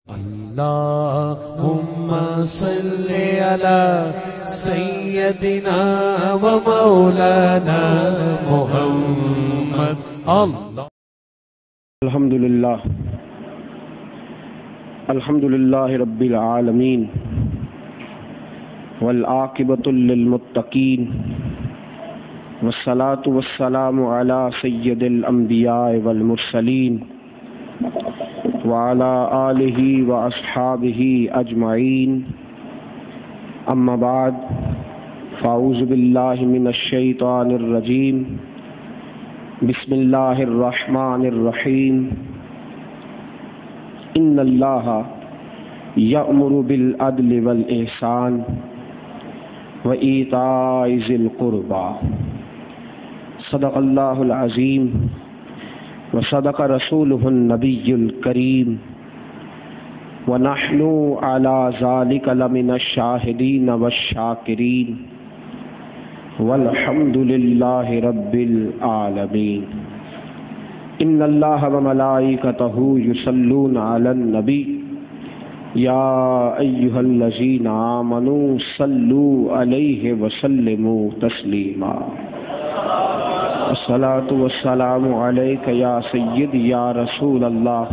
اللهم صل على سيدنا ومولانا محمد الله. الحمد لله رب العالمين والعاقبة للمتقين والصلاة والسلام على سيد الأنبياء والمرسلين وعلى آله وأصحابه أجمعين. أما بعد فأعوذ بالله من الشيطان الرجيم. بسم الله الرحمن الرحيم. إن الله يأمر بالعدل والإحسان وإيتاء ذي القربى. صدق الله العظيم وصدق رسوله النبي الكريم ونحن على ذلك لمن الشاهدين والشاكرين والحمد لله رب العالمين. إن الله وملائكته يصلون على النبي يا أيها الذين آمنوا صلوا عليه وسلموا تسليما. الصلاة والسلام عليك يا سيد يا رسول الله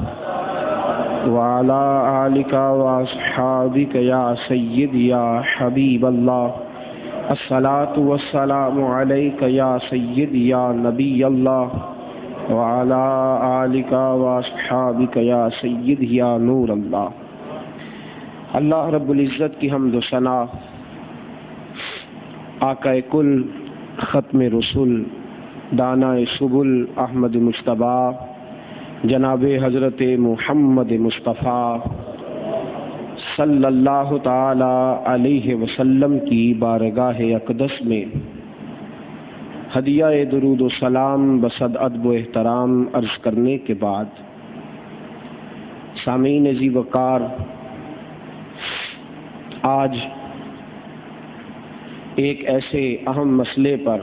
وعلى آلك وأصحابك يا سيد يا حبيب الله. الصلاة والسلام عليك يا سيد يا نبي الله وعلى آلك وأصحابك يا سيد يا نور الله. اللہ رب العزت کی حمد و ثنا، آقا کل ختم رسول دانا سبل احمد مصطفیٰ جناب حضرت محمد مصطفیٰ صلی اللہ تعالی علیہ وسلم کی بارگاہ اقدس میں ہدیہ درود و سلام بصد ادب و احترام عرض کرنے کے بعد، سامعین ذی وقار، آج ایک ایسے اہم مسئلے پر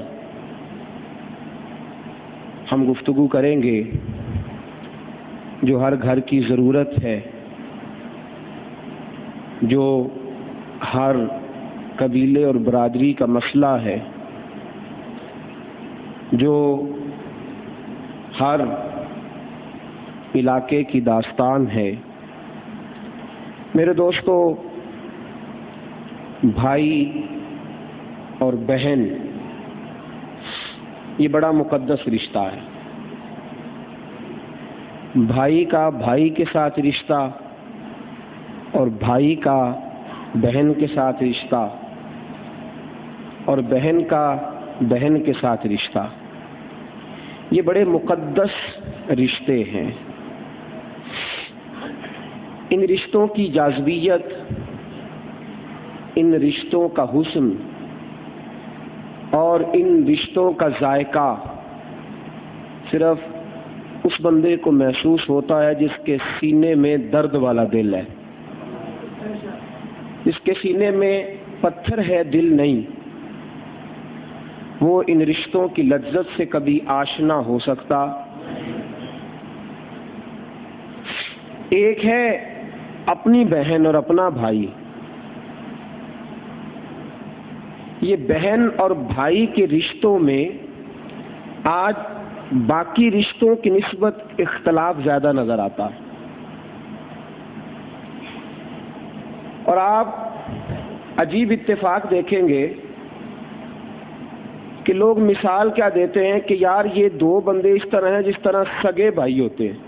ہم گفتگو کریں گے جو ہر گھر کی ضرورت ہے، جو ہر قبیلے اور برادری کا مسئلہ ہے، جو ہر علاقے کی داستان ہے. میرے دوستو، بھائی اور بہن یہ بڑا مقدس رشتہ ہے. بھائی کا بھائی کے ساتھ رشتہ اور بھائی کا بہن کے ساتھ رشتہ اور بہن کا بہن کے ساتھ رشتہ، یہ بڑے مقدس رشتے ہیں. ان رشتوں کی جاذبیت، ان رشتوں کا حسن اور ان رشتوں کا ذائقہ صرف اس بندے کو محسوس ہوتا ہے جس کے سینے میں درد والا دل ہے، جس کے سینے میں پتھر ہے دل نہیں. وہ ان رشتوں کی لذت سے کبھی آشنا ہو سکتا. ایک ہے اپنی بہن اور اپنا بھائی. یہ بہن اور بھائی کے رشتوں میں آج باقی رشتوں کی نسبت اختلاف زیادہ نظر آتا ہے. اور آپ عجیب اتفاق دیکھیں گے کہ لوگ مثال کیا دیتے ہیں کہ یار یہ دو بندے اس طرح ہیں جس طرح سگے بھائی ہوتے ہیں.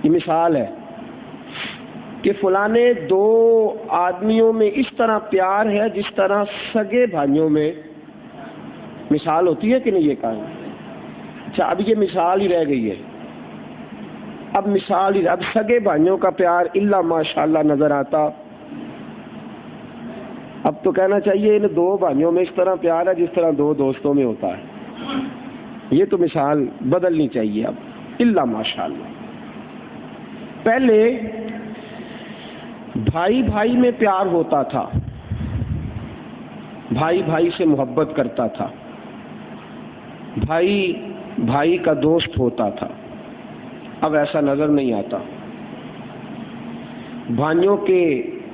یہ مثال ہے کہ فلانے دو آدمیوں میں اس طرح پیار ہے جس طرح سگے بھائیوں میں. مثال ہوتی ہے کہ نہیں یہ کہانی؟ اچھا، اب یہ مثال ہی رہ گئی ہے. اب مثال ہی، اب سگے بھائیوں کا پیار الا ماشاءاللہ نظر آتا. اب تو کہنا چاہیے ان دو بھائیوں میں اس طرح پیار ہے جس طرح دو دوستوں میں ہوتا ہے. یہ تو مثال بدلنی چاہیے اب، الا ماشاءاللہ. پہلے بھائی بھائی میں پیار ہوتا تھا، بھائی بھائی سے محبت کرتا تھا، بھائی بھائی کا دوست ہوتا تھا. اب ایسا نظر نہیں آتا. بھائیوں کے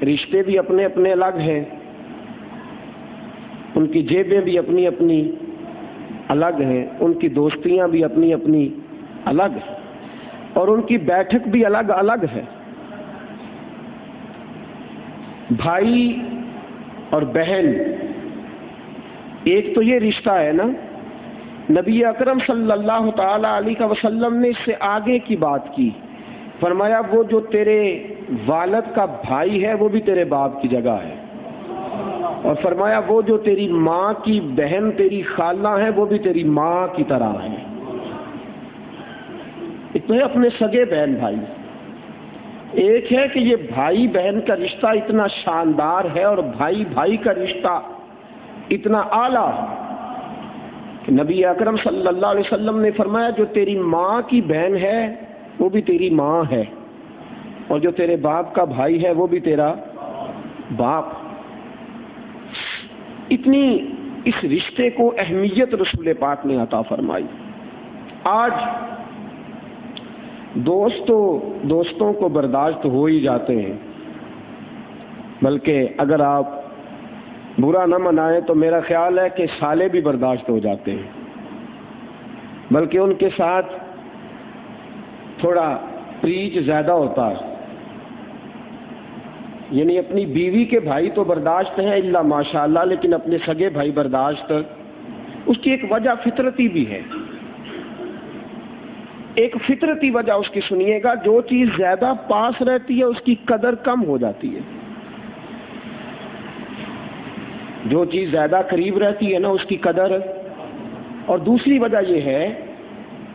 رشتے بھی اپنے اپنے الگ ہیں، ان کی جیبیں بھی اپنی اپنی الگ ہیں، ان کی دوستیاں بھی اپنی اپنی الگ ہیں، اور ان کی بیٹھک بھی الگ الگ ہے۔ بھائی اور بہن ایک تو یہ رشتہ ہے نا، نبی اکرم صلی اللہ تعالی علیہ وسلم نے اس سے آگے کی بات کی، فرمایا وہ جو تیرے والد کا بھائی ہے وہ بھی تیرے باپ کی جگہ ہے، اور فرمایا وہ جو تیری ماں کی بہن تیری خالہ ہے وہ بھی تیری ماں کی طرح ہے۔ ایک تو ہے اپنے سگے بہن بھائی، ایک ہے کہ یہ بھائی بہن کا رشتہ اتنا شاندار ہے اور بھائی بھائی کا رشتہ اتنا اعلیٰ کہ نبی اکرم صلی اللہ علیہ وسلم نے فرمایا جو تیری ماں کی بہن ہے وہ بھی تیری ماں ہے، اور جو تیرے باپ کا بھائی ہے وہ بھی تیرا باپ۔ اتنی اس رشتے کو اہمیت رسول پاک نے عطا فرمائی۔ آج دوستوں کو برداشت ہو ہی جاتے ہیں، بلکہ اگر آپ برا نہ منائیں تو میرا خیال ہے کہ سالے بھی برداشت ہو جاتے ہیں، بلکہ ان کے ساتھ تھوڑا پریچ زیادہ ہوتا ہے۔ یعنی اپنی بیوی کے بھائی تو برداشت ہیں الا ماشاءاللہ، لیکن اپنے سگے بھائی برداشت، اس کی ایک وجہ فطرتی بھی ہے، ایک فطرتی وجہ اس کی سنیے گا، جو چیز زیادہ پاس رہتی ہے اس کی قدر کم ہو جاتی ہے، جو چیز زیادہ قریب رہتی ہے نا اس کی قدر۔ اور دوسری وجہ یہ ہے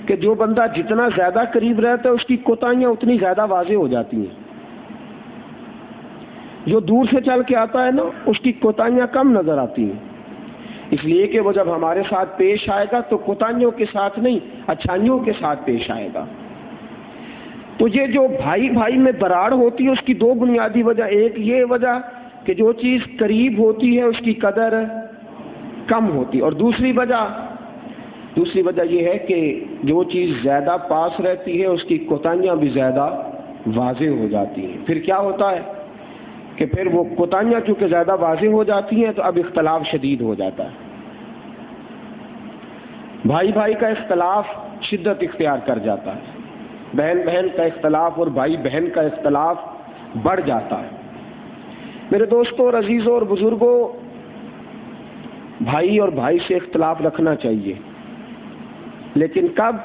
کہ جو بندہ جتنا زیادہ قریب رہتا ہے اس کی کوتاہیاں اتنی زیادہ واضح ہو جاتی ہیں، جو دور سے چل کے آتا ہے نا اس کی کوتاہیاں کم نظر آتی ہیں، اس لیے کہ وہ جب ہمارے ساتھ پیش آئے گا تو کوتاہیوں کے ساتھ نہیں اچھائیوں کے ساتھ پیش آئے گا۔ تو یہ جو بھائی بھائی میں دراڑ ہوتی ہے اس کی دو بنیادی وجہ، ایک یہ وجہ کہ جو چیز قریب ہوتی ہے اس کی قدر کم ہوتی، اور دوسری وجہ یہ ہے کہ جو چیز زیادہ پاس رہتی ہے اس کی کوتاہیاں بھی زیادہ واضح ہو جاتی ہیں۔ پھر کیا ہوتا ہے کہ پھر وہ کوتاہیاں چونکہ زیادہ واضح ہو جاتی ہیں تو اب اختلاف شدید ہو جاتا ہے، بھائی بھائی کا اختلاف شدت اختیار کر جاتا ہے، بہن بہن کا اختلاف اور بھائی بہن کا اختلاف بڑھ جاتا ہے۔ میرے دوستوں اور عزیزوں اور بزرگوں، بھائی اور بھائی سے اختلاف رکھنا چاہیے، لیکن کب؟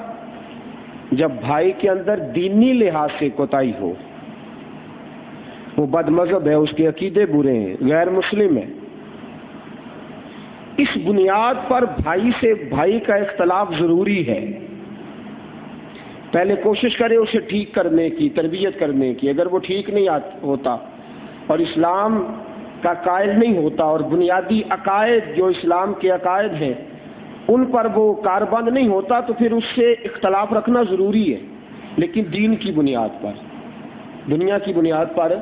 جب بھائی کے اندر دینی لحاظ سے کوتاہی ہو، وہ بد مذہب ہے، اس کے عقیدے برے ہیں، غیر مسلم ہے، اس بنیاد پر بھائی سے بھائی کا اختلاف ضروری ہے۔ پہلے کوشش کرے اسے ٹھیک کرنے کی، تربیت کرنے کی، اگر وہ ٹھیک نہیں ہوتا اور اسلام کا قائل نہیں ہوتا اور بنیادی عقائد جو اسلام کے عقائد ہیں ان پر وہ کاربند نہیں ہوتا تو پھر اس سے اختلاف رکھنا ضروری ہے، لیکن دین کی بنیاد پر، دنیا کی بنیاد پر۔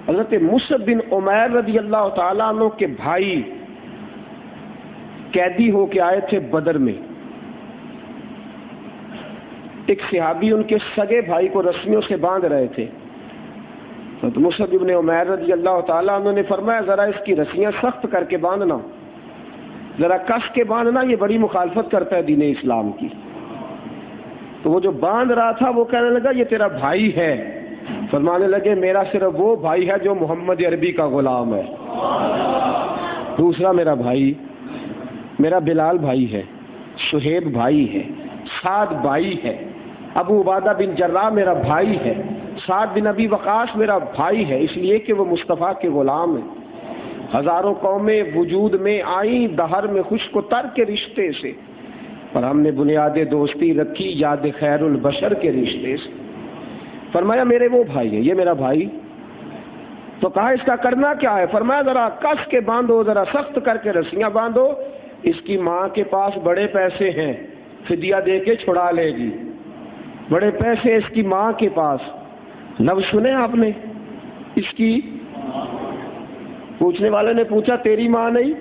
حضرت مصعب بن عمیر رضی اللہ تعالیٰ عنہ کے بھائی قیدی ہو کے آئے تھے بدر میں، ایک صحابی ان کے سگے بھائی کو رسیوں سے باندھ رہے تھے، تو مصعب بن عمیر رضی اللہ تعالیٰ عنہ نے فرمایا ذرا اس کی رسیاں سخت کر کے باندھنا، ذرا کس کے باندھنا، یہ بڑی مخالفت کرتا ہے دین اسلام کی۔ تو وہ جو باندھ رہا تھا وہ کہنے لگا یہ تیرا بھائی ہے، فرمانے لگے میرا صرف وہ بھائی ہے جو محمد عربی کا غلام ہے، دوسرا میرا بھائی، میرا بلال بھائی ہے، شہیب بھائی ہے، سعد بھائی ہے، ابو عبادہ بن جراح میرا بھائی ہے، سعد بن ابی وقاص میرا بھائی ہے، اس لیے کہ وہ مصطفیٰ کے غلام ہیں۔ ہزاروں قومیں وجود میں آئیں دہر میں خشک و تر کے رشتے سے، پر ہم نے بنیاد دوستی رکھی یاد خیر البشر کے رشتے سے۔ فرمایا میرے وہ بھائی ہیں، یہ میرا بھائی۔ تو کہا اس کا کرنا کیا ہے؟ فرمایا ذرا کس کے باندھو، ذرا سخت کر کے رسیاں باندھو، اس کی ماں کے پاس بڑے پیسے ہیں، فدیہ دے کے چھڑا لے گی، بڑے پیسے اس کی ماں کے پاس۔ لفظ سنے آپ نے اس کی؟ پوچھنے والے نے پوچھا تیری ماں نہیں؟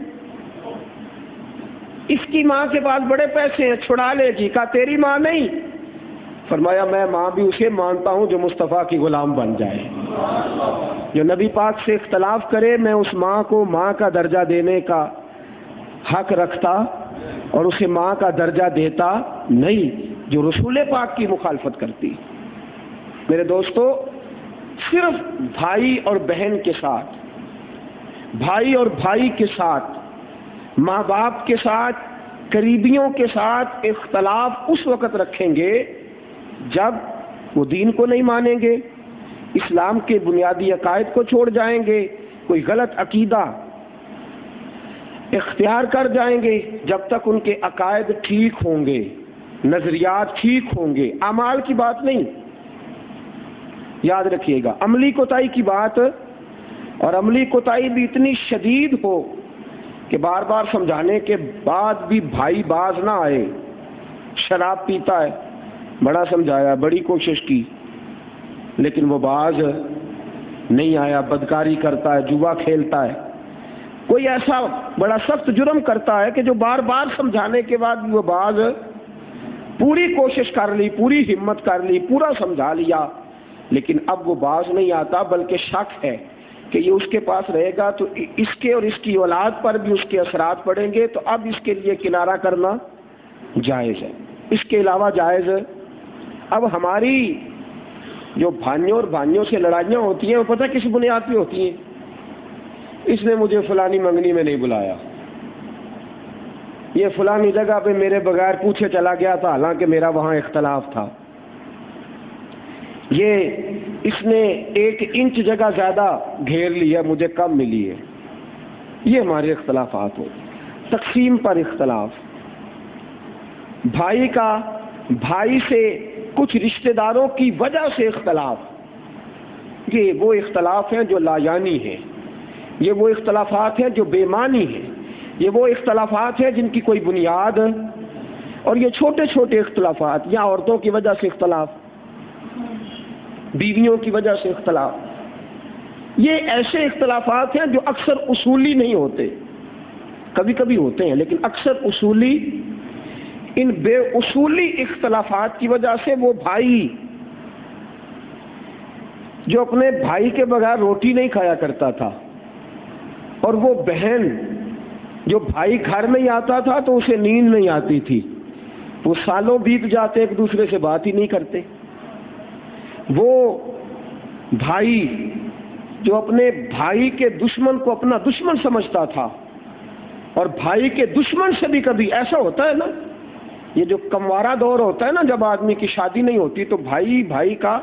اس کی ماں کے پاس بڑے پیسے ہیں، چھڑا لے گی، کہا تیری ماں نہیں؟ فرمایا میں ماں بھی اسے مانتا ہوں جو مصطفیٰ کی غلام بن جائے. جو نبی پاک سے اختلاف کرے میں اس ماں کو ماں کا درجہ دینے کا حق رکھتا اور اسے ماں کا درجہ دیتا نہیں جو رسول پاک کی مخالفت کرتی. میرے دوستو، صرف بھائی اور بہن کے ساتھ، بھائی اور بھائی کے ساتھ، ماں باپ کے ساتھ، قریبیوں کے ساتھ اختلاف اس وقت رکھیں گے جب وہ دین کو نہیں مانیں گے، اسلام کے بنیادی عقائد کو چھوڑ جائیں گے، کوئی غلط عقیدہ اختیار کر جائیں گے. جب تک ان کے عقائد ٹھیک ہوں گے، نظریات ٹھیک ہوں گے. اعمال کی بات نہیں، یاد رکھیے گا. عملی کوتاہی کی بات، اور عملی کوتاہی بھی اتنی شدید ہو کہ بار بار سمجھانے کے بعد بھی بھائی باز نہ آئے. شراب پیتا ہے، بڑا سمجھایا، بڑی کوشش کی، لیکن وہ باز نہیں آیا. بدکاری کرتا ہے، جوا کھیلتا ہے. کوئی ایسا بڑا سخت جرم کرتا ہے کہ جو بار بار سمجھانے کے بعد بھی وہ باز، پوری کوشش کر لی، پوری ہمت کر لی، پورا سمجھا لیا، لیکن اب وہ باز نہیں آتا. بلکہ شک ہے کہ یہ اس کے پاس رہے گا تو اس کے اور اس کی اولاد پر بھی اس کے اثرات پڑیں گے. تو اب اس کے لیے کنارہ کرنا جائز ہے، اس کے علاوہ جائز. اب ہماری جو بھائیوں اور بھائیوں سے لڑائیاں ہوتی ہیں وہ پتہ کس بنیاد پہ ہوتی ہیں؟ اس نے مجھے فلانی منگنی میں نہیں بلایا، یہ فلانی جگہ پہ میرے بغیر پوچھے چلا گیا تھا حالانکہ میرا وہاں اختلاف تھا، یہ اس نے 1 انچ جگہ زیادہ گھیر لی ہے، مجھے کم ملی ہے. یہ ہمارے اختلافات ہو. تقسیم پر اختلاف، بھائی کا بھائی سے کچھ رشتہ داروں کی وجہ سے اختلاف، یہ وہ اختلاف ہیں جو لا یعنی ہیں، یہ وہ اختلافات ہیں جو بے معنی ہیں، یہ وہ اختلافات ہیں جن کی کوئی بنیاد، اور یہ چھوٹے چھوٹے اختلافات، یا عورتوں کی وجہ سے اختلاف، بیویوں کی وجہ سے اختلاف، یہ ایسے اختلافات ہیں جو اکثر اصولی نہیں ہوتے، کبھی کبھی ہوتے ہیں لیکن اکثر اصولی. ان بے اصولی اختلافات کی وجہ سے وہ بھائی جو اپنے بھائی کے بغیر روٹی نہیں کھایا کرتا تھا، اور وہ بہن جو بھائی گھر نہیں آتا تھا تو اسے نیند نہیں آتی تھی، وہ سالوں بیت جاتے ایک دوسرے سے بات ہی نہیں کرتے. وہ بھائی جو اپنے بھائی کے دشمن کو اپنا دشمن سمجھتا تھا، اور بھائی کے دشمن سے بھی کبھی ایسا ہوتا ہے نا، یہ جو کموارہ دور ہوتا ہے نا، جب آدمی کی شادی نہیں ہوتی تو بھائی بھائی کا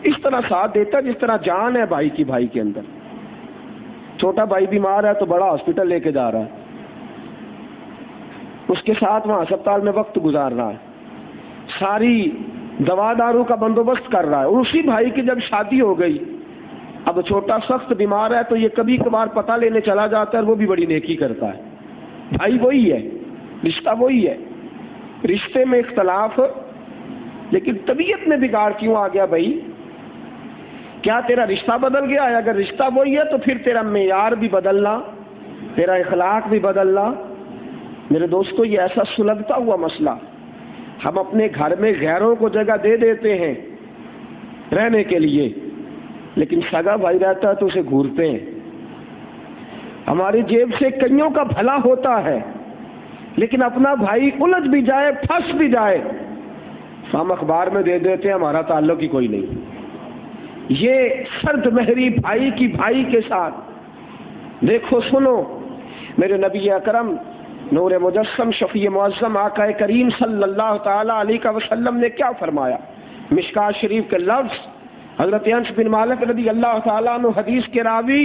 اس طرح ساتھ دیتا ہے جس طرح جان ہے بھائی کی بھائی کے اندر. چھوٹا بھائی بیمار ہے تو بڑا ہاسپٹل لے کے جا رہا ہے، اس کے ساتھ وہاں ہسپتال میں وقت گزار رہا ہے، ساری دوا دارو کا بندوبست کر رہا ہے. اور اسی بھائی کی جب شادی ہو گئی، اب چھوٹا سخت بیمار ہے تو یہ کبھی کبھار پتہ لینے چلا جاتا ہے، اور وہ بھی بڑی نیکی کرتا ہے. بھائی وہی ہے، رشتہ وہی ہے، رشتے میں اختلاف، لیکن طبیعت میں بگاڑ کیوں آ گیا بھائی؟ کیا تیرا رشتہ بدل گیا ہے؟ اگر رشتہ وہی ہے تو پھر تیرا معیار بھی بدلنا، تیرا اخلاق بھی بدلنا. میرے دوستو، یہ ایسا سلگتا ہوا مسئلہ، ہم اپنے گھر میں غیروں کو جگہ دے دیتے ہیں رہنے کے لیے، لیکن سگا بھائی رہتا ہے تو اسے گھورتے ہیں. ہماری جیب سے کئیوں کا بھلا ہوتا ہے، لیکن اپنا بھائی الجھ بھی جائے، پھنس بھی جائے، ہم اخبار میں دے دیتے ہیں ہمارا تعلق ہی کوئی نہیں. یہ سرد مہری بھائی کی بھائی کے ساتھ. دیکھو سنو، میرے نبی اکرم نور مجسم شفیع معظم آقا کریم صلی اللہ تعالی علیہ وسلم نے کیا فرمایا؟ مشکات شریف کے لفظ، حضرت انس بن مالک رضی اللہ تعالیٰ عنہ حدیث کے راوی،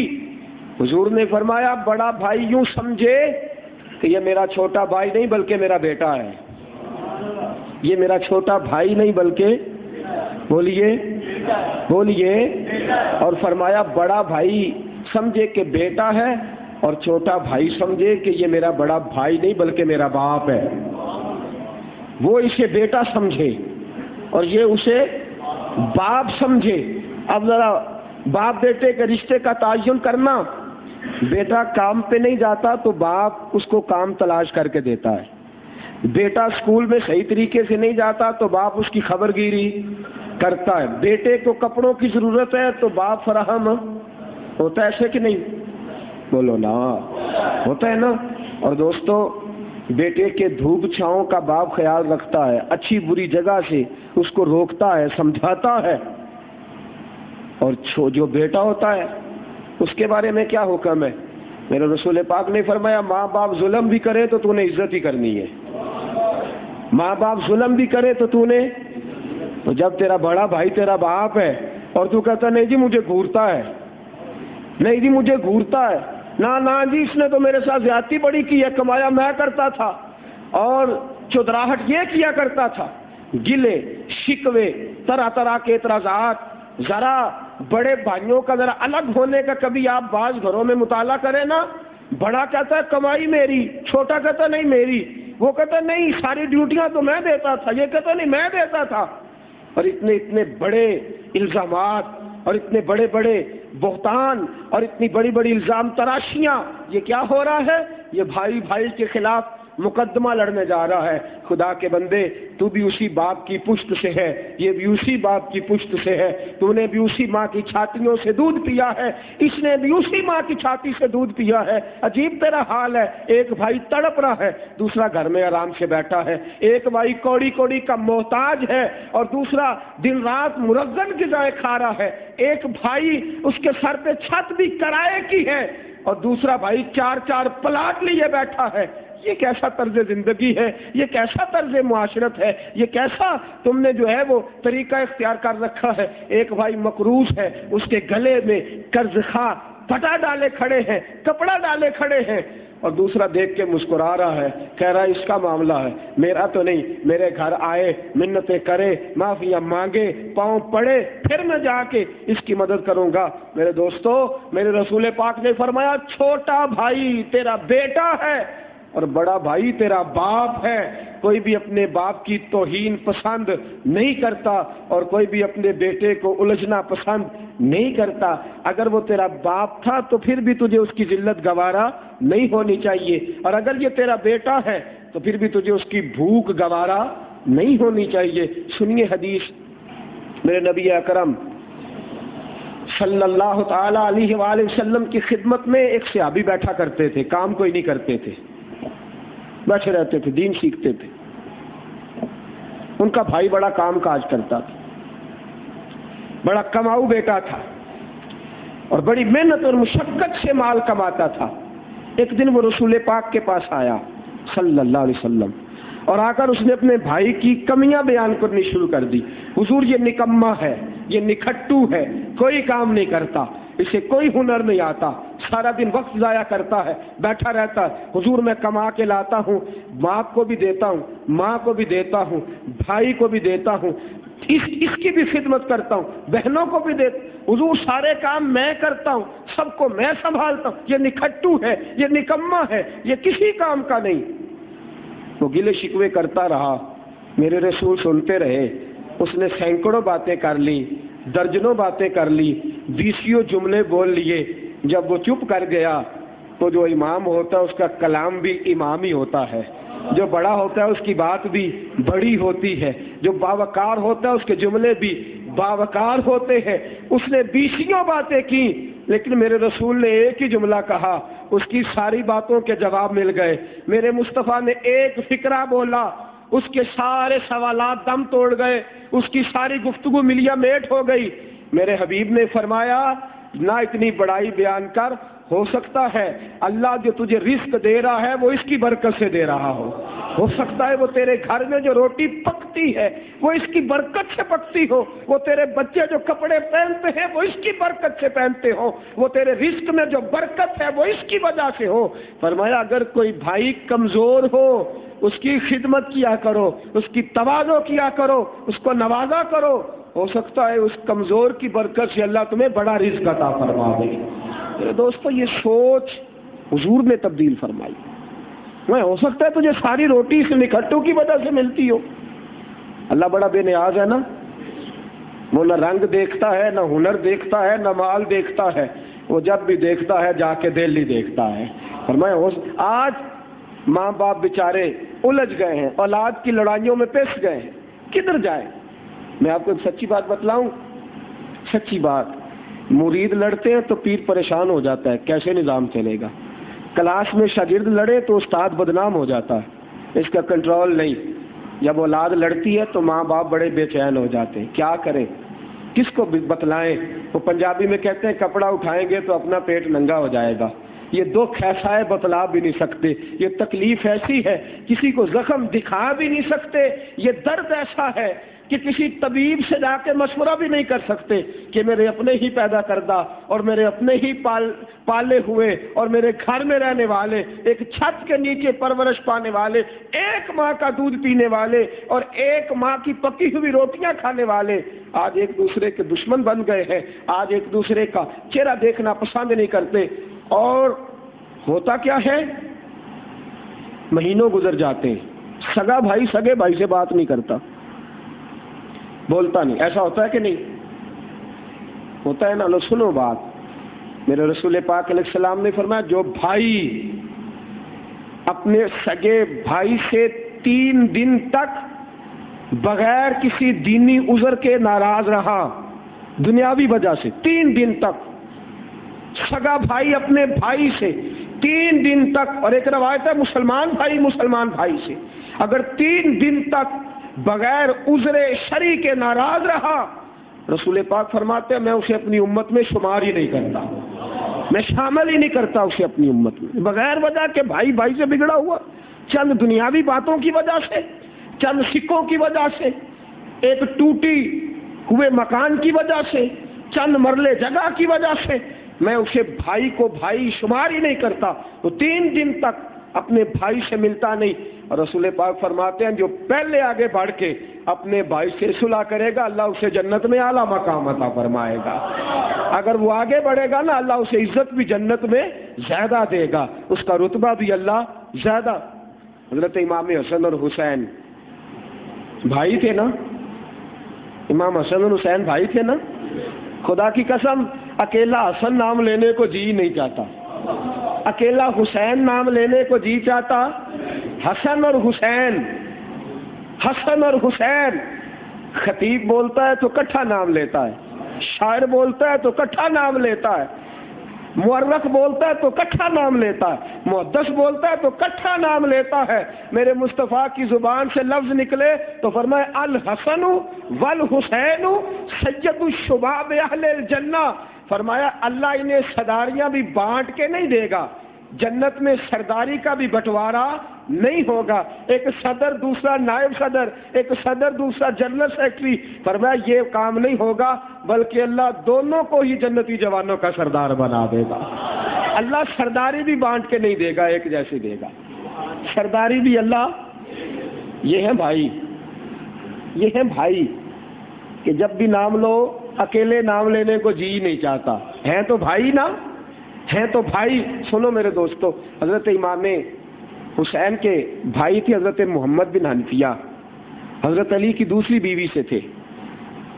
حضور نے فرمایا بڑا بھائی یوں سمجھے کہ یہ میرا چھوٹا بھائی نہیں بلکہ میرا بیٹا ہے. یہ میرا چھوٹا بھائی نہیں بلکہ، بولیے بولیے، اور فرمایا بڑا بھائی سمجھے کہ بیٹا ہے، اور چھوٹا بھائی سمجھے کہ یہ میرا بڑا بھائی نہیں بلکہ میرا باپ ہے. وہ اسے بیٹا سمجھے اور یہ اسے باپ سمجھے. اب ذرا باپ بیٹے کے رشتے کا تعین کرنا، بیٹا کام پہ نہیں جاتا تو باپ اس کو کام تلاش کر کے دیتا ہے. بیٹا اسکول میں صحیح طریقے سے نہیں جاتا تو باپ اس کی خبر گیری کرتا ہے، بیٹے کو کپڑوں کی ضرورت ہے تو باپ فراہم ہوتا ہے، ایسے کہ نہیں؟ بولو نا، ہوتا ہے نا۔ اور دوستو، بیٹے کے دھوپ چھاؤں کا باپ خیال رکھتا ہے، اچھی بری جگہ سے اس کو روکتا ہے، سمجھاتا ہے۔ اور جو بیٹا ہوتا ہے اس کے بارے میں کیا حکم ہے؟ میرے رسول پاک نے فرمایا ماں باپ ظلم بھی کرے تو تو نے عزت ہی کرنی ہے، ماں باپ ظلم بھی کرے تو تو نے، تو جب تیرا بڑا بھائی تیرا باپ ہے اور تو کہتا نہیں جی مجھے گھورتا ہے، نہیں جی مجھے گھورتا ہے، نہ جی اس نے تو میرے ساتھ زیادتی بڑی کی ہے، کمایا میں کرتا تھا اور چودراہٹ یہ کیا کرتا تھا، گلے شکوے طرح طرح کے اعتراضات۔ ذرا بڑے بھائیوں کا ذرا الگ ہونے کا کبھی آپ بعض گھروں میں مطالعہ کریں نا، بڑا کہتا ہے کمائی میری، چھوٹا کہتا نہیں میری، وہ کہتا نہیں ساری ڈیوٹیاں تو میں دیتا تھا، یہ کہتا نہیں میں دیتا تھا۔ اور اتنے بڑے الزامات اور اتنے بڑے بڑے بہتان اور اتنی بڑی بڑی الزام تراشیاں، یہ کیا ہو رہا ہے؟ یہ بھائی بھائی کے خلاف مقدمہ لڑنے جا رہا ہے۔ خدا کے بندے، تو بھی اسی باپ کی پشت سے ہے، یہ بھی اسی باپ کی پشت سے ہے، تو نے بھی اسی ماں کی چھاتیوں سے دودھ پیا ہے، اس نے بھی اسی ماں کی چھاتی سے دودھ پیا ہے۔ عجیب تیرا حال ہے، ایک بھائی تڑپ رہا ہے، دوسرا گھر میں آرام سے بیٹھا ہے، ایک بھائی کوڑی کوڑی کا محتاج ہے اور دوسرا دن رات مرغن غذائیں کھا رہا ہے، ایک بھائی اس کے سر پہ چھت بھی کرائے کی ہے اور دوسرا بھائی 4 پلاٹ لیے بیٹھا ہے۔ یہ کیسا طرز زندگی ہے؟ یہ کیسا طرز معاشرت ہے؟ یہ کیسا تم نے جو ہے وہ طریقہ اختیار کر رکھا ہے؟ ایک بھائی مقروض ہے، اس کے گلے میں قرض خواہ پٹا ڈالے کھڑے ہیں، کپڑا ڈالے کھڑے ہیں، اور دوسرا دیکھ کے مسکرا رہا ہے، کہہ رہا ہے اس کا معاملہ ہے، میرا تو نہیں، میرے گھر آئے منتیں کرے معافیاں مانگے پاؤں پڑے پھر میں جا کے اس کی مدد کروں گا۔ میرے دوستو، میرے رسول پاک نے فرمایا چھوٹا بھائی تیرا بیٹا ہے اور بڑا بھائی تیرا باپ ہے۔ کوئی بھی اپنے باپ کی توہین پسند نہیں کرتا اور کوئی بھی اپنے بیٹے کو الجھنا پسند نہیں کرتا۔ اگر وہ تیرا باپ تھا تو پھر بھی تجھے اس کی ذلت گوارا نہیں ہونی چاہیے، اور اگر یہ تیرا بیٹا ہے تو پھر بھی تجھے اس کی بھوک گوارا نہیں ہونی چاہیے۔ سنیے حدیث، میرے نبی اکرم صلی اللہ تعالی علیہ وآلہ وسلم کی خدمت میں ایک صحابی بیٹھا کرتے تھے، کام کوئی نہیں کرتے تھے، بیٹھے رہتے تھے، دین سیکھتے تھے۔ ان کا بھائی بڑا کام کاج کرتا تھا، بڑا کماؤ بیٹا تھا اور بڑی محنت اور مشقت سے مال کماتا تھا۔ ایک دن وہ رسول پاک کے پاس آیا صلی اللہ علیہ وسلم اور آ کر اس نے اپنے بھائی کی کمیاں بیان کرنی شروع کر دی۔ حضور یہ نکما ہے، یہ نکھٹو ہے، کوئی کام نہیں کرتا، اسے کوئی ہنر نہیں آتا، سارا دن وقت ضائع کرتا ہے، بیٹھا رہتا ہے۔ حضور میں کما کے لاتا ہوں، باپ کو بھی دیتا ہوں، ماں کو بھی دیتا ہوں، بھائی کو بھی دیتا ہوں، اس کی بھی خدمت کرتا ہوں، بہنوں کو بھی دیتا ہوں، حضور سارے کام میں کرتا ہوں، سب کو میں سنبھالتا ہوں، یہ نکھٹو ہے، یہ نکما ہے، یہ کسی کام کا نہیں۔ وہ گلے شکوے کرتا رہا، میرے رسول سنتے رہے۔ اس نے سینکڑوں باتیں کر لی، درجنوں باتیں کر لی، 20 جملے بول لیے۔ جب وہ چپ کر گیا تو جو امام ہوتا ہے اس کا کلام بھی امام ہی ہوتا ہے، جو بڑا ہوتا ہے اس کی بات بھی بڑی ہوتی ہے، جو باوقار ہوتا ہے اس کے جملے بھی باوقار ہوتے ہیں۔ اس نے 20 باتیں کی لیکن میرے رسول نے ایک ہی جملہ کہا، اس کی ساری باتوں کے جواب مل گئے۔ میرے مصطفیٰ نے ایک فقرہ بولا، اس کے سارے سوالات دم توڑ گئے، اس کی ساری گفتگو ملیا میٹ ہو گئی۔ میرے حبیب نے فرمایا نہ اتنی بڑائی بیان کر، ہو سکتا ہے اللہ جو تجھے رزق دے رہا ہے وہ اس کی برکت سے دے رہا ہو سکتا ہے وہ تیرے گھر میں جو روٹی پکتی ہے وہ اس کی برکت سے پکتی ہو، وہ تیرے بچے جو کپڑے پہنتے ہیں وہ اس کی برکت سے پہنتے ہو، وہ تیرے رزق میں جو برکت ہے وہ اس کی وجہ سے ہو۔ فرمایا اگر کوئی بھائی کمزور ہو اس کی خدمت کیا کرو، اس کی تواضع کیا کرو، اس کو نوازا کرو، ہو سکتا ہے اس کمزور کی برکت سے اللہ تمہیں بڑا رزق عطا فرما دے۔ دوستو یہ سوچ حضور نے تبدیل فرمائی۔ ہو سکتا ہے تجھے ساری روٹی اس نکھٹو کی وجہ سے ملتی ہو، اللہ بڑا بے نیاز ہے نا، وہ نہ رنگ دیکھتا ہے، نہ ہنر دیکھتا ہے، نہ مال دیکھتا ہے، وہ جب بھی دیکھتا ہے جا کے دل ہی دیکھتا ہے۔ فرمایا آج ماں باپ بیچارے الجھ گئے ہیں، اولاد کی لڑائیوں میں پس گئے ہیں، کدھر جائیں؟ میں آپ کو ایک سچی بات بتلاؤں، سچی بات، مرید لڑتے ہیں تو پیر پریشان ہو جاتا ہے، کیسے نظام چلے گا؟ کلاس میں شاگرد لڑے تو استاد بدنام ہو جاتا ہے، اس کا کنٹرول نہیں۔ جب اولاد لڑتی ہے تو ماں باپ بڑے بے چین ہو جاتے ہیں، کیا کریں، کس کو بتلائیں؟ وہ پنجابی میں کہتے ہیں کپڑا اٹھائیں گے تو اپنا پیٹ ننگا ہو جائے گا۔ یہ دکھ ایسا ہے بتلا بھی نہیں سکتے، یہ تکلیف ایسی ہے کسی کو زخم دکھا بھی نہیں سکتے، یہ درد ایسا ہے کہ کسی طبیب سے جا کے مشورہ بھی نہیں کر سکتے کہ میرے اپنے ہی پیدا کردہ اور میرے اپنے ہی پالے ہوئے اور میرے گھر میں رہنے والے، ایک چھت کے نیچے پرورش پانے والے، ایک ماں کا دودھ پینے والے اور ایک ماں کی پکی ہوئی روٹیاں کھانے والے آج ایک دوسرے کے دشمن بن گئے ہیں، آج ایک دوسرے کا چہرہ دیکھنا پسند نہیں کرتے۔ اور ہوتا کیا ہے، مہینوں گزر جاتے ہیں، سگا بھائی سگے بھائی سے بات نہیں کرتا، بولتا نہیں، ایسا ہوتا ہے کہ نہیں ہوتا ہے نا؟ لو سنو بات، میرے رسول پاک علیہ السلام نے فرمایا جو بھائی اپنے سگے بھائی سے 3 دن تک بغیر کسی دینی عذر کے ناراض رہا، دنیاوی وجہ سے 3 دن تک، سگا بھائی اپنے بھائی سے 3 دن تک، اور ایک روایت ہے مسلمان بھائی سے اگر 3 دن تک بغیر عذر شرعی کے ناراض رہا، رسول پاک فرماتے ہیں میں اسے اپنی امت میں شمار ہی نہیں کرتا، میں شامل ہی نہیں کرتا اسے اپنی امت میں، بغیر وجہ کے بھائی بھائی سے بگڑا ہوا، چند دنیاوی باتوں کی وجہ سے، چند سکوں کی وجہ سے، ایک ٹوٹی ہوئے مکان کی وجہ سے، چند مرلے جگہ کی وجہ سے میں اسے بھائی کو بھائی شمار ہی نہیں کرتا، تو 3 دن تک اپنے بھائی سے ملتا نہیں۔ اور رسول پاک فرماتے ہیں جو پہلے آگے بڑھ کے اپنے بھائی سے صلح کرے گا اللہ اسے جنت میں اعلیٰ مقام عطا فرمائے گا، اگر وہ آگے بڑھے گا نا اللہ اسے عزت بھی جنت میں زیادہ دے گا، اس کا رتبہ بھی اللہ زیادہ۔ حضرت امام حسن اور حسین بھائی تھے نا، امام حسن اور حسین بھائی تھے نا، خدا کی قسم اکیلا حسن نام لینے کو جی نہیں چاہتا، اکیلا حسین نام لینے کو جی چاہتا، حسن اور حسین، حسن اور حسین، خطیب بولتا ہے تو کٹھا نام لیتا ہے، شاعر بولتا ہے تو کٹھا نام لیتا ہے، مورخ بولتا ہے تو کٹھا نام لیتا ہے، محدث بولتا ہے تو کٹھا نام لیتا ہے۔ میرے مصطفیٰ کی زبان سے لفظ نکلے تو فرمائے الحسن والحسین سید الشباب اہل الجنہ، فرمایا اللہ انہیں سرداریاں بھی بانٹ کے نہیں دے گا، جنت میں سرداری کا بھی بٹوارا نہیں ہوگا، ایک صدر دوسرا نائب صدر، ایک صدر دوسرا جنرل سیکرٹری، فرمایا یہ کام نہیں ہوگا بلکہ اللہ دونوں کو ہی جنتی جوانوں کا سردار بنا دے گا۔ اللہ سرداری بھی بانٹ کے نہیں دے گا، ایک جیسی دے گا، سرداری بھی اللہ۔ یہ ہے بھائی، یہ ہے بھائی کہ جب بھی نام لو اکیلے نام لینے کو جی نہیں چاہتا، ہیں تو بھائی نا، ہیں تو بھائی۔ سنو میرے دوستو، حضرت امام حسین کے بھائی تھے حضرت محمد بن حنفیہ، حضرت علی کی دوسری بیوی سے تھے،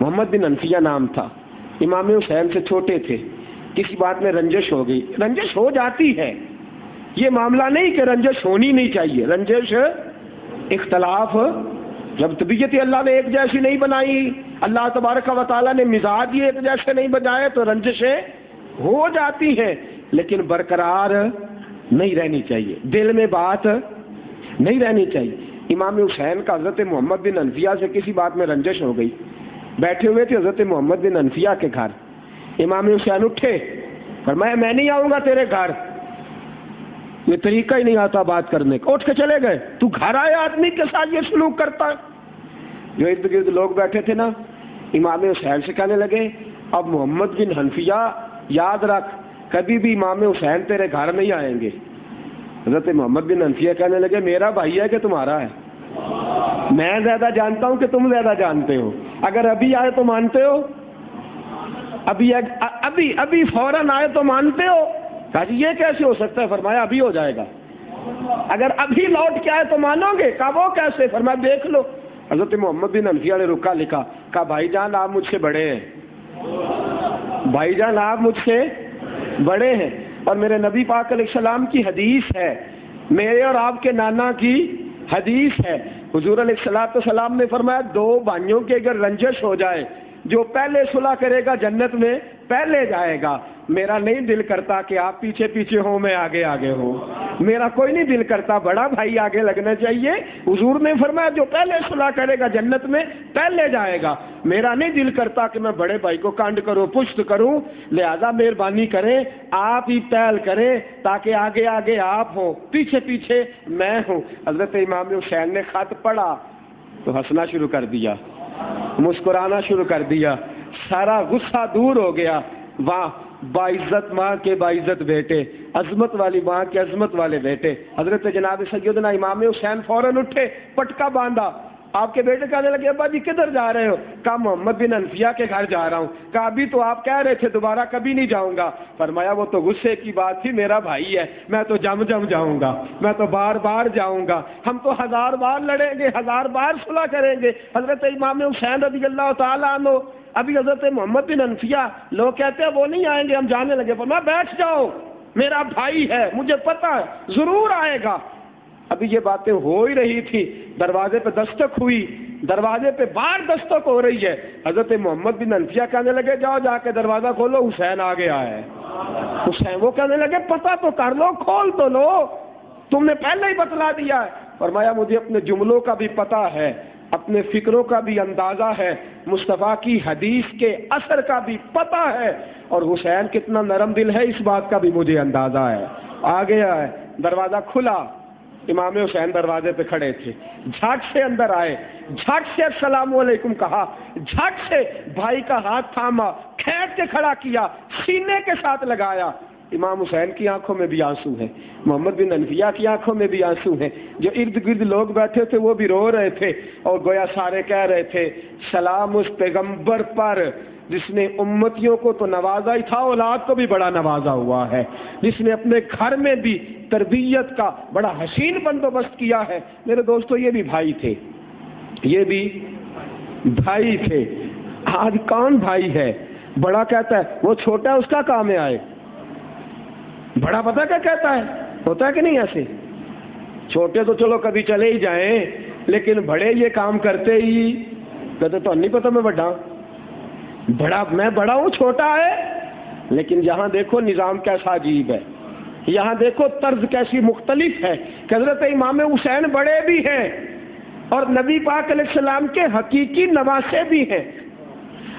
محمد بن حنفیہ نام تھا، امام حسین سے چھوٹے تھے، کسی بات میں رنجش ہو گئی، رنجش ہو جاتی ہے، یہ معاملہ نہیں کہ رنجش ہونی نہیں چاہیے، رنجش اختلاف، جب طبیعت اللہ نے ایک جیسی نہیں بنائی، اللہ تبارک و تعالیٰ نے مزاج ہی ایک جیسے نہیں بنائے تو رنجشیں ہو جاتی ہیں، لیکن برقرار نہیں رہنی چاہیے، دل میں بات نہیں رہنی چاہیے۔ امام حسین کا حضرت محمد بن حنفیہ سے کسی بات میں رنجش ہو گئی، بیٹھے ہوئے تھے حضرت محمد بن حنفیہ کے گھر، امام حسین اٹھے، فرمایا میں نہیں آؤں گا تیرے گھر، یہ طریقہ ہی نہیں آتا بات کرنے کا، اٹھ کے چلے گئے۔ تو گھر آئے آدمی کے ساتھ یہ سلوک کرتا ہے؟ جو ارد گرد لوگ بیٹھے تھے نا، امام حسین سے کہنے لگے اب محمد بن حنفیہ یاد رکھ کبھی بھی امام حسین تیرے گھر نہیں آئیں گے۔ حضرت محمد بن حنفیہ کہنے لگے میرا بھائی ہے کہ تمہارا ہے؟ میں زیادہ جانتا ہوں کہ تم زیادہ جانتے ہو، اگر ابھی آئے تو مانتے ہو؟ ابھی فوراً آئے تو مانتے ہو؟ کہا جی یہ کیسے ہو سکتا ہے؟ فرمایا ابھی ہو جائے گا، اگر ابھی لوٹ کے آئے تو مانو گے؟ کہا وہ کیسے؟ فرمایا دیکھ لو۔ حضرت محمد بن حنفیہ نے رکا لکھا، کہا بھائی جان آپ مجھ سے بڑے ہیں، بھائی جان آپ مجھ سے بڑے ہیں، اور میرے نبی پاک علیہ السلام کی حدیث ہے میرے اور آپ کے نانا کی حدیث ہے، حضور علیہ الصلوۃ والسلام نے فرمایا دو بھائیوں کے اگر رنجش ہو جائے، جو پہلے صلح کرے گا جنت میں پہلے جائے گا۔ میرا نہیں دل کرتا کہ آپ پیچھے پیچھے ہوں میں آگے آگے ہوں، میرا کوئی نہیں دل کرتا، بڑا بھائی آگے لگنا چاہیے۔ حضور نے فرمایا جو پہلے صلح کرے گا جنت میں پہلے جائے گا۔ میرا نہیں دل کرتا کہ میں بڑے بھائی کو کانڈ کروں پشت کروں، لہذا مہربانی کریں آپ ہی پہل کریں تاکہ آگے آگے آپ ہوں، پیچھے پیچھے میں ہوں۔ حضرت امام حسین نے خط پڑھا تو ہنسنا شروع کر دیا، مسکرانا شروع کر دیا، سارا غصہ دور ہو گیا۔ واہ، باعزت ماں کے باعزت بیٹے، عظمت والی ماں کے عظمت والے بیٹے۔ حضرت جناب سیدنا امام حسین فوراً اٹھے، پٹکا باندھا۔ آپ کے بیٹے کہنے لگے ابا جی کدھر جا رہے ہو؟ کہا محمد بن انفیہ کے گھر جا رہا ہوں۔ کہا ابھی تو آپ کہہ رہے تھے دوبارہ کبھی نہیں جاؤں گا۔ فرمایا وہ تو غصے کی بات تھی، میرا بھائی ہے، میں تو جم جاؤں گا، میں تو بار بار جاؤں گا، ہم تو 1000 بار لڑیں گے، 1000 بار صلح کریں گے۔ حضرت امام حسین رضی اللہ تعالیٰ عنہ، ابھی حضرت محمد بن انفیہ لوگ کہتے ہیں وہ نہیں آئیں گے، ہم جانے لگے۔ فرمایا بیٹھ جاؤ، میرا بھائی ہے، مجھے پتا ہے ضرور آئے گا۔ ابھی یہ باتیں ہو ہی رہی تھی، دروازے پہ دستک ہوئی، دروازے پہ بار دستک ہو رہی ہے۔ حضرت محمد بن انفیہ کہنے لگے جاؤ جا کے دروازہ کھولو، حسین آ گیا ہے۔ حسین وہ کہنے لگے پتہ تو کر لو، کھول تو لو، تم نے پہلے ہی بتلا دیا ہے۔ فرمایا مجھے اپنے جملوں کا بھی پتہ ہے، اپنے فکروں کا بھی اندازہ ہے، مصطفیٰ کی حدیث کے اثر کا بھی پتہ ہے، اور حسین کتنا نرم دل ہے اس بات کا بھی مجھے اندازہ ہے۔ آ گیا ہے، دروازہ کھلا، امام حسین دروازے پہ کھڑے تھے، جھٹ سے اندر آئے، جھٹ سے السلام علیکم کہا، جھٹ سے بھائی کا ہاتھ تھاما، کھینچ کے کھڑا کیا، سینے کے ساتھ لگایا۔ امام حسین کی آنکھوں میں بھی آنسو ہیں، محمد بن انفیہ کی آنکھوں میں بھی آنسو ہیں، جو ارد گرد لوگ بیٹھے تھے وہ بھی رو رہے تھے، اور گویا سارے کہہ رہے تھے سلام اس پیغمبر پر جس نے امتیوں کو تو نوازا ہی تھا، اولاد کو بھی بڑا نوازا ہوا ہے، جس نے اپنے گھر میں بھی تربیت کا بڑا حسین بندوبست کیا ہے۔ میرے دوستو یہ بھی بھائی تھے، یہ بھی بھائی تھے۔ آج کون بھائی ہے؟ بڑا کہتا ہے وہ چھوٹا ہے اس کا کام ہے آئے، بڑا پتہ کیا کہتا ہے؟ ہوتا ہے کہ نہیں ایسے؟ چھوٹے تو چلو کبھی چلے ہی جائیں، لیکن بڑے یہ کام کرتے ہی کہتے تو نہیں پتہ میں بڑا، میں بڑا ہوں، چھوٹا ہے۔ لیکن یہاں دیکھو نظام کیسا عجیب ہے، یہاں دیکھو طرز کیسی مختلف ہے کہ حضرت امام حسین بڑے بھی ہیں اور نبی پاک علیہ السلام کے حقیقی نواسے بھی ہیں۔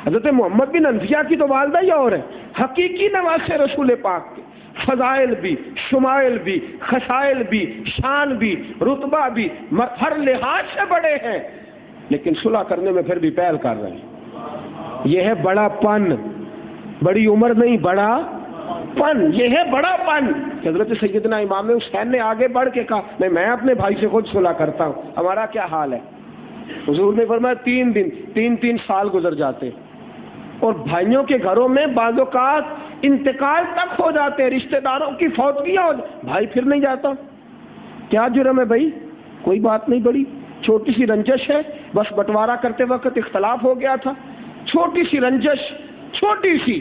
حضرت محمد بن انفیہ کی تو والدہ ہی اور ہے، حقیقی نواسے رسول پاک کے، فضائل بھی، شمائل بھی، خصائل بھی، شان بھی، رتبہ بھی، ہر لحاظ سے بڑے ہیں، لیکن صلح کرنے میں پھر بھی پہل کر رہے ہیں۔ یہ ہے بڑا پن، بڑی عمر نہیں، بڑا پن، یہ ہے بڑا پن۔ حضرت سیدنا امام حسین نے آگے بڑھ کے کہا نہیں میں اپنے بھائی سے خود صلح کرتا ہوں، ہمارا کیا حال ہے؟ حضور نے فرمایا 3 دن 3 سال گزر جاتے، اور بھائیوں کے گھروں میں بعض اوقات انتقال تک ہو جاتے، رشتہ داروں کی فوتگیاں ہو، بھائی پھر نہیں جاتا۔ کیا جرم ہے بھائی؟ کوئی بات نہیں، بڑی چھوٹی سی رنجش ہے، بس بٹوارا کرتے وقت اختلاف ہو گیا تھا، چھوٹی سی رنجش، چھوٹی سی،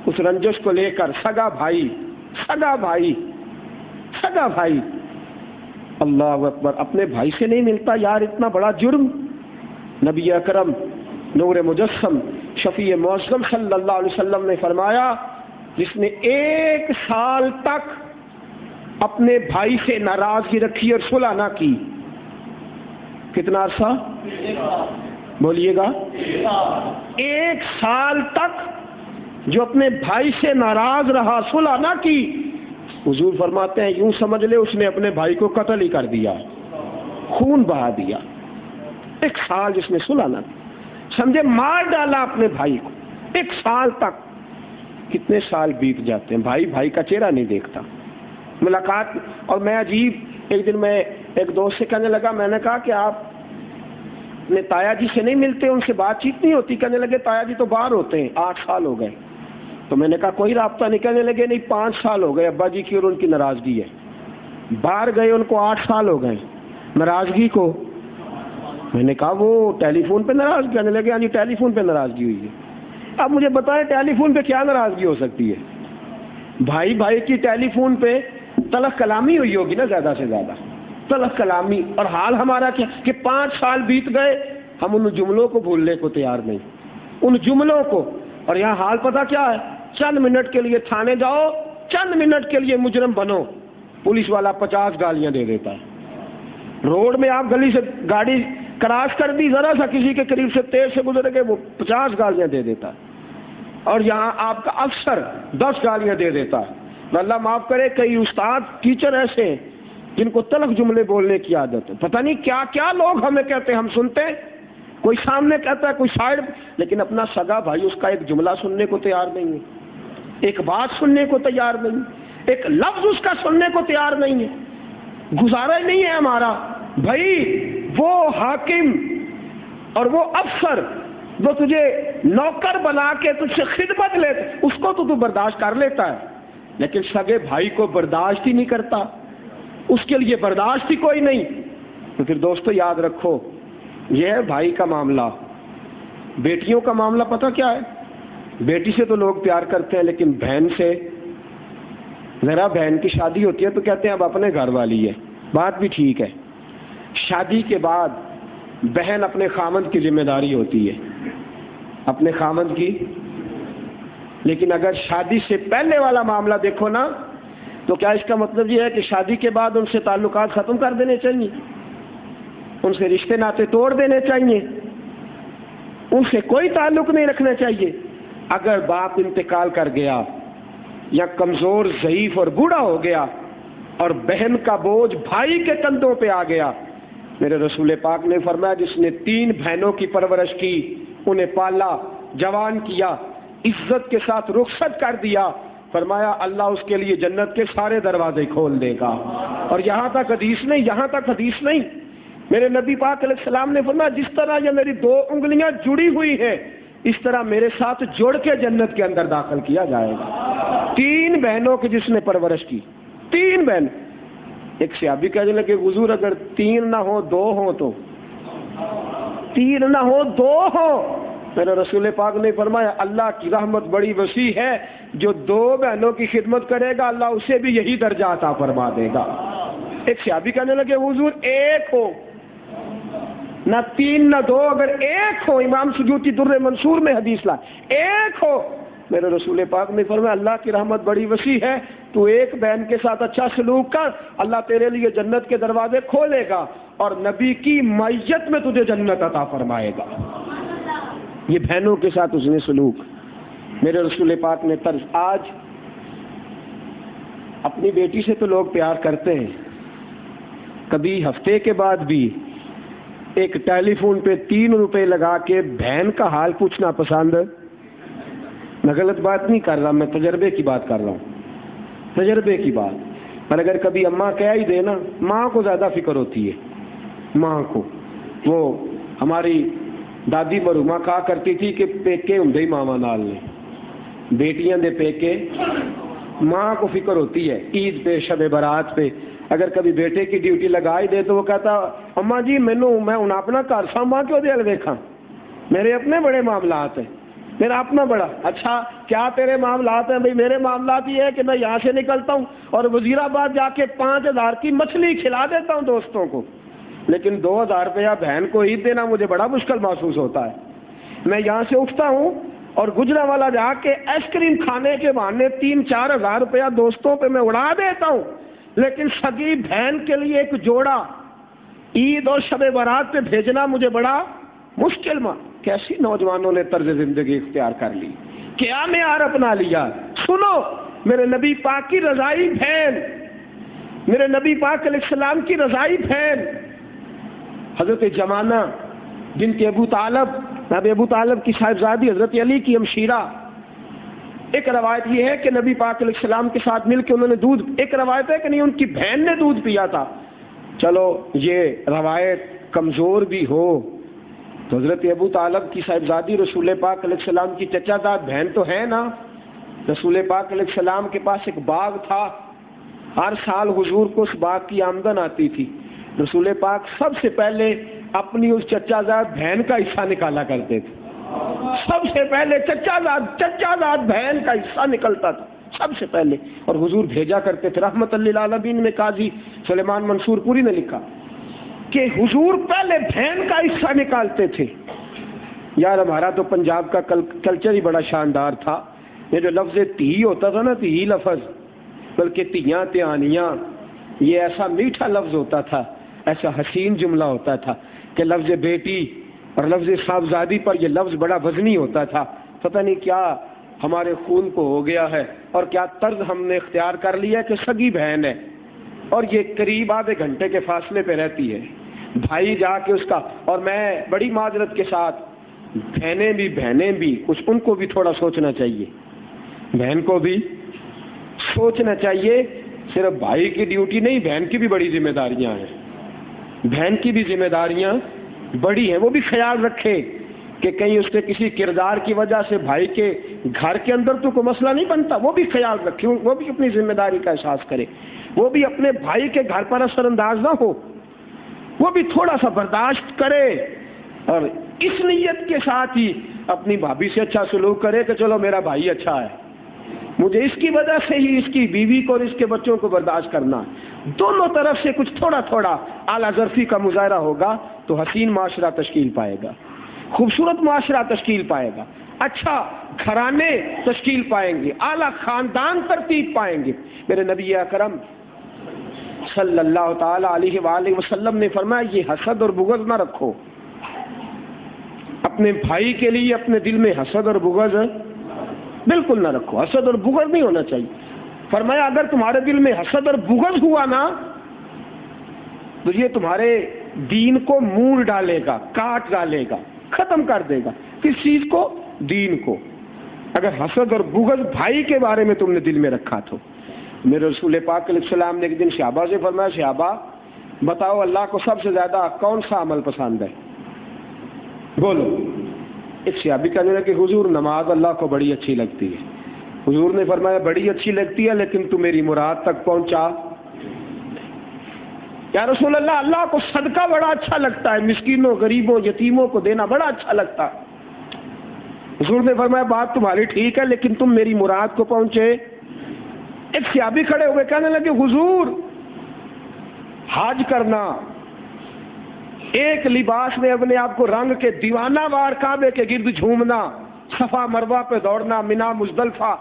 اس رنجش کو لے کر سگا بھائی اللہ اکبر اپنے بھائی سے نہیں ملتا یار، اتنا بڑا جرم۔ نبی اکرم نور مجسم شفیع معظم صلی اللہ علیہ وسلم نے فرمایا جس نے 1 سال تک اپنے بھائی سے ناراضگی رکھی اور صلح نہ کی، کتنا عرصہ بولیے گا؟ 1 سال تک جو اپنے بھائی سے ناراض رہا، صلح نہ کی، حضور فرماتے ہیں یوں سمجھ لے اس نے اپنے بھائی کو قتل ہی کر دیا، خون بہا دیا۔ 1 سال جس نے صلح نہ کی، سمجھے مار ڈالا اپنے بھائی کو 1 سال تک۔ کتنے سال بیت جاتے ہیں، بھائی کا چہرہ نہیں دیکھتا، ملاقات۔ اور میں عجیب، ایک دن میں ایک دوست سے کہنے لگا، میں نے کہا کہ آپ اپنے تایا جی سے نہیں ملتے، ان سے بات چیت نہیں ہوتی؟ کہنے لگے تایا جی تو باہر ہوتے ہیں، 8 سال ہو گئے۔ تو میں نے کہا کوئی رابطہ نہیں؟ کہنے لگے نہیں 5 سال ہو گئے، ابا جی کی اور ان کی ناراضگی ہے، باہر گئے ان کو 8 سال ہو گئے، ناراضگی کو۔ میں نے کہا وہ ٹیلی فون پہ ناراض؟ کہنے لگے ہاں جی ٹیلی فون پہ ناراضگی ہوئی ہے۔ اب مجھے بتائیں ٹیلی فون پہ کیا ناراضگی ہو سکتی ہے؟ بھائی کی ٹیلی فون پہ تلخ کلامی ہوئی ہوگی نا زیادہ سے زیادہ، تلخ کلامی. اور حال ہمارا کیا کہ 5 سال بیت گئے، ہم ان جملوں کو بھولنے کو تیار نہیں، ان جملوں کو. اور یہاں حال پتہ کیا ہے، چند منٹ کے لیے تھانے جاؤ، چند منٹ کے لیے مجرم بنو، پولیس والا 50 گالیاں دے دیتا ہے. روڈ میں آپ گلی سے گاڑی کراس کر دی، ذرا سا کسی کے قریب سے تیز سے گزر گئے، وہ 50 گالیاں دے دیتا ہے. اور یہاں آپ کا افسر 10 گالیاں دے دیتا ہے. اللہ معاف کرے، کئی استاد ٹیچر ایسے ہیں جن کو تلخ جملے بولنے کی عادت ہے. پتہ نہیں کیا کیا لوگ ہمیں کہتے ہیں، ہم سنتے ہیں، کوئی سامنے کہتا ہے، کوئی سائڈ، لیکن اپنا سگا بھائی اس کا ایک جملہ سننے کو تیار نہیں ہے، ایک بات سننے کو تیار نہیں، ایک لفظ اس کا سننے کو تیار نہیں ہے. گزارا ہی نہیں ہے ہمارا. بھائی وہ حاکم اور وہ افسر جو تجھے نوکر بنا کے تجھ سے خدمت لیتے، اس کو تو برداشت کر لیتا ہے، لیکن سگے بھائی کو برداشت ہی نہیں کرتا، اس کے لیے برداشت ہی کوئی نہیں. تو پھر دوستو یاد رکھو، یہ ہے بھائی کا معاملہ. بیٹیوں کا معاملہ پتہ کیا ہے، بیٹی سے تو لوگ پیار کرتے ہیں، لیکن بہن سے ذرا، بہن کی شادی ہوتی ہے تو کہتے ہیں اب اپنے گھر والی ہے. بات بھی ٹھیک ہے، شادی کے بعد بہن اپنے خامند کی ذمہ داری ہوتی ہے، اپنے خامند کی. لیکن اگر شادی سے پہلے والا معاملہ دیکھو نا، تو کیا اس کا مطلب یہ ہے کہ شادی کے بعد ان سے تعلقات ختم کر دینے چاہیے، ان سے رشتے ناطے توڑ دینے چاہیے، ان سے کوئی تعلق نہیں رکھنا چاہیے؟ اگر باپ انتقال کر گیا یا کمزور، ضعیف اور بوڑھا ہو گیا اور بہن کا بوجھ بھائی کے کندھوں پہ آ گیا، میرے رسول پاک نے فرمایا جس نے 3 بہنوں کی پرورش کی، انہیں پالا، جوان کیا، عزت کے ساتھ رخصت کر دیا، فرمایا اللہ اس کے لیے جنت کے سارے دروازے کھول دے گا. اور یہاں تک حدیث نہیں، یہاں تک حدیث نہیں، میرے نبی پاک علیہ السلام نے فرمایا جس طرح یہ میری 2 انگلیاں جڑی ہوئی ہیں، اس طرح میرے ساتھ جوڑ کے جنت کے اندر داخل کیا جائے گا. 3 بہنوں کی جس نے پرورش کی، 3 بہن. ایک صحابی کہنے لگے حضور اگر 3 نہ ہو 2 ہوں تو، 3 نہ ہو 2 ہوں. میرے رسول پاک نے فرمایا اللہ کی رحمت بڑی وسیع ہے، جو 2 بہنوں کی خدمت کرے گا اللہ اسے بھی یہی درجہ عطا فرما دے گا. ایک صحابی کہنے لگے حضور 1 ہو، نہ 3 نہ 2، اگر 1 ہو، امام سیوطی در منصور میں حدیث لا، 1 ہو. میرے رسول پاک نے فرمایا اللہ کی رحمت بڑی وسیع ہے، تو 1 بہن کے ساتھ اچھا سلوک کر، اللہ تیرے لیے جنت کے دروازے کھولے گا اور نبی کی معیت میں تجھے جنت عطا فرمائے گا. یہ بہنوں کے ساتھ اس نے سلوک. میرے رسول پاک نے طرز. آج اپنی بیٹی سے تو لوگ پیار کرتے ہیں، کبھی ہفتے کے بعد بھی ایک ٹیلی فون پہ 3 روپے لگا کے بہن کا حال پوچھنا پسند. میں غلط بات نہیں کر رہا، میں تجربے کی بات کر رہا ہوں، تجربے کی بات. پر اگر کبھی اماں کہہ ہی دے نا، ماں کو زیادہ فکر ہوتی ہے، ماں کو. وہ ہماری دادی مرحومہ کہا کرتی تھی کہ پیکے ہوں ماوا نال نے، بیٹیاں دے پیکے، ماں کو فکر ہوتی ہے. عید پہ، شب برات پہ اگر کبھی بیٹے کی ڈیوٹی لگا ہی دے تو وہ کہتا اماں جی میں ہوں اپنا گھر سانبھا کیوں دے دیکھا، میرے اپنے بڑے معاملات ہیں، میرا اپنا بڑا. اچھا کیا تیرے معاملات ہیں؟ بھائی میرے معاملات یہ ہے کہ میں یہاں سے نکلتا ہوں اور وزیر آباد جا کے 5000 کی مچھلی کھلا دیتا ہوں دوستوں کو، لیکن 2000 روپیہ بہن کو عید دینا مجھے بڑا مشکل محسوس ہوتا ہے. میں یہاں سے اٹھتا ہوں اور گجرانوالہ جا کے آئس کریم کھانے کے بہانے 3-4 ہزار روپیہ دوستوں پہ میں اڑا دیتا ہوں، لیکن سگی بہن کے لیے ایک جوڑا عید اور شب برات پہ بھیجنا مجھے بڑا مشکل. کیسی نوجوانوں نے طرز زندگی اختیار کر لی، کیا معیار اپنا لیا. سنو، میرے نبی پاک کی رضائی بہن، میرے نبی پاک علیہ السلام کی رضائی بہن حضرت جمانہ بنت ابو طالب کی صاحبزادی حضرت علی کی ہمشیرہ. ایک روایت یہ ہے کہ نبی پاک علیہ السلام کے ساتھ مل کے انہوں نے دودھ، ایک روایت ہے کہ نہیں ان کی بہن نے دودھ پیا تھا. چلو یہ روایت کمزور بھی ہو تو حضرت ابو طالب کی صاحبزادی رسول پاک علیہ السلام کی چچا زاد بہن تو ہے نا. رسول پاک علیہ السلام کے پاس ایک باغ تھا، ہر سال حضور کو اس باغ کی آمدن آتی تھی. رسول پاک سب سے پہلے اپنی اس چچا زاد بہن کا حصہ نکالا کرتے تھے. سب سے پہلے چچا زاد بہن کا حصہ نکلتا تھا سب سے پہلے. اور حضور بھیجا کرتے تھے. رحمت للعالمین میں قاضی سلیمان منصور پوری نے لکھا کہ حضور پہلے بہن کا حصہ نکالتے تھے. یار ہمارا تو پنجاب کا کلچر ہی بڑا شاندار تھا. یہ جو لفظ تی ہوتا تھا نا، تی لفظ، بلکہ تیاں تیانیاں، یہ ایسا میٹھا لفظ ہوتا تھا، ایسا حسین جملہ ہوتا تھا کہ لفظ بیٹی اور لفظ صاحبزادی پر یہ لفظ بڑا وزنی ہوتا تھا. پتہ نہیں کیا ہمارے خون کو ہو گیا ہے اور کیا طرز ہم نے اختیار کر لیا کہ سگی بہن ہے اور یہ قریب آدھے گھنٹے کے فاصلے پہ رہتی ہے. بھائی جا کے اس کا، اور میں بڑی معذرت کے ساتھ، بہنیں بھی کچھ ان کو بھی تھوڑا سوچنا چاہیے. بہن کو بھی سوچنا چاہیے. صرف بھائی کی ڈیوٹی نہیں، بہن کی بھی بڑی ذمہ داریاں ہیں. بہن کی بھی ذمہ داریاں بڑی ہیں. وہ بھی خیال رکھے کہ کہیں اس کے کسی کردار کی وجہ سے بھائی کے گھر کے اندر تو کوئی مسئلہ نہیں بنتا. وہ بھی خیال رکھے، وہ بھی اپنی ذمہ داری کا احساس کرے. وہ بھی اپنے بھائی کے گھر پر اثر انداز نہ ہو، وہ بھی تھوڑا سا برداشت کرے اور اس نیت کے ساتھ ہی اپنی بھابھی سے اچھا سلوک کرے کہ چلو میرا بھائی اچھا ہے، مجھے اس کی وجہ سے ہی اس کی بیوی کو اور اس کے بچوں کو برداشت کرنا. دونوں طرف سے کچھ تھوڑا تھوڑا اعلیٰ ظرفی کا مظاہرہ ہوگا تو حسین معاشرہ تشکیل پائے گا، خوبصورت معاشرہ تشکیل پائے گا، اچھا گھرانے تشکیل پائیں گے، اعلیٰ خاندان ترتیب پائیں گے. میرے نبی اکرم صلی اللہ تعالی علیہ وآلہ وسلم نے فرمایا یہ حسد اور بغض نہ رکھو. اپنے بھائی کے لیے اپنے دل میں حسد اور بغض بالکل نہ رکھو. حسد اور بغض نہیں ہونا چاہیے. فرمایا اگر تمہارے دل میں حسد اور بغض ہوا نا تو یہ تمہارے دین کو مور ڈالے گا، کاٹ ڈالے گا، ختم کر دے گا. کس چیز کو؟ دین کو. اگر حسد اور بغض بھائی کے بارے میں تم نے دل میں رکھا تو. میرے رسول پاک علیہ السلام نے ایک دن صحابہ سے فرمایا صحابہ بتاؤ اللہ کو سب سے زیادہ کون سا عمل پسند ہے؟ بولو. ایک صحابی کہنے لگا کہ حضور نماز اللہ کو بڑی اچھی لگتی ہے. حضور نے فرمایا بڑی اچھی لگتی ہے لیکن تو میری مراد تک پہنچا. یا رسول اللہ اللہ کو صدقہ بڑا اچھا لگتا ہے، مسکینوں غریبوں یتیموں کو دینا بڑا اچھا لگتا ہے. حضور نے فرمایا بات تمہاری ٹھیک ہے لیکن تم میری مراد کو پہنچے. ایک صحابی کھڑے ہوئے کہنے لگے حضور حج کرنا، ایک لباس میں اپنے آپ کو رنگ کے دیوانہ وار کعبے کے گرد جھومنا، صفا مروہ پہ دوڑنا، منا مزدلفہ،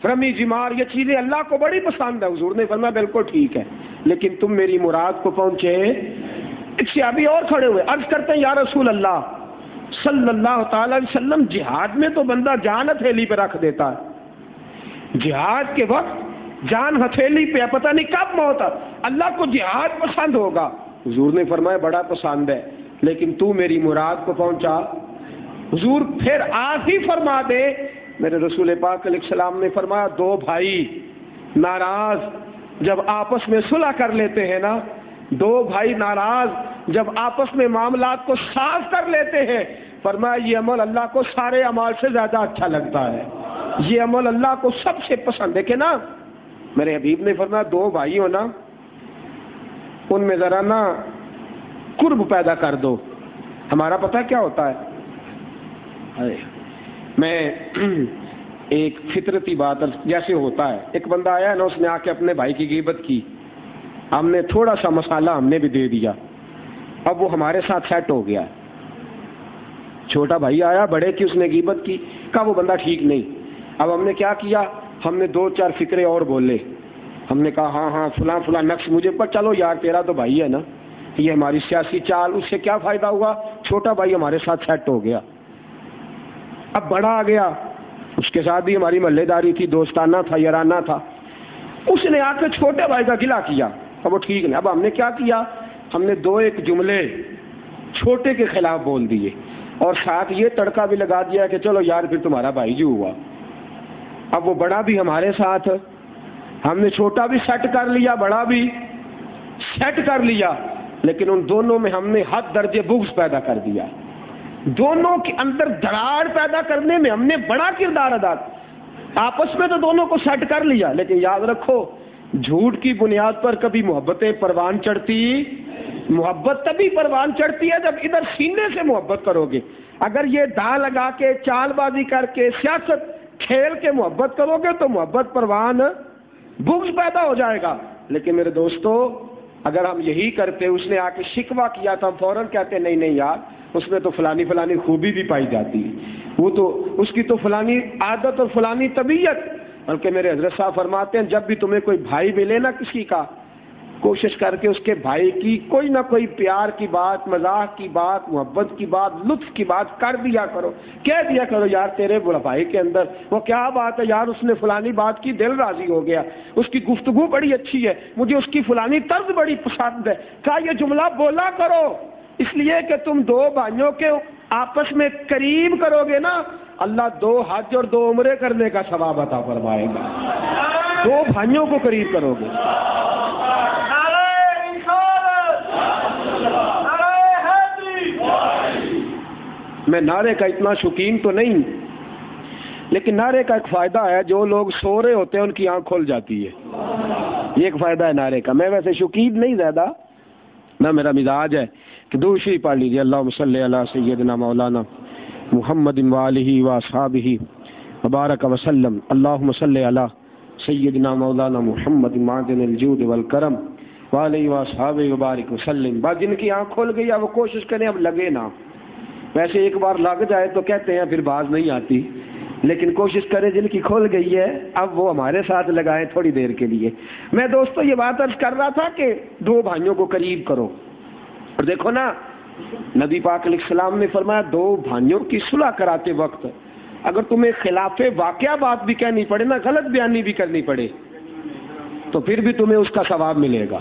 رمی جمار، یہ چیزیں اللہ کو بڑی پسند ہے. حضور نے فرمایا بالکل ٹھیک ہے لیکن تم میری مراد کو پہنچے. ایک صحابی اور کھڑے ہوئے عرض کرتے ہیں یا رسول اللہ صلی اللہ تعالی علیہ وسلم جہاد میں تو بندہ جان ہتھیلی پہ رکھ دیتا ہے، جہاد کے وقت جان ہتھیلی پہ، پتہ نہیں کب موت ہے. اللہ کو جہاد پسند ہوگا. حضور نے فرمایا بڑا پسند ہے لیکن تو میری مراد کو پہنچا. حضور پھر آخری فرما دے. میرے رسول پاک علیہ السلام نے فرمایا دو بھائی ناراض جب آپس میں صلح کر لیتے ہیں نا، دو بھائی ناراض جب آپس میں معاملات کو صاف کر لیتے ہیں، فرمایا یہ عمل اللہ کو سارے اعمال سے زیادہ اچھا لگتا ہے، یہ عمل اللہ کو سب سے پسند ہے. کہ نا میرے حبیب نے فرمایا دو بھائی ہو نا ان میں ذرا نا قرب پیدا کر دو. ہمارا پتہ کیا ہوتا ہے، میں ایک فطرتی بات جیسے ہوتا ہے، ایک بندہ آیا نا اس نے آ کے اپنے بھائی کی غیبت کی، ہم نے تھوڑا سا مسالہ ہم نے بھی دے دیا، اب وہ ہمارے ساتھ سیٹ ہو گیا. چھوٹا بھائی آیا بڑے کی اس نے غیبت کی، کہا وہ بندہ ٹھیک نہیں. اب ہم نے کیا کیا، ہم نے دو چار فکرے اور بولے. ہم نے کہا ہاں ہاں فلاں فلاں نقش مجھے پر، چلو یار تیرا تو بھائی ہے نا، یہ ہماری سیاسی چال. اس سے کیا فائدہ ہوا، چھوٹا بھائی ہمارے ساتھ سیٹ ہو گیا. اب بڑا آ گیا، اس کے ساتھ بھی ہماری محلے داری تھی، دوستانہ تھا، یارانہ تھا. اس نے آ کے چھوٹے بھائی کا گلا کیا، اب وہ ٹھیک نہیں. اب ہم نے کیا کیا، ہم نے دو ایک جملے چھوٹے کے خلاف بول دیے اور ساتھ یہ تڑکا بھی لگا دیا کہ چلو یار پھر تمہارا بھائی جو ہوا. اب وہ بڑا بھی ہمارے ساتھ، ہم نے چھوٹا بھی سیٹ کر لیا، بڑا بھی سیٹ کر لیا، لیکن ان دونوں میں ہم نے حد درجے بغض پیدا کر دیا. دونوں کے اندر دراڑ پیدا کرنے میں ہم نے بڑا کردار ادا کیا. آپس میں تو دونوں کو سیٹ کر لیا، لیکن یاد رکھو جھوٹ کی بنیاد پر کبھی محبتیں پروان چڑھتی. محبت تبھی پروان چڑھتی ہے جب ادھر سینے سے محبت کرو گے. اگر یہ دا لگا کے چال بازی کر کے سیاست کھیل کے محبت کرو گے تو محبت پروان بغض پیدا ہو جائے گا. لیکن میرے دوستو اگر ہم یہی کرتے, اس نے آ کے شکوہ کیا تو ہم فوراً کہتے نہیں نہیں یار اس میں تو فلانی فلانی خوبی بھی پائی جاتی ہے, وہ تو اس کی تو فلانی عادت اور فلانی طبیعت. بلکہ میرے حضرت صاحب فرماتے ہیں جب بھی تمہیں کوئی بھائی ملے نا کسی کا, کوشش کر کے اس کے بھائی کی کوئی نہ کوئی پیار کی بات, مزاح کی بات, محبت کی بات, لطف کی بات کر دیا کرو, کہہ دیا کرو یار تیرے بڑا بھائی کے اندر وہ کیا بات ہے یار, اس نے فلانی بات کی دل راضی ہو گیا, اس کی گفتگو بڑی اچھی ہے, مجھے اس کی فلانی طرز بڑی پسند ہے. کیا یہ جملہ بولا کرو, اس لیے کہ تم دو بھائیوں کے آپس میں قریب کرو گے نا, اللہ 2 حج اور 2 عمرے کرنے کا ثواب عطا فرمائے گا. 2 بھائیوں کو قریب کرو گے. میں نعرے کا اتنا شوقین تو نہیں, لیکن نعرے کا ایک فائدہ ہے, جو لوگ سو رہے ہوتے ہیں ان کی آنکھ کھل جاتی ہے, یہ ایک فائدہ ہے نعرے کا. میں ویسے شوقین نہیں زیادہ, نہ میرا مزاج ہے کہ درود شریف پڑھ لیجیے, اللہم صلی علی سیدنا مولانا محمد وآلہ واصحابہ وبارک وسلم, اللہم صلی علی سیدنا مولانا محمد معدن الجود والکرم وآلہ واصحابہ وبارک وسلم. بعد جن کی آنکھ کھل گئی وہ کوشش کریں اب لگے نہ, ویسے ایک بار لگ جائے تو کہتے ہیں پھر باز نہیں آتی, لیکن کوشش کریں جن کی کھل گئی ہے اب وہ ہمارے ساتھ لگائیں تھوڑی دیر کے لیے. میں دوستو یہ بات عرض کر رہا تھا کہ 2 بھائیوں کو قریب کرو, اور دیکھو نا نبی پاک علیہ السلام نے فرمایا 2 بھائیوں کی صلح کراتے وقت اگر تمہیں خلاف واقعہ بات بھی کہنی پڑے نا, غلط بیانی بھی کرنی پڑے, تو پھر بھی تمہیں اس کا ثواب ملے گا.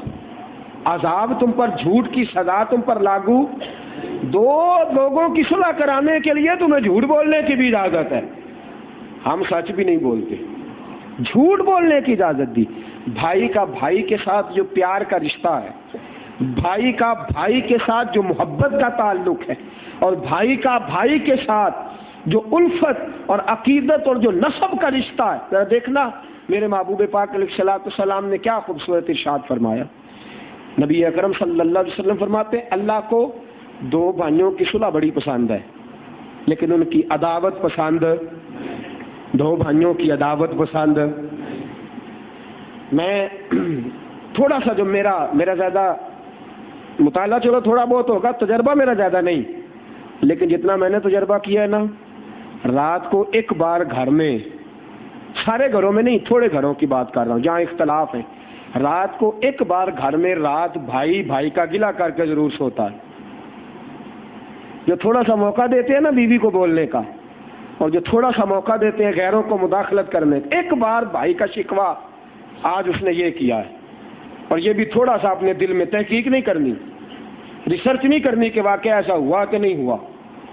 عذاب تم پر, جھوٹ کی سزا تم پر لاگو, 2 لوگوں کی صلح کرانے کے لیے تمہیں جھوٹ بولنے کی بھی اجازت ہے. ہم سچ بھی نہیں بولتے, جھوٹ بولنے کی اجازت دی. بھائی کا بھائی کے ساتھ جو پیار کا رشتہ ہے, بھائی کا بھائی کے ساتھ جو محبت کا تعلق ہے, اور بھائی کا بھائی کے ساتھ جو الفت اور عقیدت اور جو نسب کا رشتہ ہے, ذرا دیکھنا میرے محبوب پاک علیہ الصلوۃ والسلام نے کیا خوبصورت ارشاد فرمایا. نبی اکرم صلی اللہ علیہ وسلم فرماتے ہیں اللہ کو 2 بھائیوں کی صلح بڑی پسند ہے, لیکن ان کی عداوت پسند, 2 بھائیوں کی عداوت پسند. میں تھوڑا سا جو میرا زیادہ مطالعہ چلو تھوڑا بہت ہوگا, تجربہ میرا زیادہ نہیں, لیکن جتنا میں نے تجربہ کیا ہے نا, رات کو ایک بار گھر میں, سارے گھروں میں نہیں تھوڑے گھروں کی بات کر رہا ہوں جہاں اختلاف ہے, رات کو ایک بار گھر میں رات بھائی بھائی کا گلہ کر کے ضرور سوتا ہے. جو تھوڑا سا موقع دیتے ہیں نا بیوی کو بولنے کا, اور جو تھوڑا سا موقع دیتے ہیں غیروں کو مداخلت کرنے کا, ایک بار بھائی کا شکوہ آج اس نے یہ کیا ہے, اور یہ بھی تھوڑا سا اپنے دل میں تحقیق نہیں کرنی, ریسرچ نہیں کرنی کہ واقعہ ایسا ہوا کہ نہیں ہوا,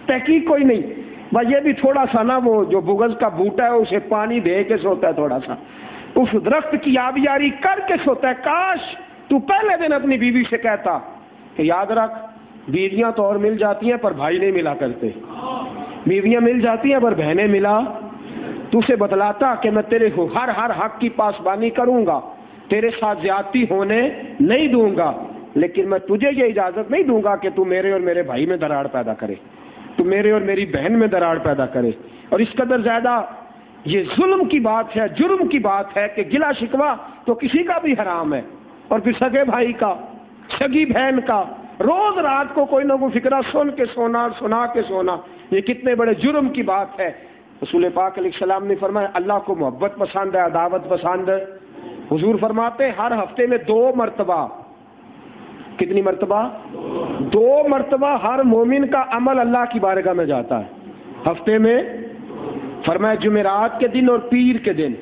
تحقیق کوئی نہیں, بس یہ بھی تھوڑا سا نا وہ جو بغض کا بوٹا ہے اسے پانی دے کے سوتا ہے, تھوڑا سا اس درخت کی آبیاری کر کے سوتا ہے. کاش تو پہلے دن اپنی بیوی سے کہتا کہ یاد رکھ بیویاں تو اور مل جاتی ہیں پر بھائی نہیں ملا کرتے, بیویاں مل جاتی ہیں پر بہنیں ملا. تو اسے بتلاتا کہ میں تیرے ہر حق کی پاسبانی کروں گا, تیرے ساتھ زیادتی ہونے نہیں دوں گا, لیکن میں تجھے یہ اجازت نہیں دوں گا کہ تو میرے اور میرے بھائی میں دراڑ پیدا کرے, تو میرے اور میری بہن میں دراڑ پیدا کرے. اور اس قدر زیادہ یہ ظلم کی بات ہے, جرم کی بات ہے کہ گلا شکوہ تو کسی کا بھی حرام ہے, اور پھر سگے بھائی کا, سگی بہن کا, روز رات کو کوئی نہ کوئی فکرہ سن کے سونا, سنا کے سونا, یہ کتنے بڑے جرم کی بات ہے. رسول پاک علیہ السلام نے فرمایا اللہ کو محبت پسند ہے, عداوت پسند ہے. حضور فرماتے ہر ہفتے میں 2 مرتبہ, کتنی مرتبہ؟ 2 مرتبہ ہر مومن کا عمل اللہ کی بارگاہ میں جاتا ہے ہفتے میں. فرمایا جمعرات کے دن اور پیر کے دن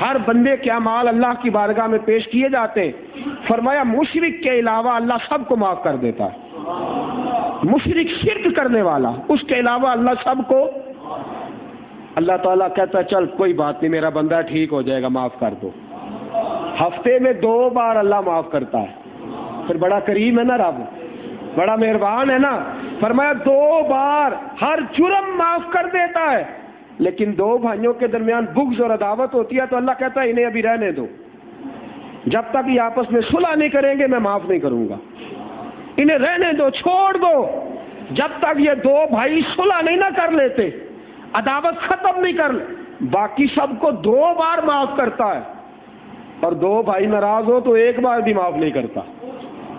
ہر بندے کے اعمال اللہ کی بارگاہ میں پیش کیے جاتے ہیں. فرمایا مشرک کے علاوہ اللہ سب کو معاف کر دیتا ہے, مشرک شرک کرنے والا, اس کے علاوہ اللہ سب کو. اللہ تعالیٰ کہتا ہے چل کوئی بات نہیں میرا بندہ ٹھیک ہو جائے گا, معاف کر دو. ہفتے میں 2 بار اللہ معاف کرتا ہے. پھر بڑا کریم ہے نا رب, بڑا مہربان ہے نا. فرمایا 2 بار ہر جرم معاف کر دیتا ہے, لیکن 2 بھائیوں کے درمیان بغض اور عداوت ہوتی ہے تو اللہ کہتا ہے انہیں ابھی رہنے دو, جب تک یہ آپس میں صلح نہیں کریں گے میں معاف نہیں کروں گا. انہیں رہنے دو, چھوڑ دو, جب تک یہ 2 بھائی صلح نہیں نہ کر لیتے, عداوت ختم نہیں کر باقی سب کو 2 بار معاف کرتا ہے، اور 2 بھائی ناراض ہو تو 1 بار بھی معاف نہیں کرتا،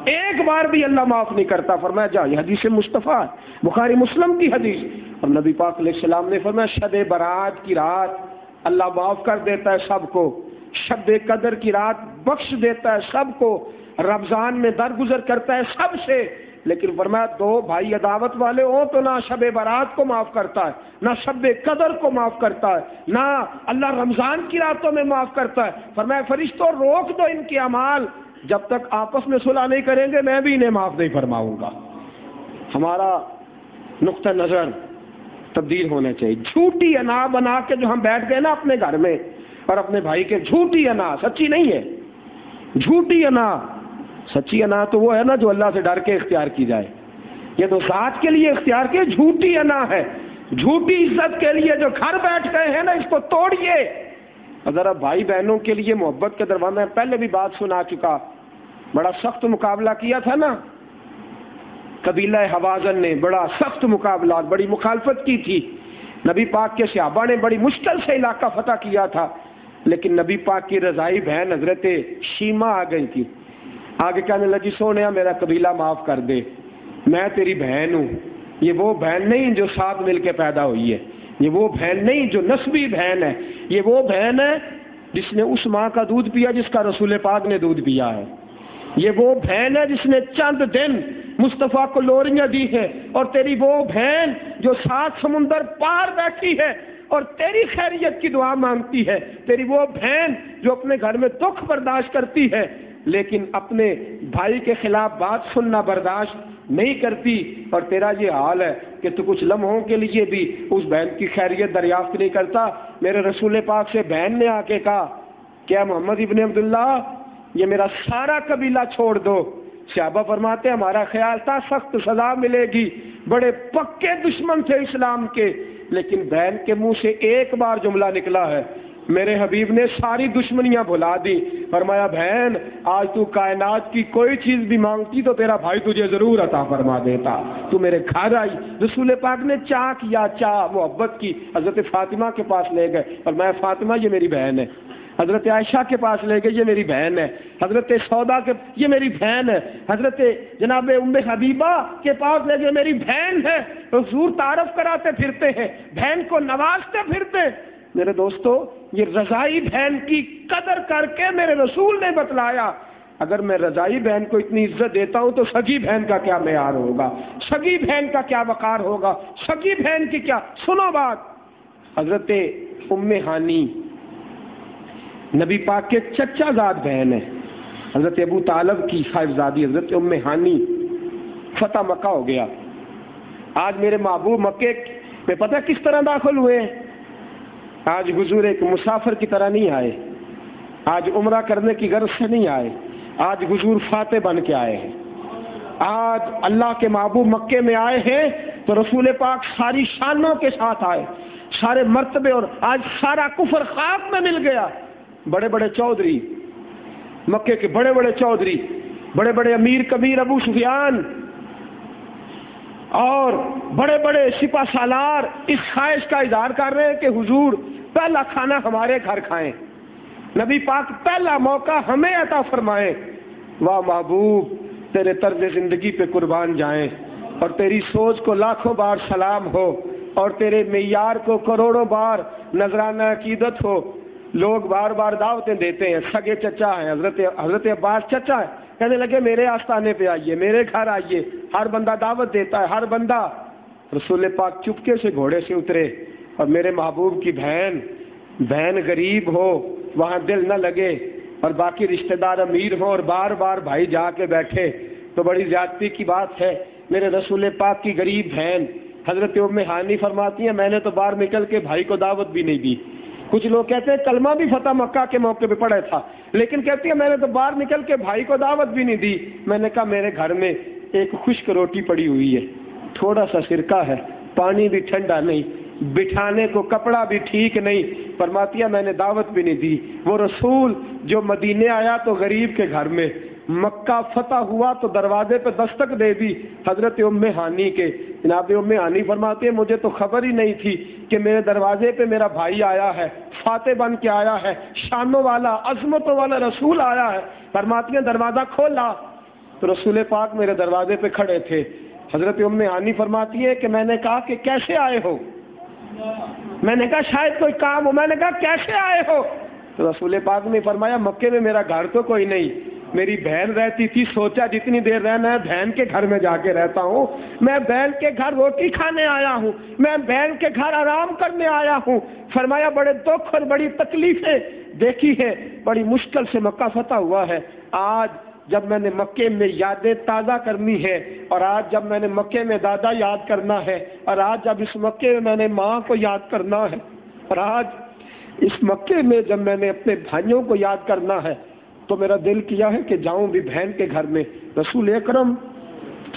1 بار بھی اللہ معاف نہیں کرتا۔ فرمایا جا، یہ حدیث مصطفیٰ بخاری مسلم کی حدیث، اور نبی پاک علیہ السلام نے فرمایا شب برات کی رات اللہ معاف کر دیتا ہے سب کو، شب قدر کی رات بخش دیتا ہے سب کو، رمضان میں درگزر کرتا ہے سب سے، لیکن فرمایا 2 بھائی عداوت والے ہوں تو نہ شب برات کو معاف کرتا ہے، نہ شب قدر کو معاف کرتا ہے، نہ اللہ رمضان کی راتوں میں معاف کرتا ہے۔ فرمایا فرشتوں روک دو ان کے اعمال، جب تک آپس میں صلح نہیں کریں گے میں بھی انہیں معاف نہیں فرماؤں گا۔ ہمارا نقطہ نظر تبدیل ہونا چاہیے۔ جھوٹی انا بنا کے جو ہم بیٹھ گئے نا اپنے گھر میں اور اپنے بھائی کے، جھوٹی انا سچی نہیں ہے، جھوٹی انا، سچی انا تو وہ ہے نا جو اللہ سے ڈر کے اختیار کی جائے، یہ تو ذات کے لیے اختیار کے، جھوٹی انا ہے، جھوٹی عزت کے لیے جو گھر بیٹھ گئے ہیں نا، اس کو توڑیے۔ ذرا بھائی بہنوں کے لیے محبت کے درمیان، میں پہلے بھی بات سنا چکا، بڑا سخت مقابلہ کیا تھا نا قبیلہ حوازن نے، بڑا سخت مقابلہ، بڑی مخالفت کی تھی، نبی پاک کے صحابہ نے بڑی مشکل سے علاقہ فتح کیا تھا، لیکن نبی پاک کی رضائی بہن حضرت شیما آ گئی تھی، آگے کہنے لگی سونیا میرا قبیلہ معاف کر دے، میں تیری بہن ہوں۔ یہ وہ بہن نہیں جو ساتھ مل کے پیدا ہوئی ہے، یہ وہ بہن نہیں جو نسبی بہن ہے، یہ وہ بہن ہے جس نے اس ماں کا دودھ پیا جس کا رسول پاک نے دودھ پیا ہے، یہ وہ بہن ہے جس نے چند دن مصطفیٰ کو لوریاں دی ہیں، اور تیری وہ بہن جو 7 سمندر پار بیٹھی ہے اور تیری خیریت کی دعا مانگتی ہے، تیری وہ بہن جو اپنے گھر میں دکھ برداشت کرتی ہے لیکن اپنے بھائی کے خلاف بات سننا برداشت نہیں کرتی، اور تیرا یہ حال ہے کہ تو کچھ لمحوں کے لیے بھی اس بہن کی خیریت دریافت نہیں کرتا۔ میرے رسول پاک سے بہن نے آ کے کہا کیا محمد ابن عبداللہ یہ میرا سارا قبیلہ چھوڑ دو؟ صحابہ فرماتے ہیں ہمارا خیال تھا سخت سزا ملے گی، بڑے پکے دشمن تھے اسلام کے، لیکن بہن کے منہ سے ایک بار جملہ نکلا ہے، میرے حبیب نے ساری دشمنیاں بھلا دی، فرمایا بہن آج تو کائنات کی کوئی چیز بھی مانگتی تو تیرا بھائی تجھے ضرور عطا فرما دیتا، تو میرے گھر آئی۔ رسول پاک نے چاہ کیا، چاہ محبت کی، حضرت فاطمہ کے پاس لے گئے، فرمایا فاطمہ یہ میری بہن ہے، حضرت عائشہ کے پاس لے گئے یہ میری بہن ہے، حضرت سودا کے یہ میری بہن ہے، حضرت جناب ام حبیبہ کے پاس لے گئے میری بہن ہے، حضور تعارف کراتے پھرتے ہیں، بہن کو نوازتے پھرتے۔ میرے دوستو یہ رضائی بہن کی قدر کر کے میرے رسول نے بتلایا، اگر میں رضائی بہن کو اتنی عزت دیتا ہوں تو سگی بہن کا کیا معیار ہوگا، سگی بہن کا کیا وقار ہوگا، سگی بہن کی کیا۔ سنو بات، حضرت ام ہانی نبی پاک کے چچا زاد بہن ہے، حضرت ابو طالب کی صاحبزادی حضرت ام ہانی۔ فتح مکہ ہو گیا، آج میرے محبوب مکے میں پتہ کس طرح داخل ہوئے ہیں؟ آج حضور ایک مسافر کی طرح نہیں آئے، آج عمرہ کرنے کی غرض سے نہیں آئے، آج حضور فاتح بن کے آئے ہیں، آج اللہ کے محبوب مکے میں آئے ہیں تو رسول پاک ساری شانوں کے ساتھ آئے، سارے مرتبے، اور آج سارا کفر خاک میں مل گیا۔ بڑے بڑے چودھری مکے کے، بڑے بڑے چودھری، بڑے بڑے امیر کبیر ابو سفیان اور بڑے بڑے سپہ سالار اس خواہش کا اظہار کر رہے ہیں کہ حضور پہلا کھانا ہمارے گھر کھائیں، نبی پاک پہلا موقع ہمیں عطا فرمائیں۔ واہ محبوب تیرے طرز زندگی پہ قربان جائیں، اور تیری سوچ کو لاکھوں بار سلام ہو، اور تیرے معیار کو کروڑوں بار نذرانہ عقیدت ہو۔ لوگ بار بار دعوتیں دیتے ہیں، سگے چچا ہیں، حضرت عباس چچا ہے، کہنے لگے میرے آستانے پہ آئیے، میرے گھر آئیے، ہر بندہ دعوت دیتا ہے، ہر بندہ۔ رسول پاک چپکے سے گھوڑے سے اترے، اور میرے محبوب کی بہن غریب ہو وہاں دل نہ لگے، اور باقی رشتہ دار امیر ہوں اور بار بار بھائی جا کے بیٹھے تو بڑی زیادتی کی بات ہے۔ میرے رسول پاک کی غریب بہن حضرت ام ہانی فرماتی ہیں میں نے تو باہر نکل کے بھائی کو دعوت بھی نہیں دی۔ کچھ لوگ کہتے ہیں کلمہ بھی فتح مکہ کے موقع پہ پڑھا تھا، لیکن کہتی ہے میں نے تو باہر نکل کے بھائی کو دعوت بھی نہیں دی۔ میں نے کہا میرے گھر میں ایک خشک روٹی پڑی ہوئی ہے، تھوڑا سا سرکہ ہے، پانی بھی ٹھنڈا نہیں، بٹھانے کو کپڑا بھی ٹھیک نہیں، فرماتی ہے میں نے دعوت بھی نہیں دی۔ وہ رسول جو مدینے آیا تو غریب کے گھر میں، مکہ فتح ہوا تو دروازے پہ دستک دے دی حضرت ام ہانی کے، جناب ام ہانی فرماتے ہیں مجھے تو خبر ہی نہیں تھی کہ میرے دروازے پہ میرا بھائی آیا ہے، فاتح بن کے آیا ہے، شانوں والا عظمتوں والا رسول آیا ہے۔ فرماتی ہیں دروازہ کھولا تو رسول پاک میرے دروازے پہ کھڑے تھے۔ حضرت ام ہانی فرماتی ہے کہ میں نے کہا کہ کیسے آئے ہو؟ میں نے کہا شاید کوئی کام ہو۔ میں نے کہا کیسے آئے ہو؟ تو رسول پاک نے فرمایا مکے میں میرا گھر تو کوئی نہیں، میری بہن رہتی تھی، سوچا جتنی دیر رہنا ہے بہن کے گھر میں جا کے رہتا ہوں، میں بہن کے گھر روٹی کھانے آیا ہوں، میں بہن کے گھر آرام کرنے آیا ہوں۔ فرمایا بڑے دکھ اور بڑی تکلیفیں دیکھی ہے، بڑی مشکل سے مکہ فتح ہوا ہے۔ آج جب میں نے مکے میں یادیں تازہ کرنی ہے، اور آج جب میں نے مکے میں دادا یاد کرنا ہے، اور آج جب اس مکے میں میں نے ماں کو یاد کرنا ہے، اور آج اس مکے میں جب میں نے اپنے بھائیوں کو یاد کرنا ہے، تو میرا دل کیا ہے کہ جاؤں بھی بہن کے گھر میں۔ رسول اکرم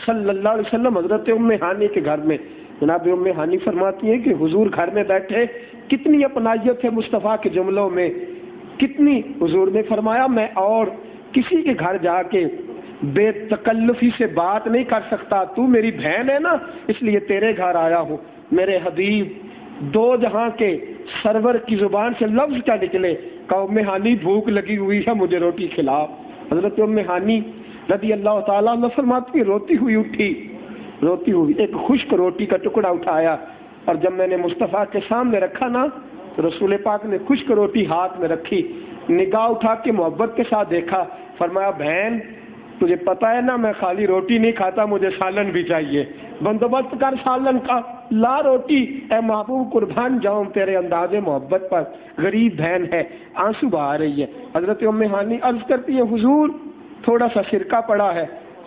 صلی اللہ علیہ وسلم حضرت ام ہانی کے گھر میں، جناب ام ہانی فرماتی ہیں کہ حضور گھر میں بیٹھے، کتنی اپنائیت ہے مصطفیٰ کے جملوں میں، کتنی۔ حضور نے فرمایا میں اور کسی کے گھر جا کے بے تکلفی سے بات نہیں کر سکتا، تو میری بہن ہے نا، اس لیے تیرے گھر آیا ہوں۔ میرے حبیب دو جہاں کے سرور کی زبان سے لفظ کیا نکلے کہ ام ہانی بھوک لگی ہوئی ہے، مجھے روٹی کھلا۔ حضرت ام ہانی رضی اللہ تعالیٰ عنہ فرماتی ہے روتی ہوئی اٹھی، روتی ہوئی ایک خشک روٹی کا ٹکڑا اٹھایا، اور جب میں نے مصطفیٰ کے سامنے رکھا نا تو رسول پاک نے خشک روٹی ہاتھ میں رکھی، نگاہ اٹھا کے محبت کے ساتھ دیکھا، فرمایا بہن تجھے پتا ہے نا میں خالی روٹی نہیں کھاتا، مجھے سالن بھی چاہیے، بندوبست کر سالن کا، لا روٹی، اے محبوب قربان جاؤں تیرے انداز محبت پر۔ غریب بہن ہے، آنسو بہا رہی ہے۔ حضرت ام ہانی عرض کرتی ہے حضور تھوڑا سا سرکہ پڑا ہے،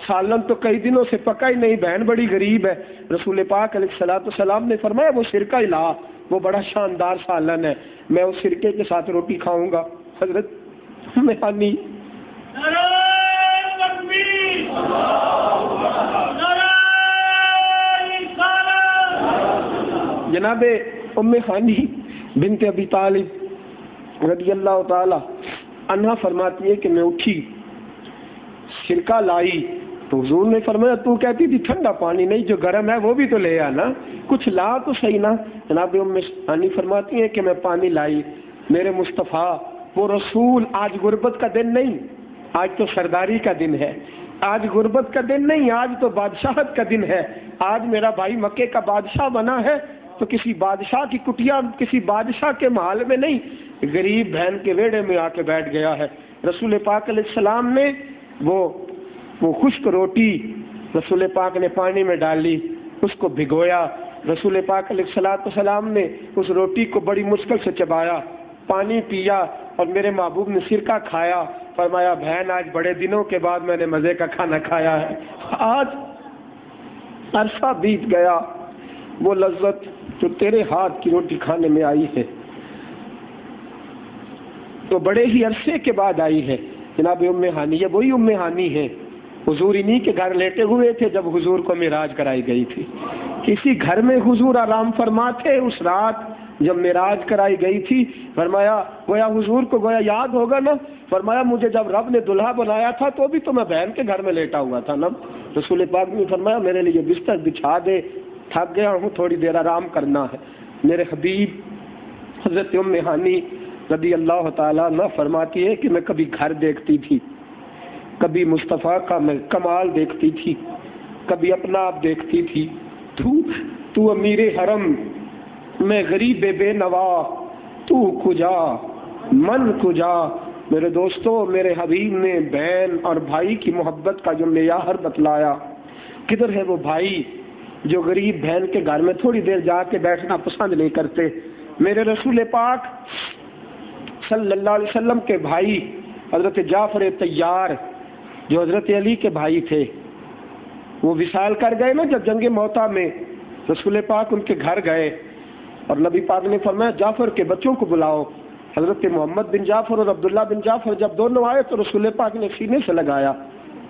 سالن تو کئی دنوں سے پکا ہی نہیں، بہن بڑی غریب ہے۔ رسول پاک علیہ السلام نے فرمایا وہ سرکہ ہی لا، وہ بڑا شاندار سالن ہے، میں اس سرکے کے ساتھ روٹی کھاؤں گا۔ حضرت ام ہانی جناب ام ہانی بنت ابی طالب رضی اللہ تعالی عنہا فرماتی ہے کہ میں اٹھی، سرکہ لائی تو حضور نے فرمایا تو کہتی تھی ٹھنڈا پانی نہیں، جو گرم ہے وہ بھی تو لے آنا، کچھ لا تو صحیح نا۔ جناب ام ہانی فرماتی ہیں کہ میں پانی لائی، میرے مصطفیٰ وہ رسول، آج غربت کا دن نہیں، آج تو سرداری کا دن ہے، آج غربت کا دن نہیں، آج تو بادشاہت کا دن ہے۔ آج میرا بھائی مکے کا بادشاہ بنا ہے تو کسی بادشاہ کی کٹیا، کسی بادشاہ کے محل میں نہیں، غریب بہن کے ویڑے میں آ کے بیٹھ گیا ہے۔ رسول پاک علیہ السلام نے وہ خشک روٹی رسول پاک نے پانی میں ڈالی، اس کو بھگویا، رسول پاک علیہ السلام نے اس روٹی کو بڑی مشکل سے چبایا، پانی پیا، اور میرے محبوب نے سرکہ کھایا، فرمایا بہن آج بڑے دنوں کے بعد میں نے مزے کا کھانا کھایا ہے، آج عرصہ بیت گیا، وہ لذت جو تیرے ہاتھ کی روٹی کھانے میں آئی ہے تو بڑے ہی عرصے کے بعد آئی ہے۔ جناب ام ہانی، یہ وہی ام ہانی ہے، حضور انہی کے گھر لیٹے ہوئے تھے جب حضور کو معراج کرائی گئی تھی، کسی گھر میں حضور آرام فرما تھے اس رات جب معراج کرائی گئی تھی۔ فرمایا گویا حضور کو گویا یاد ہوگا نا، فرمایا مجھے جب رب نے دلہا بنایا تھا تو بھی تو میں بہن کے گھر میں لیٹا ہوا تھا نا۔ رسول پاک نے فرمایا میرے لیے بستر بچھا دے، تھک گیا ہوں، تھوڑی دیر آرام کرنا ہے۔ میرے حبیب حضرت ام ہانی رضی اللہ تعالیٰ عنہ فرماتی ہے کہ میں کبھی گھر دیکھتی تھی، کبھی مصطفیٰ کا میں کمال دیکھتی تھی، کبھی اپنا آپ دیکھتی تھی، تو امیر حرم، میں غریب بے نوا، تو کجا من کجا۔ میرے دوستو، میرے حبیب نے بہن اور بھائی کی محبت کا جو معیار بتلایا، کدھر ہے وہ بھائی جو غریب بہن کے گھر میں تھوڑی دیر جا کے بیٹھنا پسند نہیں کرتے؟ میرے رسول پاک صلی اللہ علیہ وسلم کے بھائی حضرت جعفر طیار جو حضرت علی کے بھائی تھے، وہ وصال کر گئے نا جب جنگ موتا میں، رسول پاک ان کے گھر گئے اور نبی پاک نے فرمایا جعفر کے بچوں کو بلاؤ۔ حضرت محمد بن جعفر اور عبداللہ بن جعفر جب دونوں آئے تو رسول پاک نے سینے سے لگایا۔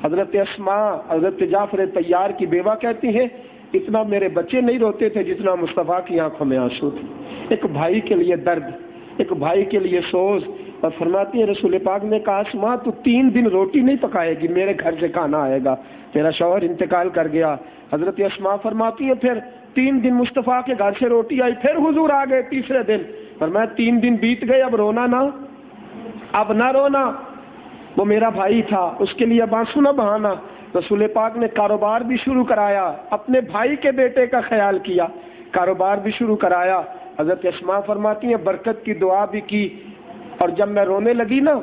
حضرت اسماء حضرت جعفر طیار کی بیوہ کہتی ہیں اتنا میرے بچے نہیں روتے تھے جتنا مصطفیٰ کی آنکھوں میں آنسو تھے۔ ایک بھائی کے لیے درد، ایک بھائی کے لیے سوز، اور فرماتی ہیں رسول پاک نے کہا اسما تو 3 دن روٹی نہیں پکائے گی، میرے گھر سے کھانا آئے گا۔ میرا شوہر انتقال کر گیا۔ حضرت اسما فرماتی ہے پھر 3 دن مصطفیٰ کے گھر سے روٹی آئی، پھر حضور آ گئے تیسرے دن۔ فرمایا 3 دن بیت گئے، اب رونا نہ، اب نہ رونا، وہ میرا بھائی تھا، اس کے لیے اب آنسو نہ بہانا۔ رسول پاک نے کاروبار بھی شروع کرایا، اپنے بھائی کے بیٹے کا خیال کیا، کاروبار بھی شروع کرایا۔ حضرت اسما فرماتی ہیں برکت کی دعا بھی کی، اور جب میں رونے لگی نا،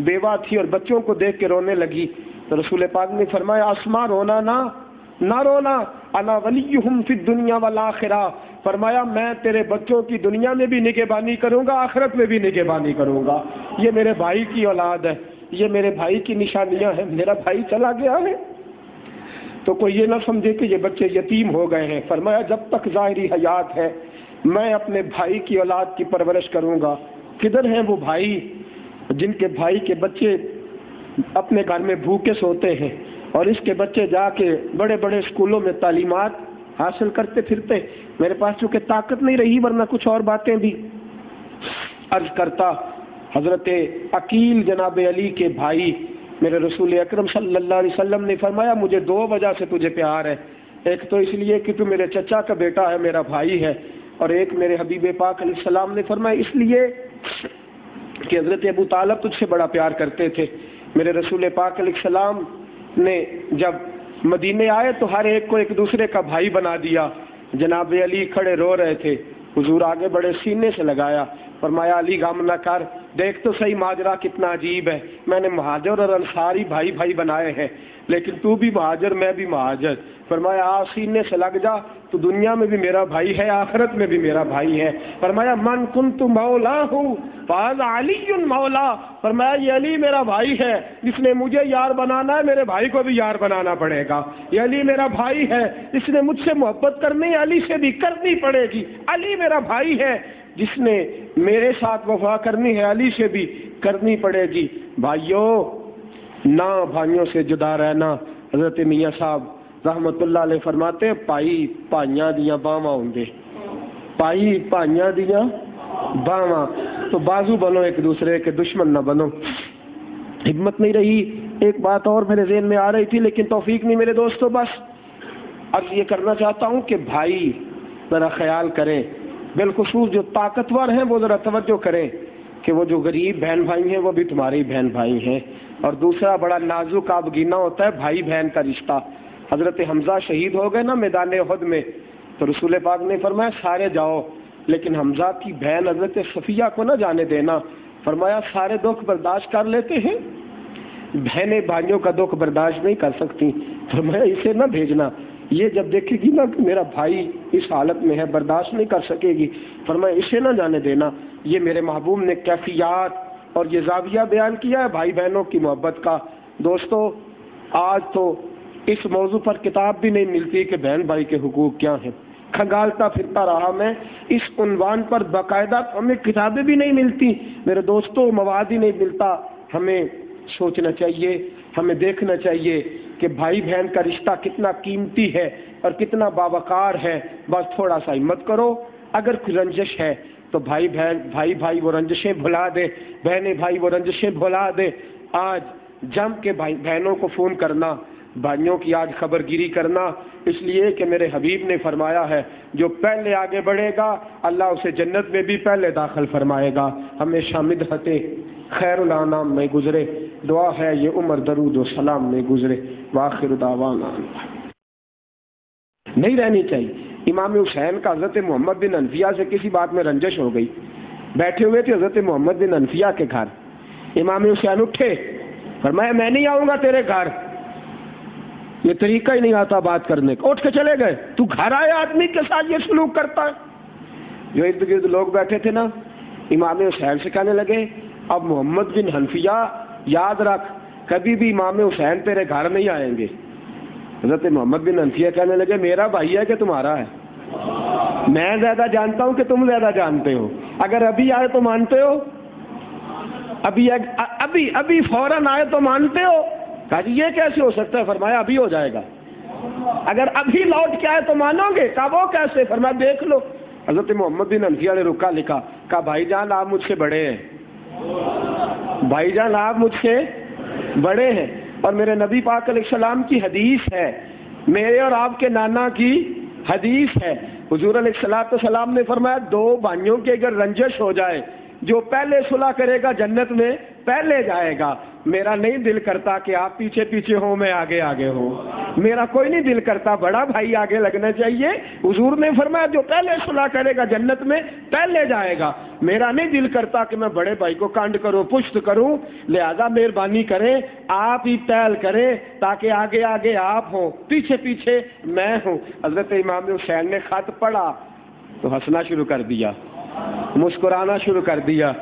بیوہ تھی اور بچوں کو دیکھ کے رونے لگی، تو رسول پاک نے فرمایا اسما رونا نہ رونا، انا ولیہم فی الدنیا والآخرہ، فرمایا میں تیرے بچوں کی دنیا میں بھی نگہبانی کروں گا، آخرت میں بھی نگہبانی کروں گا۔ یہ میرے بھائی کی اولاد ہے، یہ میرے بھائی کی نشانیاں ہیں، میرا بھائی چلا گیا ہے تو کوئی یہ نہ سمجھے کہ یہ بچے یتیم ہو گئے ہیں۔ فرمایا جب تک ظاہری حیات ہے میں اپنے بھائی کی اولاد کی پرورش کروں گا۔ کدھر ہیں وہ بھائی جن کے بھائی کے بچے اپنے گھر میں بھوکے سوتے ہیں اور اس کے بچے جا کے بڑے بڑے اسکولوں میں تعلیمات حاصل کرتے پھرتے؟ میرے پاس چونکہ طاقت نہیں رہی ورنہ کچھ اور باتیں بھی عرض کرتا۔ حضرت عقیل جناب علی کے بھائی میرے رسول اکرم صلی اللہ علیہ وسلم نے فرمایا مجھے 2 وجہ سے تجھے پیار ہے، ایک تو اس لیے کہ تو میرے چچا کا بیٹا ہے، میرا بھائی ہے، اور ایک میرے حبیب پاک علیہ السلام نے فرمایا اس لیے کہ حضرت ابو طالب تجھ سے بڑا پیار کرتے تھے۔ میرے رسول پاک علیہ السلام نے جب مدینے آئے تو ہر ایک کو ایک دوسرے کا بھائی بنا دیا۔ جناب علی کھڑے رو رہے تھے، حضور آگے بڑے سینے سے لگایا، فرمایا علی غم نہ کر، دیکھ تو صحیح ماجرا کتنا عجیب ہے، میں نے مہاجر اور انصاری بھائی بھائی بنائے ہیں، لیکن تو بھی مہاجر میں بھی مہاجر۔ فرمایا آ سینے سے لگ جا، تو دنیا میں بھی میرا بھائی ہے، آخرت میں بھی میرا بھائی ہے۔ فرمایا من کنت مولا ہوں فہذا علی مولا، فرمایا یہ علی میرا بھائی ہے، جس نے مجھے یار بنانا ہے میرے بھائی کو بھی یار بنانا پڑے گا۔ یہ علی میرا بھائی ہے، جس نے مجھ سے محبت کرنی ہے علی سے بھی کرنی پڑے گی۔ علی میرا بھائی ہے، جس نے میرے ساتھ وفا کرنی ہے علی سے بھی کرنی پڑے گی۔ بھائیوں نہ بھائیوں سے جدا رہنا۔ حضرت میاں صاحب رحمت اللہ علیہ فرماتے پائی پائیاں دیاں باواں ہوندے، پائی پائیاں دیاں باواں، تو بازو بنو ایک دوسرے کے، دشمن نہ بنو۔ ہمت نہیں رہی، ایک بات اور میرے ذہن میں آ رہی تھی لیکن توفیق نہیں میرے دوستوں، بس عرض یہ کرنا چاہتا ہوں کہ بھائی ذرا خیال کریں، بالخصوص جو طاقتور ہیں وہ ذرا توجہ کریں کہ وہ جو غریب بہن بھائی ہیں وہ بھی تمہارے بہن بھائی ہیں۔ اور دوسرا بڑا نازک آبگینہ ہوتا ہے بھائی بہن کا رشتہ۔ حضرت حمزہ شہید ہو گئے نا میدان احد میں، تو رسول پاک نے فرمایا سارے جاؤ، لیکن حمزہ کی بہن حضرت صفیہ کو نہ جانے دینا۔ فرمایا سارے دکھ برداشت کر لیتے ہیں، بہنیں بھائیوں کا دکھ برداشت نہیں کر سکتی، فرمایا اسے نہ بھیجنا، یہ جب دیکھے گی نا کہ میرا بھائی اس حالت میں ہے برداشت نہیں کر سکے گی، فرمایا اسے نہ جانے دینا۔ یہ میرے محبوب نے کیفیات اور یہ زاویہ بیان کیا ہے بھائی بہنوں کی محبت کا۔ دوستو آج تو اس موضوع پر کتاب بھی نہیں ملتی کہ بہن بھائی کے حقوق کیا ہیں، کھنگالتا پھرتا رہا میں اس عنوان پر، باقاعدہ ہمیں کتابیں بھی نہیں ملتی میرے دوستوں، مواد ہی نہیں ملتا۔ ہمیں سوچنا چاہیے، ہمیں دیکھنا چاہیے کہ بھائی بہن کا رشتہ کتنا قیمتی ہے اور کتنا باوقار ہے۔ بس تھوڑا سا ہمت کرو، اگر کوئی رنجش ہے تو بھائی بھائی وہ رنجشیں بھلا دے، بہنیں بھائی وہ رنجشیں بھلا دے۔ آج جم کے بھائی بہنوں کو فون کرنا، بھائیوں کی آج خبر گیری کرنا، اس لیے کہ میرے حبیب نے فرمایا ہے جو پہلے آگے بڑھے گا اللہ اسے جنت میں بھی پہلے داخل فرمائے گا۔ ہمیشہ مدحت خیر الانام میں گزرے، دعا ہے یہ عمر درود و سلام میں گزرے۔ وآخر دعوانا نہیں رہنی چاہیے۔ امام حسین کا حضرت محمد بن حنفیہ سے کسی بات میں رنجش ہو گئی، بیٹھے ہوئے تھے حضرت محمد بن حنفیہ کے گھر، امام حسین اٹھے، فرمایا میں نہیں آؤں گا تیرے گھر، یہ طریقہ ہی نہیں آتا بات کرنے کا، اٹھ کے چلے گئے۔ تو گھر آئے آدمی کے ساتھ یہ سلوک کرتا ہے؟ جو ارد گرد لوگ بیٹھے تھے نا، امام حسین سے کہنے لگے اب محمد بن حنفیہ یاد رکھ کبھی بھی امام حسین تیرے گھر نہیں آئیں گے۔ حضرت محمد بن حنفیہ کہنے لگے میرا بھائی ہے کہ تمہارا ہے؟ میں زیادہ جانتا ہوں کہ تم زیادہ جانتے ہو، اگر ابھی آئے تو مانتے ہو؟ ابھی فوراً آئے تو مانتے ہو؟ کہا جی یہ کیسے ہو سکتا ہے؟ فرمایا ابھی ہو جائے گا، اگر ابھی لوٹ کے آئے تو مانو گے؟ کہا وہ کیسے؟ فرمایا دیکھ لو۔ حضرت محمد بن حنفیہ نے رکا لکھا، کہا بھائی جان آپ مجھ سے بڑے ہیں، بھائی جان آپ مجھ سے بڑے ہیں، اور میرے نبی پاک علیہ السلام کی حدیث ہے، میرے اور آپ کے نانا کی حدیث ہے، حضور علیہ السلام نے فرمایا دو بھائیوں کی اگر رنجش ہو جائے، جو پہلے صلح کرے گا جنت میں پہلے جائے گا۔ میرا نہیں دل کرتا کہ آپ پیچھے پیچھے ہوں میں آگے آگے ہوں، میرا کوئی نہیں دل کرتا، بڑا بھائی آگے لگنا چاہیے۔ حضور نے فرمایا جو پہلے صلح کرے گا جنت میں پہلے جائے گا۔ میرا نہیں دل کرتا کہ میں بڑے بھائی کو کانڈ کروں پشت کروں، لہذا مہربانی کریں آپ ہی پہل کریں تاکہ آگے آگے آپ ہوں، پیچھے پیچھے میں ہوں۔ حضرت امام حسین نے خط پڑھا تو ہنسنا شروع کر دیا، مسکرانا شروع کر دیا،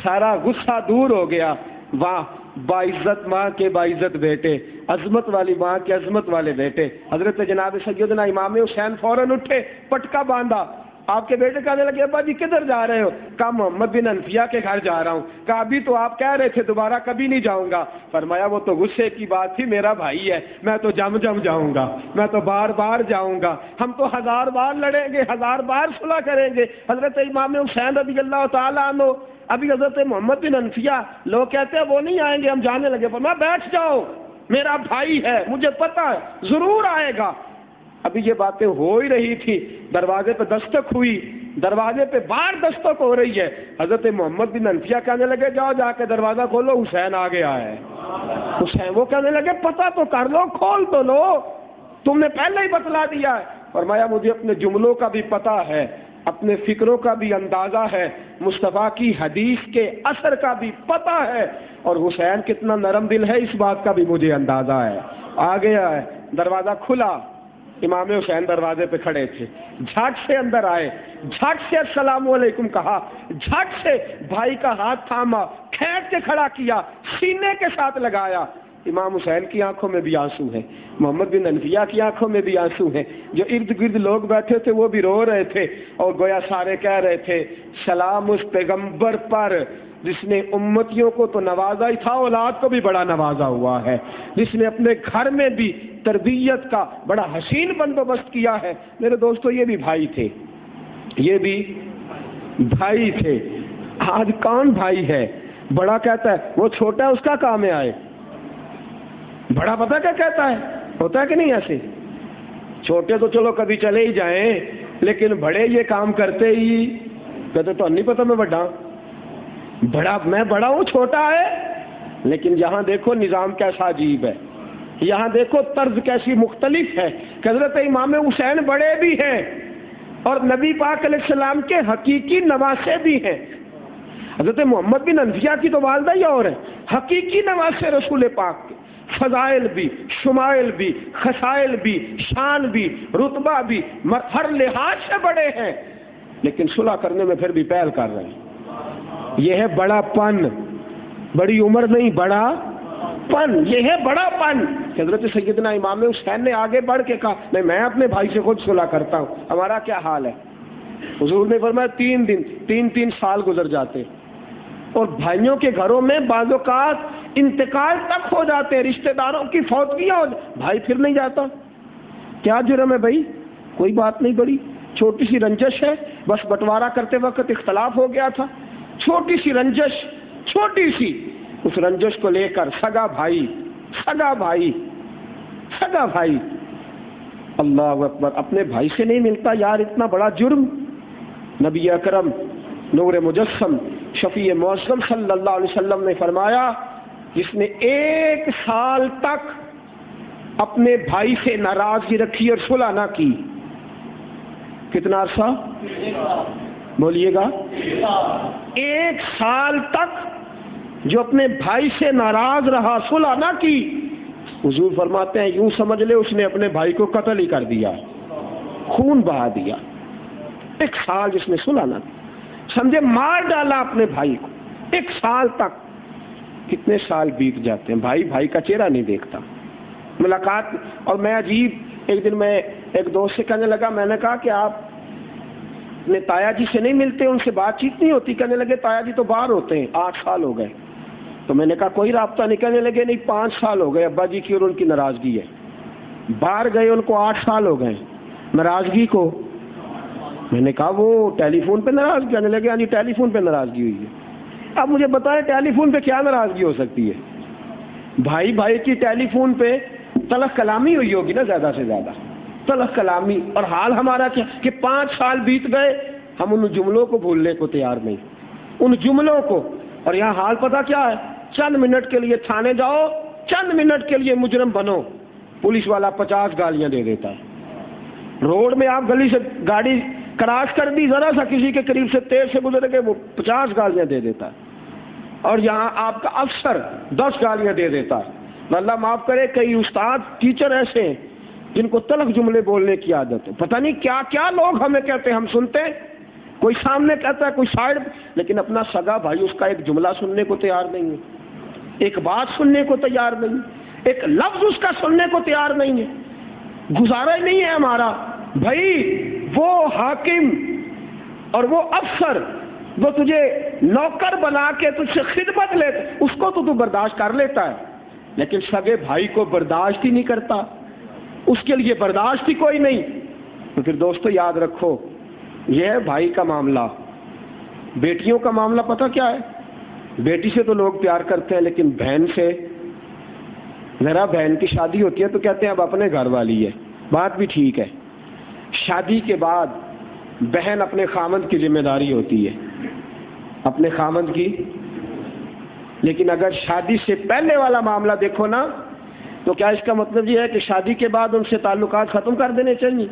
سارا غصہ دور ہو گیا۔ واہ باعزت ماں کے باعزت بیٹے، عظمت والی ماں کے عظمت والے بیٹے۔ حضرت جناب سیدنا امام حسین فوراً اٹھے، پٹکا باندھا۔ آپ کے بیٹے کہنے لگے ابا جی کدھر جا رہے ہو؟ کہا محمد بن انفیہ کے گھر جا رہا ہوں۔ کہا ابھی تو آپ کہہ رہے تھے دوبارہ کبھی نہیں جاؤں گا۔ فرمایا وہ تو غصے کی بات تھی، میرا بھائی ہے، میں تو جم جاؤں گا، میں تو بار بار جاؤں گا، ہم تو 1000 بار لڑیں گے، 1000 بار صلح کریں گے۔ حضرت امام حسین رضی اللہ تعالیٰ عنہ، ابھی حضرت محمد بن انفیہ لوگ کہتے ہیں وہ نہیں آئیں گے، ہم جانے لگے۔ فرمایا بیٹھ جاؤ، میرا بھائی ہے، مجھے پتا ہے ضرور آئے گا۔ ابھی یہ باتیں ہو ہی رہی تھی، دروازے پہ دستک ہوئی، دروازے پہ بار دستک ہو رہی ہے۔ حضرت محمد بن انفیہ کہنے لگے جاؤ جا کے دروازہ کھولو، حسین آ گیا ہے۔ حسین وہ کہنے لگے پتہ تو کر لو، کھول تو لو، تم نے پہلے ہی بتلا دیا ہے۔ فرمایا مجھے اپنے جملوں کا بھی پتہ ہے، اپنے فکروں کا بھی اندازہ ہے، مصطفیٰ کی حدیث کے اثر کا بھی پتہ ہے، اور حسین کتنا نرم دل ہے اس بات کا بھی مجھے اندازہ ہے۔ آ گیا ہے، دروازہ کھلا، امام حسین دروازے پہ کھڑے تھے، جھٹ سے اندر آئے، جھٹ سے السلام علیکم کہا، جھٹ سے بھائی کا ہاتھ تھاما، کھینچ کے کھڑا کیا، سینے کے ساتھ لگایا۔ امام حسین کی آنکھوں میں بھی آنسو ہیں، محمد بن انفیہ کی آنکھوں میں بھی آنسو ہیں، جو ارد گرد لوگ بیٹھے تھے وہ بھی رو رہے تھے، اور گویا سارے کہہ رہے تھے سلام اس پیغمبر پر جس نے امتیوں کو تو نوازا ہی تھا، اولاد کو بھی بڑا نوازا ہوا ہے، جس نے اپنے گھر میں بھی تربیت کا بڑا حسین بندوبست کیا ہے۔ میرے دوستو یہ بھی بھائی تھے، یہ بھی بھائی تھے۔ آج کون بھائی ہے؟ بڑا کہتا ہے وہ چھوٹا ہے اس کا کام ہے آئے، بڑا پتہ کیا کہتا ہے، ہوتا ہے کہ نہیں ایسے؟ چھوٹے تو چلو کبھی چلے ہی جائیں، لیکن بڑے یہ کام کرتے ہی کہتے تو نہیں پتہ میں بڑا میں بڑا ہوں، چھوٹا ہے۔ لیکن یہاں دیکھو نظام کیسا عجیب ہے، یہاں دیکھو طرز کیسی مختلف ہے کہ حضرت امام حسین بڑے بھی ہیں اور نبی پاک علیہ السلام کے حقیقی نواسے بھی ہیں۔ حضرت محمد بن انفیہ کی تو والدہ ہی اور ہے، حقیقی نواسے رسول پاک کے، فضائل بھی، شمائل بھی، خصائل بھی، شان بھی، رتبہ بھی، ہر لحاظ سے بڑے ہیں، لیکن صلح کرنے میں پھر بھی پہل کر رہے ہیں۔ یہ ہے بڑا پن، بڑی عمر نہیں، بڑا پن، یہ ہے بڑا پن۔ حضرت سیدنا امام حسین نے آگے بڑھ کے کہا نہیں میں اپنے بھائی سے خود صلح کرتا ہوں، ہمارا کیا حال ہے؟ حضور نے فرمایا 3 دن 3 سال گزر جاتے، اور بھائیوں کے گھروں میں بعض اوقات انتقال تک ہو جاتے ہیں، رشتہ داروں کی فوتگیاں ہو جاتی، بھائی پھر نہیں جاتا، کیا جرم ہے بھائی؟ کوئی بات نہیں، بڑی چھوٹی سی رنجش ہے، بس بٹوارا کرتے وقت اختلاف ہو گیا تھا، چھوٹی سی رنجش، چھوٹی سی، اس رنجش کو لے کر سگا بھائی اللہ اکبر اپنے بھائی سے نہیں ملتا یار، اتنا بڑا جرم۔ نبی اکرم نور مجسم شفیع معظم صلی اللہ علیہ وسلم نے فرمایا جس نے 1 سال تک اپنے بھائی سے ناراضگی رکھی اور صلح نہ کی، کتنا عرصہ بولیے گا؟ 1 سال تک جو اپنے بھائی سے ناراض رہا، صلح نہ کی، حضور فرماتے ہیں یوں سمجھ لے اس نے اپنے بھائی کو قتل ہی کر دیا، خون بہا دیا۔ 1 سال جس نے صلح نہ کی، سمجھے مار ڈالا اپنے بھائی کو 1 سال تک۔ کتنے سال بیت جاتے ہیں، بھائی کا چہرہ نہیں دیکھتا، ملاقات۔ اور میں عجیب، ایک دن میں ایک دوست سے کہنے لگا، میں نے کہا کہ آپ اپنے تایا جی سے نہیں ملتے، ان سے بات چیت نہیں ہوتی؟ کہنے لگے تایا جی تو باہر ہوتے ہیں، 8 سال ہو گئے۔ تو میں نے کہا کوئی رابطہ نہیں؟ کہنے لگے نہیں 5 سال ہو گئے ابا جی کی اور ان کی ناراضگی ہے، باہر گئے ان کو 8 سال ہو گئے، ناراضگی کو۔ میں نے کہا وہ ٹیلی فون پہ ناراض؟ کہنے لگے یعنی ٹیلی فون پہ ناراضگی ہوئی ہے۔ اب مجھے بتائیں ٹیلی فون پہ کیا ناراضگی ہو سکتی ہے؟ بھائی بھائی کی ٹیلی فون پہ تلخ کلامی ہوئی ہوگی نا زیادہ سے زیادہ، تلخ کلامی. اور حال ہمارا کیا کہ 5 سال بیت گئے ہم ان جملوں کو بھولنے کو تیار نہیں، ان جملوں کو. اور یہاں حال پتہ کیا ہے؟ چند منٹ کے لیے تھانے جاؤ، چند منٹ کے لیے مجرم بنو، پولیس والا 50 گالیاں دے دیتا ہے. روڈ میں آپ گلی سے گاڑی کراس کر دی، ذرا سا کسی کے قریب سے تیز سے گزر گئے، وہ 50 گالیاں دے دیتا ہے. اور یہاں آپ کا افسر 10 گالیاں دے دیتا ہے. اللہ معاف کرے، کئی استاد ٹیچر ایسے ہیں جن کو تلخ جملے بولنے کی عادت ہے. پتہ نہیں کیا کیا لوگ ہمیں کہتے ہیں، ہم سنتے ہیں، کوئی سامنے کہتا ہے کوئی سائڈ، لیکن اپنا سگا بھائی اس کا ایک جملہ سننے کو تیار نہیں ہے، ایک بات سننے کو تیار نہیں، ایک لفظ اس کا سننے کو تیار نہیں ہے. گزارا ہی نہیں ہے ہمارا. بھائی وہ حاکم اور وہ افسر وہ تجھے نوکر بنا کے تجھ سے خدمت لے، اس کو تو برداشت کر لیتا ہے، لیکن سگے بھائی کو برداشت ہی نہیں کرتا، اس کے لیے برداشت ہی کوئی نہیں. تو پھر دوستو یاد رکھو، یہ ہے بھائی کا معاملہ. بیٹیوں کا معاملہ پتہ کیا ہے؟ بیٹی سے تو لوگ پیار کرتے ہیں، لیکن بہن سے، ذرا بہن کی شادی ہوتی ہے تو کہتے ہیں اب اپنے گھر والی ہے. بات بھی ٹھیک ہے، شادی کے بعد بہن اپنے خامند کی ذمہ داری ہوتی ہے، اپنے خامند کی. لیکن اگر شادی سے پہلے والا معاملہ دیکھو نا، تو کیا اس کا مطلب یہ ہے کہ شادی کے بعد ان سے تعلقات ختم کر دینے چاہیے،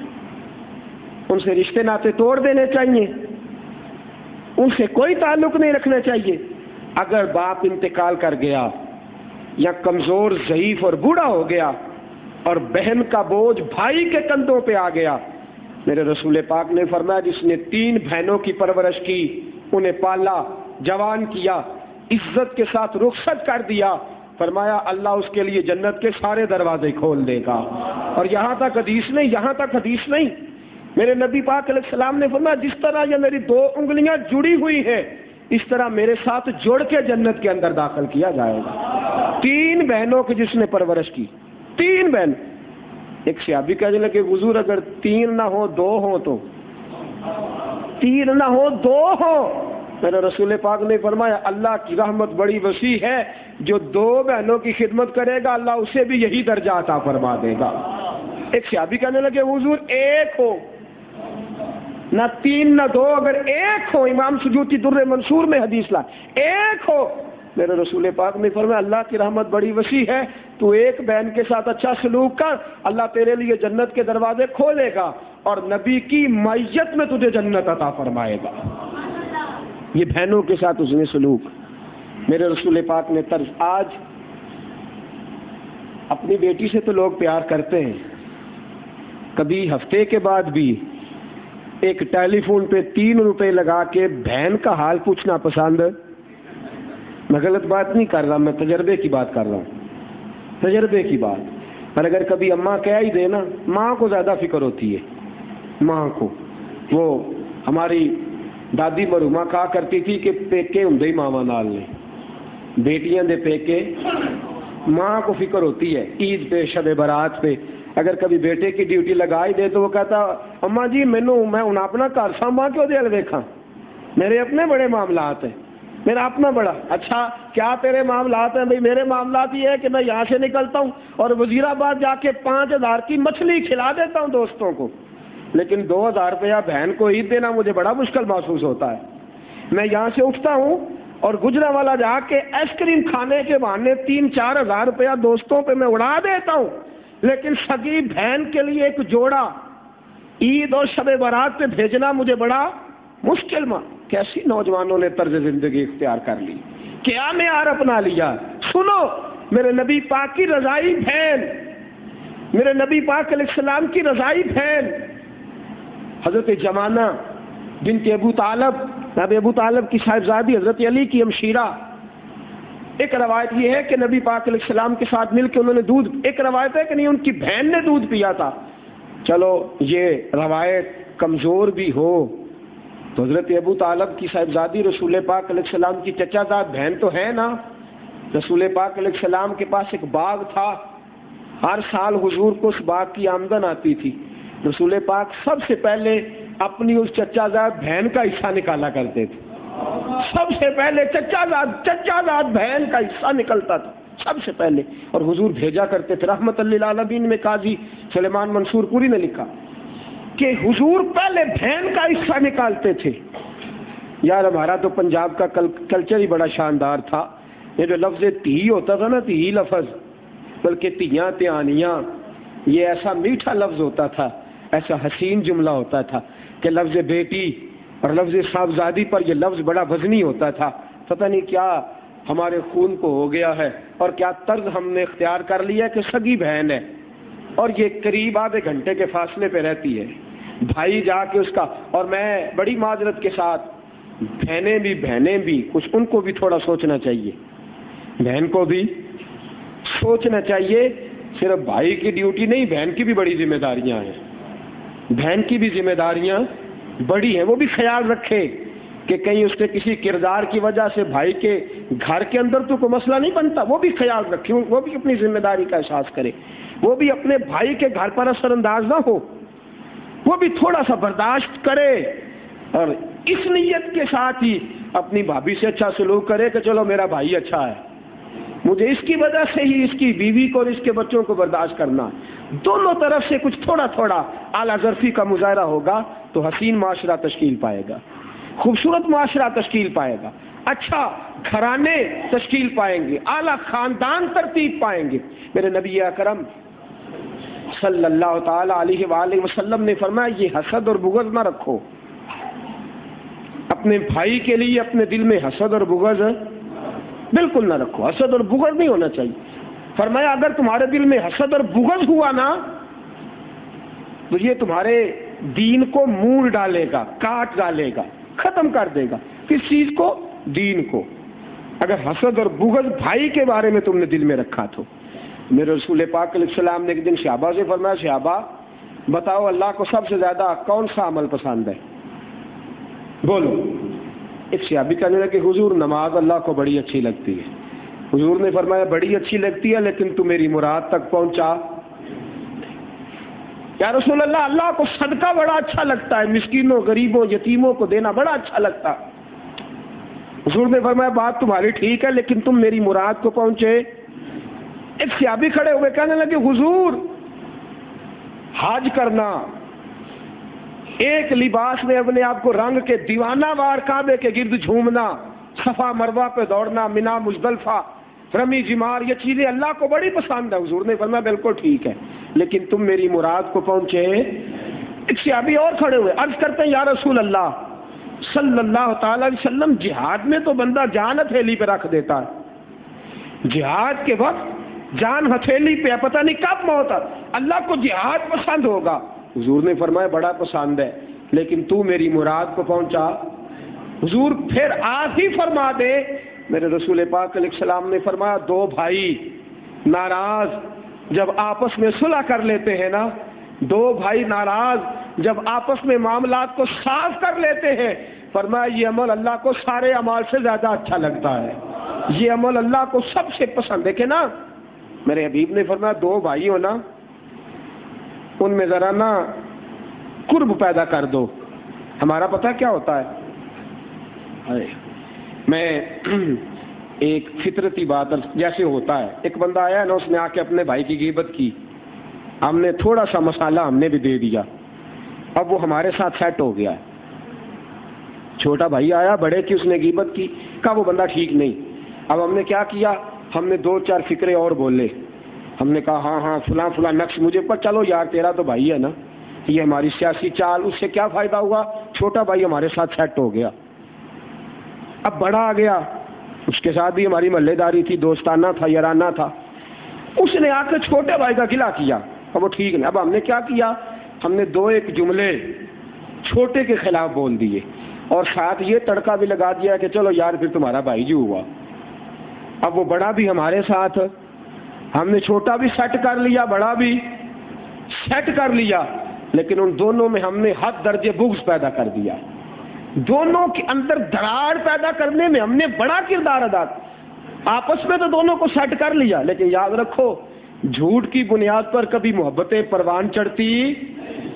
ان سے رشتے ناطے توڑ دینے چاہیے، ان سے کوئی تعلق نہیں رکھنا چاہیے؟ اگر باپ انتقال کر گیا یا کمزور ضعیف اور بوڑھا ہو گیا اور بہن کا بوجھ بھائی کے کندھوں پہ آ گیا، میرے رسول پاک نے فرمایا جس نے 3 بہنوں کی پرورش کی، انہیں پالا، جوان کیا، عزت کے ساتھ رخصت کر دیا، فرمایا اللہ اس کے لیے جنت کے سارے دروازے کھول دے گا. اور یہاں تک حدیث نہیں، میرے نبی پاک علیہ السلام نے فرمایا جس طرح یہ میری 2 انگلیاں جڑی ہوئی ہیں، اس طرح میرے ساتھ جوڑ کے جنت کے اندر داخل کیا جائے گا. 3 بہنوں کی جس نے پرورش کی، 3 بہن. ایک صحابی کہنے لگے حضور اگر 3 نہ ہو 2 ہو تو، 3 نہ ہو 2 ہو. میرے رسول پاک نے فرمایا اللہ کی رحمت بڑی وسیع ہے، جو 2 بہنوں کی خدمت کرے گا اللہ اسے بھی یہی درجہ عطا فرما دے گا. ایک صحابی کہنے لگے حضور 1 ہو، نہ 3 نہ 2، اگر 1 ہو. امام سجوتی در منصور میں حدیث لا، 1 ہو. میرے رسول پاک نے فرمایا اللہ کی رحمت بڑی وسیع ہے، تو 1 بہن کے ساتھ اچھا سلوک کر، اللہ تیرے لیے جنت کے دروازے کھولے گا اور نبی کی معیت میں تجھے جنت عطا فرمائے گا. یہ بہنوں کے ساتھ اس نے سلوک. میرے رسول پاک نے طرز. آج اپنی بیٹی سے تو لوگ پیار کرتے ہیں، کبھی ہفتے کے بعد بھی ایک ٹیلی فون پہ 3 روپے لگا کے بہن کا حال پوچھنا پسند. میں غلط بات نہیں کر رہا، میں تجربے کی بات کر رہا ہوں، تجربے کی بات. پر اگر کبھی اماں کہہ ہی دے نا، ماں کو زیادہ فکر ہوتی ہے. ماں کو، وہ ہماری دادی مرحومہ کہا کرتی تھی کہ پیکے ہوں ہی ماما نال نے، بیٹیاں دے پیکے. ماں کو فکر ہوتی ہے عید پہ، شب برات پہ. اگر کبھی بیٹے کی ڈیوٹی لگا ہی دے تو وہ کہتا اماں جی میں ہوں اپنا گھر سانبھا کیوں دل دیکھا، میرے اپنے بڑے معاملات ہیں، میرا اپنا بڑا. اچھا کیا تیرے معاملات ہیں؟ بھائی میرے معاملات یہ ہے کہ میں یہاں سے نکلتا ہوں اور وزیر آباد جا کے 5000 کی مچھلی کھلا دیتا ہوں دوستوں کو، لیکن 2000 روپیہ بہن کو عید دینا مجھے بڑا مشکل محسوس ہوتا ہے. میں یہاں سے اٹھتا ہوں اور گجرا والا جا کے آئس کریم کھانے کے بہانے 3-4 ہزار روپیہ دوستوں پہ میں اڑا دیتا ہوں، لیکن سگی بہن کے لیے ایک جوڑا عید اور شب برات پہ بھیجنا مجھے بڑا مشکل. کیسی نوجوانوں نے طرز زندگی اختیار کر لی، کیا معیار اپنا لیا. سنو، میرے نبی پاک کی رضائی بہن، میرے نبی پاک علیہ السلام کی رضائی بہن حضرت جمانہ بنت ابو طالب، ابو طالب کی صاحبزادی حضرت علی کی ہمشیرہ. ایک روایت یہ ہے کہ نبی پاک علیہ السلام کے ساتھ مل کے انہوں نے دودھ، ایک روایت ہے کہ نہیں ان کی بہن نے دودھ پیا تھا. چلو یہ روایت کمزور بھی ہو تو حضرت ابو طالب کی صاحبزادی رسول پاک علیہ السلام کی چچا زاد بہن تو ہے نا. رسول پاک علیہ السلام کے پاس ایک باغ تھا، ہر سال حضور کو اس باغ کی آمدن آتی تھی. رسول پاک سب سے پہلے اپنی اس چچا زاد بہن کا حصہ نکالا کرتے تھے. سب سے پہلے چچا زاد بہن کا حصہ نکلتا تھا سب سے پہلے، اور حضور بھیجا کرتے تھے۔ رحمت للعالمین میں قاضی سلیمان منصور پوری نے لکھا کہ حضور پہلے بہن کا حصہ نکالتے تھے۔ یار ہمارا تو پنجاب کا کلچر ہی بڑا شاندار تھا۔ یہ جو لفظ تی ہوتا تھا نا، تی لفظ، بلکہ تیاں تیانیاں، یہ ایسا میٹھا لفظ ہوتا تھا، ایسا حسین جملہ ہوتا تھا کہ لفظ بیٹی اور لفظ صاحبزادی پر یہ لفظ بڑا وزنی ہوتا تھا۔ پتہ نہیں کیا ہمارے خون کو ہو گیا ہے اور کیا طرز ہم نے اختیار کر لیا کہ سگی بہن ہے اور یہ قریب آدھے گھنٹے کے فاصلے پہ رہتی ہے، بھائی جا کے اس کا، اور میں بڑی معذرت کے ساتھ، بہنیں بھی کچھ ان کو بھی تھوڑا سوچنا چاہیے، بہن کو بھی سوچنا چاہیے، صرف بھائی کی ڈیوٹی نہیں، بہن کی بھی بڑی ذمہ داریاں ہیں، بہن کی بھی ذمہ داریاں بڑی ہیں، وہ بھی خیال رکھے کہ کہیں اس کے کسی کردار کی وجہ سے بھائی کے گھر کے اندر تو کوئی مسئلہ نہیں بنتا، وہ بھی خیال رکھے، وہ بھی اپنی ذمہ داری کا احساس کرے، وہ بھی اپنے بھائی کے گھر پر اثر انداز نہ ہو، وہ بھی تھوڑا سا برداشت کرے اور اس نیت کے ساتھ ہی اپنی بھابھی سے اچھا سلوک کرے کہ چلو میرا بھائی اچھا ہے، مجھے اس کی وجہ سے ہی اس کی بیوی کو اور اس کے بچوں کو برداشت کرنا۔ دونوں طرف سے کچھ تھوڑا تھوڑا اعلیٰ ظرفی کا مظاہرہ ہوگا تو حسین معاشرہ تشکیل پائے گا، خوبصورت معاشرہ تشکیل پائے گا، اچھا گھرانے تشکیل پائیں گے، اعلیٰ خاندان ترتیب پائیں گے۔ میرے نبی اکرم صلی اللہ تعالی علیہ وآلہ وسلم نے فرمایا یہ حسد اور بغض نہ رکھو، اپنے بھائی کے لیے اپنے دل میں حسد اور بغض بالکل نہ رکھو، حسد اور بغض نہیں ہونا چاہیے۔ فرمایا اگر تمہارے دل میں حسد اور بغض ہوا نا تو یہ تمہارے دین کو مول ڈالے گا، کاٹ ڈالے گا، ختم کر دے گا۔ کس چیز کو؟ دین کو۔ اگر حسد اور بغض بھائی کے بارے میں تم نے دل میں رکھا تو میرے رسول پاک علیہ السلام نے ایک دن صحابہ سے فرمایا صحابہ بتاؤ اللہ کو سب سے زیادہ کون سا عمل پسند ہے؟ بولو۔ ایک صحابی کہنے لگا کہ حضور نماز اللہ کو بڑی اچھی لگتی ہے۔ حضور نے فرمایا بڑی اچھی لگتی ہے لیکن تو میری مراد تک پہنچا۔ یا رسول اللہ اللہ کو صدقہ بڑا اچھا لگتا ہے، مسکینوں غریبوں یتیموں کو دینا بڑا اچھا لگتا ہے۔ حضور نے فرمایا بات تمہاری ٹھیک ہے لیکن تم میری مراد کو پہنچے۔ ایک صحابی کھڑے ہوئے کہنے لگے حضور حج کرنا، ایک لباس میں اپنے آپ کو رنگ کے دیوانہ وار کعبے کے گرد جھومنا، صفا مروہ پہ دوڑنا، منا مزدلفہ، رمی جمار، یہ چیزیں اللہ کو بڑی پسند ہے۔ حضور نے فرمایا بالکل ٹھیک ہے لیکن تم میری مراد کو پہنچے۔ ایک صحابی اور کھڑے ہوئے عرض کرتے ہیں یا رسول اللہ صلی اللہ تعالی علیہ وسلم جہاد میں تو بندہ جان ہتھیلی پہ رکھ دیتا ہے، جہاد کے وقت جان ہتھیلی پہ، پتہ نہیں کب موت ہے، اللہ کو جہاد پسند ہوگا۔ حضور نے فرمایا بڑا پسند ہے لیکن تو میری مراد کو پہنچا۔ حضور پھر آپ ہی فرما دے، میرے رسول پاک علیہ السلام نے فرمایا دو بھائی ناراض جب آپس میں صلح کر لیتے ہیں نا، دو بھائی ناراض جب آپس میں معاملات کو صاف کر لیتے ہیں، فرمایا یہ عمل اللہ کو سارے اعمال سے زیادہ اچھا لگتا ہے، یہ عمل اللہ کو سب سے پسند ہے۔ کہ نا میرے حبیب نے فرمایا دو بھائی ہو نا ان میں ذرا نا قرب پیدا کر دو۔ ہمارا پتہ کیا ہوتا ہے، میں ایک فطرتی بات جیسے ہوتا ہے، ایک بندہ آیا نا، اس نے آ کے اپنے بھائی کی غیبت کی، ہم نے تھوڑا سا مسالہ ہم نے بھی دے دیا، اب وہ ہمارے ساتھ سیٹ ہو گیا ہے۔ چھوٹا بھائی آیا، بڑے کی اس نے غیبت کی، کہا وہ بندہ ٹھیک نہیں۔ اب ہم نے کیا کیا، ہم نے دو چار فکرے اور بولے، ہم نے کہا ہاں فلاں فلاں نقش مجھے پر، چلو یار تیرا تو بھائی ہے نا، یہ ہماری سیاسی چال، اس سے کیا فائدہ ہوا، چھوٹا بھائی ہمارے ساتھ سیٹ ہو گیا۔ اب بڑا آ گیا، اس کے ساتھ بھی ہماری محلے داری تھی، دوستانہ تھا، یارانہ تھا، اس نے آ کے چھوٹے بھائی کا گلا کیا، اب وہ ٹھیک نہیں۔ اب ہم نے کیا کیا، ہم نے دو ایک جملے چھوٹے کے خلاف بول دیے اور ساتھ یہ تڑکا بھی لگا دیا کہ چلو یار پھر تمہارا بھائی جو ہوا۔ اب وہ بڑا بھی ہمارے ساتھ، ہم نے چھوٹا بھی سیٹ کر لیا، بڑا بھی سیٹ کر لیا، لیکن ان دونوں میں ہم نے حد درجے بغض پیدا کر دیا، دونوں کے اندر دراڑ پیدا کرنے میں ہم نے بڑا کردار ادا کیا۔ آپس میں تو دونوں کو سیٹ کر لیا، لیکن یاد رکھو جھوٹ کی بنیاد پر کبھی محبتیں پروان چڑھتی،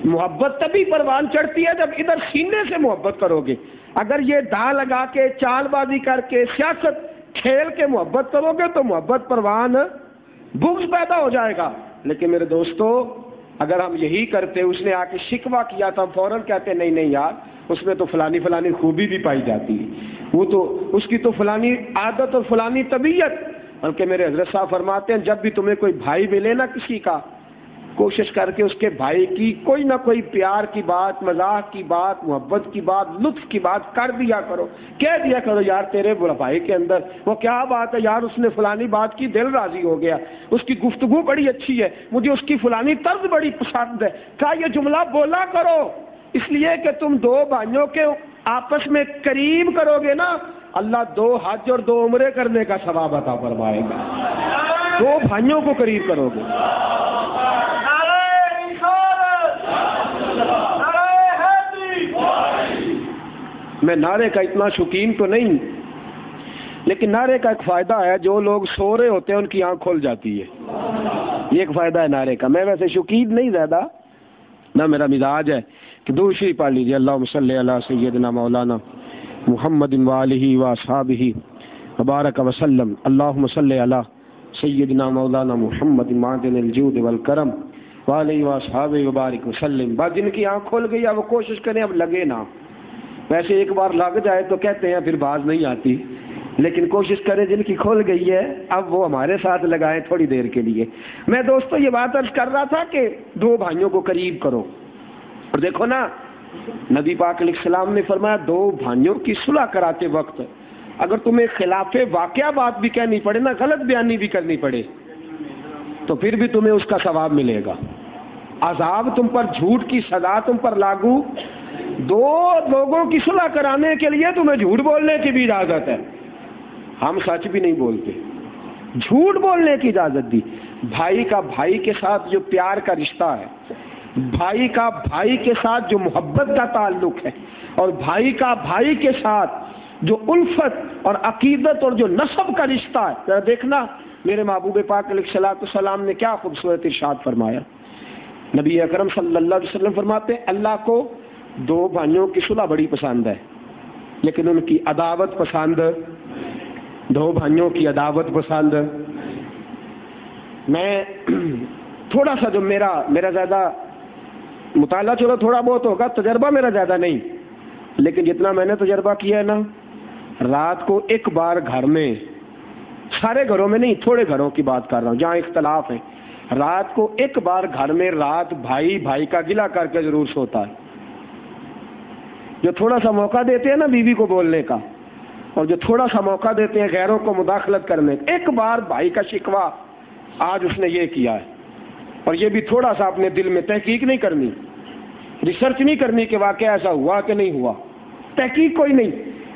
محبت تبھی پروان چڑھتی ہے جب ادھر سینے سے محبت کرو گے، اگر یہ دا لگا کے چال بازی کر کے سیاست کھیل کے محبت کرو گے تو محبت پروان بغض پیدا ہو جائے گا. لیکن میرے دوستو اگر ہم یہی کرتے, اس نے آ کے شکوہ کیا تو ہم فوراً کہتے نہیں نہیں یار اس میں تو فلانی فلانی خوبی بھی پائی جاتی ہے, وہ تو اس کی تو فلانی عادت اور فلانی طبیعت. بلکہ میرے حضرت صاحب فرماتے ہیں جب بھی تمہیں کوئی بھائی ملے نا کسی کا, کوشش کر کے اس کے بھائی کی کوئی نہ کوئی پیار کی بات, مزاح کی بات, محبت کی بات, لطف کی بات کر دیا کرو, کہہ دیا کرو یار تیرے بھائی کے اندر وہ کیا بات ہے یار, اس نے فلانی بات کی دل راضی ہو گیا, اس کی گفتگو بڑی اچھی ہے, مجھے اس کی فلانی طرز بڑی پسند ہے. کیا یہ جملہ بولا کرو, اس لیے کہ تم دو بھائیوں کے آپس میں قریب کرو گے نا, اللہ 2 حج اور 2 عمرے کرنے کا ثواب عطا فرمائے گا. 2 بھائیوں کو قریب کرو گے. میں نعرے کا اتنا شوقین تو نہیں, لیکن نعرے کا ایک فائدہ ہے, جو لوگ سو رہے ہوتے ہیں ان کی آنکھ کھل جاتی ہے, یہ ایک فائدہ ہے نعرے کا. میں ویسے شوقین نہیں زیادہ, نہ میرا مزاج ہے کہ درود شریف پڑھ لیجیے, اللہم صلی علی سیدنا مولانا محمد وآلہ واصحابہ وبارک وسلم, اللہم صلی علی سیدنا مولانا محمد معدن الجود والکرم وآلہ واصحابہ وبارک وسلم. بس جن کی آنکھ کھل گئی ہے وہ کوشش کریں اب لگے نا, ویسے ایک بار لگ جائے تو کہتے ہیں پھر باز نہیں آتی, لیکن کوشش کریں جن کی کھل گئی ہے اب وہ ہمارے ساتھ لگائیں تھوڑی دیر کے لیے. میں دوستو یہ بات عرض کر رہا تھا کہ 2 بھائیوں کو قریب کرو, اور دیکھو نا نبی پاک علیہ السلام نے فرمایا 2 بھائیوں کی صلح کراتے وقت اگر تمہیں خلاف واقعہ بات بھی کہنی پڑے نا, غلط بیانی بھی کرنی پڑے, تو پھر بھی تمہیں اس کا ثواب ملے گا. عذاب تم پر, جھوٹ کی سزا تم پر لاگو, 2 لوگوں کی صلح کرانے کے لیے تمہیں جھوٹ بولنے کی بھی اجازت ہے. ہم سچ بھی نہیں بولتے, جھوٹ بولنے کی اجازت دی. بھائی کا بھائی کے ساتھ جو پیار کا رشتہ ہے, بھائی کا بھائی کے ساتھ جو محبت کا تعلق ہے, اور بھائی کا بھائی کے ساتھ جو الفت اور عقیدت اور جو نسب کا رشتہ ہے, ذرا دیکھنا میرے محبوب پاک علیہ الصلوۃ والسلام نے کیا خوبصورت ارشاد فرمایا. نبی اکرم صلی اللہ علیہ وسلم فرماتے ہیں اللہ کو 2 بھائیوں کی صلح بڑی پسند ہے, لیکن ان کی عداوت پسند, 2 بھائیوں کی عداوت پسند. میں تھوڑا سا جو میرا زیادہ مطالعہ چلو تھوڑا بہت ہوگا, تجربہ میرا زیادہ نہیں, لیکن جتنا میں نے تجربہ کیا ہے نا, رات کو ایک بار گھر میں, سارے گھروں میں نہیں تھوڑے گھروں کی بات کر رہا ہوں جہاں اختلاف ہے, رات کو ایک بار گھر میں رات بھائی کا گلہ کر کے ضرور سوتا ہے. جو تھوڑا سا موقع دیتے ہیں نا بیوی کو بولنے کا, اور جو تھوڑا سا موقع دیتے ہیں غیروں کو مداخلت کرنے کا, ایک بار بھائی کا شکوہ آج اس نے یہ کیا ہے, اور یہ بھی تھوڑا سا اپنے دل میں تحقیق نہیں کرنی, ریسرچ نہیں کرنی کہ واقعہ ایسا ہوا کہ نہیں ہوا, تحقیق کوئی نہیں,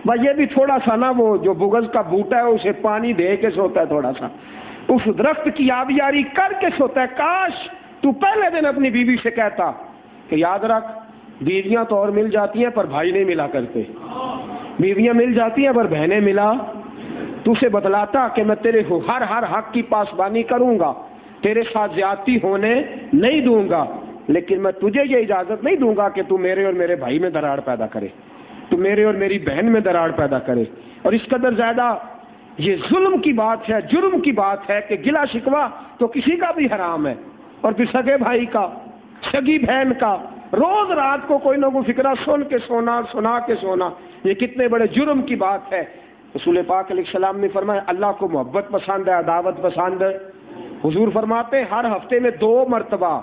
بس یہ بھی تھوڑا سا نا وہ جو بغض کا بوٹا ہے اسے پانی دے کے سوتا ہے, تھوڑا سا اس درخت کی آبیاری کر کے سوتا ہے. کاش تو پہلے دن اپنی بیوی سے کہتا کہ یاد رکھ بیویاں تو اور مل جاتی ہیں پر بھائی نہیں ملا کرتے, بیویاں مل جاتی ہیں پر بہنیں ملا. تو اسے بتلاتا کہ میں تیرے ہر حق کی پاسبانی کروں گا, تیرے ساتھ زیادتی ہونے نہیں دوں گا, لیکن میں تجھے یہ اجازت نہیں دوں گا کہ تو میرے اور میرے بھائی میں دراڑ پیدا کرے, تو میرے اور میری بہن میں دراڑ پیدا کرے. اور اس قدر زیادہ یہ ظلم کی بات ہے, جرم کی بات ہے کہ گلا شکوہ تو کسی کا بھی حرام ہے, اور پھر سگے بھائی کا, سگی بہن کا روز رات کو کوئی نہ کوئی فکرہ سن کے سونا, سنا کے سونا, یہ کتنے بڑے جرم کی بات ہے. رسول پاک علیہ السلام نے فرمایا اللہ کو محبت پسند ہے, عداوت پسند ہے. حضور فرماتے ہر ہفتے میں 2 مرتبہ,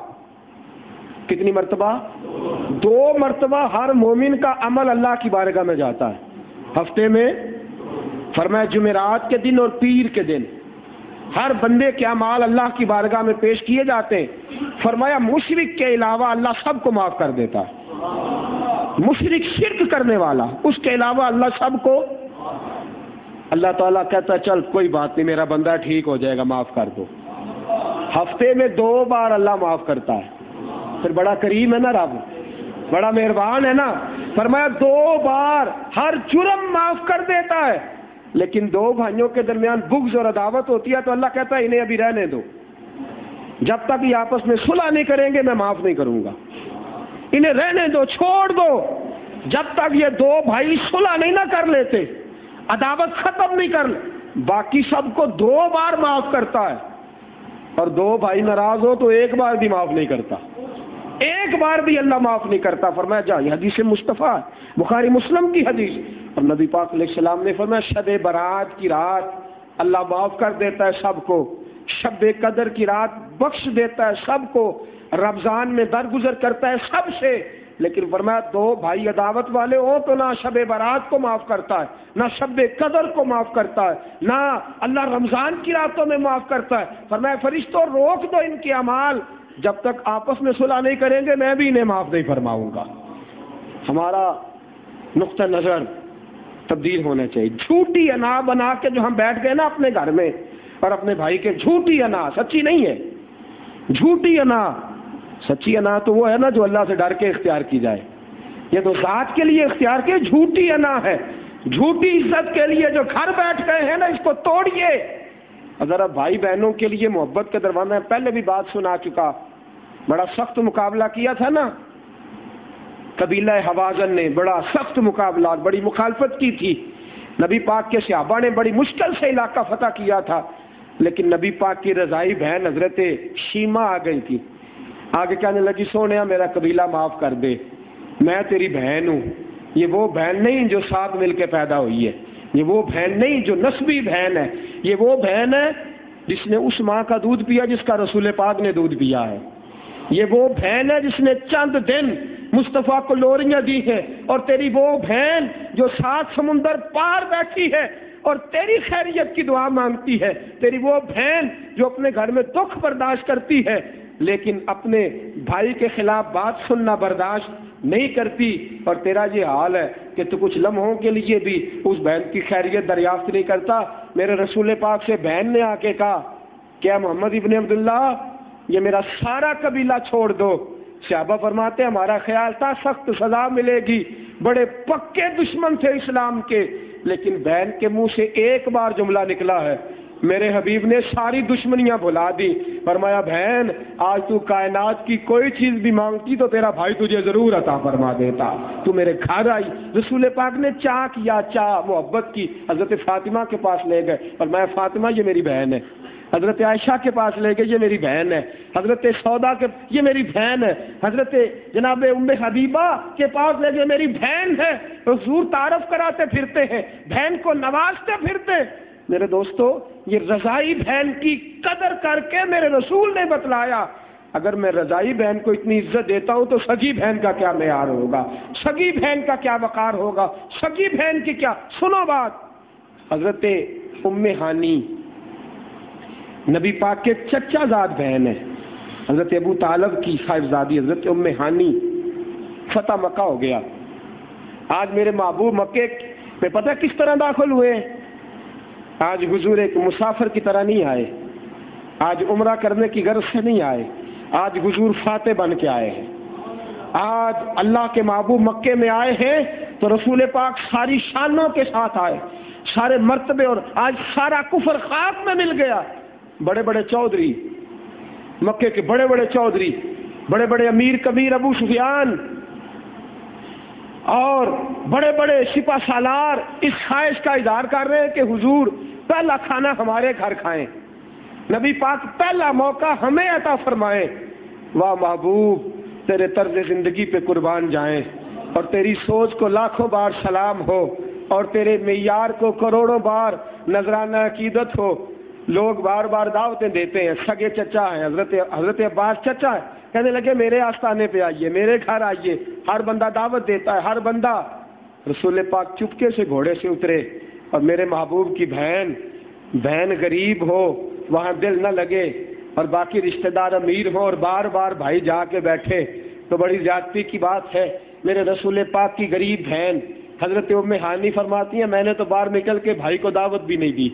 کتنی مرتبہ؟ 2 مرتبہ ہر مومن کا عمل اللہ کی بارگاہ میں جاتا ہے ہفتے میں. فرمایا جمعرات کے دن اور پیر کے دن ہر بندے کے اعمال اللہ کی بارگاہ میں پیش کیے جاتے ہیں. فرمایا مشرک کے علاوہ اللہ سب کو معاف کر دیتا ہے, مشرک شرک کرنے والا, اس کے علاوہ اللہ سب کو. اللہ تعالیٰ کہتا ہے چل کوئی بات نہیں میرا بندہ ٹھیک ہو جائے گا, معاف کر دو. ہفتے میں 2 بار اللہ معاف کرتا ہے. پھر بڑا کریم ہے نا رب, بڑا مہربان ہے نا. فرمایا 2 بار ہر جرم معاف کر دیتا ہے. لیکن 2 بھائیوں کے درمیان بغض اور عداوت ہوتی ہے تو اللہ کہتا ہے انہیں ابھی رہنے دو, جب تک یہ آپس میں صلح نہیں کریں گے میں معاف نہیں کروں گا, انہیں رہنے دو, چھوڑ دو. جب تک یہ دو بھائی صلح نہیں نہ کر لیتے، عداوت ختم نہیں کر لے، باقی سب کو 2 بار معاف کرتا ہے، اور 2 بھائی ناراض ہو تو 1 بار بھی معاف نہیں کرتا، 1 بار بھی اللہ معاف نہیں کرتا۔ فرمایا جا، یہ حدیث مصطفیٰ بخاری مسلم کی حدیث، اور نبی پاک علیہ السلام نے فرمایا شب برات کی رات اللہ معاف کر دیتا ہے سب کو، شب قدر کی رات بخش دیتا ہے سب کو، رمضان میں درگزر کرتا ہے سب سے، لیکن فرمایا 2 بھائی عداوت والے ہو تو نہ شب برات کو معاف کرتا ہے، نہ شب قدر کو معاف کرتا ہے، نہ اللہ رمضان کی راتوں میں معاف کرتا ہے۔ فرمایا فرشتوں روک دو ان کے اعمال، جب تک آپس میں صلح نہیں کریں گے میں بھی انہیں معاف نہیں فرماؤں گا۔ ہمارا نقطہ نظر تبدیل ہونا چاہیے۔ جھوٹی انا بنا کے جو ہم بیٹھ گئے نا اپنے گھر میں اور اپنے بھائی کے، جھوٹی انا سچی نہیں ہے، جھوٹی انا، سچی انا تو وہ ہے نا جو اللہ سے ڈر کے اختیار کی جائے، یہ تو ذات کے لیے اختیار کے، جھوٹی انا ہے، جھوٹی عزت کے لیے جو گھر بیٹھ گئے ہیں نا، اس کو توڑیے۔ اگر اب بھائی بہنوں کے لیے محبت کا دروازہ ہے، پہلے بھی بات سنا چکا، بڑا سخت مقابلہ کیا تھا نا قبیلہ حوازن نے، بڑا سخت مقابلہ، بڑی مخالفت کی تھی، نبی پاک کے صحابہ نے بڑی مشکل سے علاقہ فتح کیا تھا، لیکن نبی پاک کی رضائی بہن حضرت شیمہ آ گئی تھی، آگے کہنے لگی سونیا میرا قبیلہ معاف کر دے، میں تیری بہن ہوں۔ یہ وہ بہن نہیں جو ساتھ مل کے پیدا ہوئی ہے، یہ وہ بہن نہیں جو نسبی بہن ہے، یہ وہ بہن ہے جس نے اس ماں کا دودھ پیا جس کا رسول پاک نے دودھ پیا ہے، یہ وہ بہن ہے جس نے چند دن مصطفیٰ کو لوریاں دی ہیں، اور تیری وہ بہن جو 7 سمندر پار بیٹھی ہے اور تیری خیریت کی دعا مانگتی ہے، تیری وہ بہن جو اپنے گھر میں دکھ برداشت کرتی ہے لیکن اپنے بھائی کے خلاف بات سننا برداشت نہیں کرتی، اور تیرا یہ حال ہے کہ تو کچھ لمحوں کے لیے بھی اس بہن کی خیریت دریافت نہیں کرتا۔ میرے رسول پاک سے بہن نے آ کے کہا کیا محمد ابن عبداللہ یہ میرا سارا قبیلہ چھوڑ دو؟ صحابہ فرماتے ہیں ہمارا خیال تھا سخت سزا ملے گی، بڑے پکے دشمن تھے اسلام کے، لیکن بہن کے منہ سے ایک بار جملہ نکلا ہے، میرے حبیب نے ساری دشمنیاں بھلا دی، فرمایا بہن آج تو کائنات کی کوئی چیز بھی مانگتی تو تیرا بھائی تجھے ضرور عطا فرما دیتا، تو میرے گھر آئی۔ رسول پاک نے چاہ کیا، چاہ محبت کی، حضرت فاطمہ کے پاس لے گئے، فرمایا فاطمہ یہ میری بہن ہے، حضرت عائشہ کے پاس لے گئے، یہ میری بہن ہے، حضرت سودا کے، یہ میری بہن ہے، حضرت جناب ام حبیبہ کے پاس لے گئے، میری بہن ہے۔ حضور تعارف کراتے پھرتے ہیں، بہن کو نوازتے پھرتے۔ میرے دوستو یہ رضائی بہن کی قدر کر کے میرے رسول نے بتلایا، اگر میں رضائی بہن کو اتنی عزت دیتا ہوں تو سگی بہن کا کیا معیار ہوگا، سگی بہن کا کیا وقار ہوگا، سگی بہن کی کیا۔ سنو بات، حضرت ام ہانی نبی پاک کے چچا زاد بہن ہے، حضرت ابو طالب کی صاحبزادی حضرت ام ہانی۔ فتح مکہ ہو گیا، آج میرے محبوب مکے میں پتہ کس طرح داخل ہوئے؟ آج حضور ایک مسافر کی طرح نہیں آئے، آج عمرہ کرنے کی غرض سے نہیں آئے، آج حضور فاتح بن کے آئے ہیں، آج اللہ کے محبوب مکے میں آئے ہیں تو رسول پاک ساری شانوں کے ساتھ آئے، سارے مرتبے، اور آج سارا کفر خاک میں مل گیا۔ بڑے بڑے چودھری، مکے کے بڑے بڑے چودھری، بڑے بڑے امیر کبیر ابو سفیان اور بڑے بڑے سپہ سالار اس خواہش کا اظہار کر رہے ہیں کہ حضور پہلا کھانا ہمارے گھر کھائیں، نبی پاک پہلا موقع ہمیں عطا فرمائیں۔ واہ محبوب تیرے طرز زندگی پہ قربان جائیں، اور تیری سوچ کو لاکھوں بار سلام ہو، اور تیرے معیار کو کروڑوں بار نذرانہ عقیدت ہو۔ لوگ بار بار دعوتیں دیتے ہیں، سگے چچا ہیں، حضرت عباس چچا ہے، کہنے لگے میرے آستانے پہ آئیے، میرے گھر آئیے، ہر بندہ دعوت دیتا ہے، ہر بندہ۔ رسول پاک چپکے سے گھوڑے سے اترے، اور میرے محبوب کی بہن غریب ہو وہاں دل نہ لگے، اور باقی رشتہ دار امیر ہوں اور بار بار بھائی جا کے بیٹھے تو بڑی زیادتی کی بات ہے۔ میرے رسول پاک کی غریب بہن حضرت ام ہانی فرماتی ہیں میں نے تو باہر نکل کے بھائی کو دعوت بھی نہیں دی۔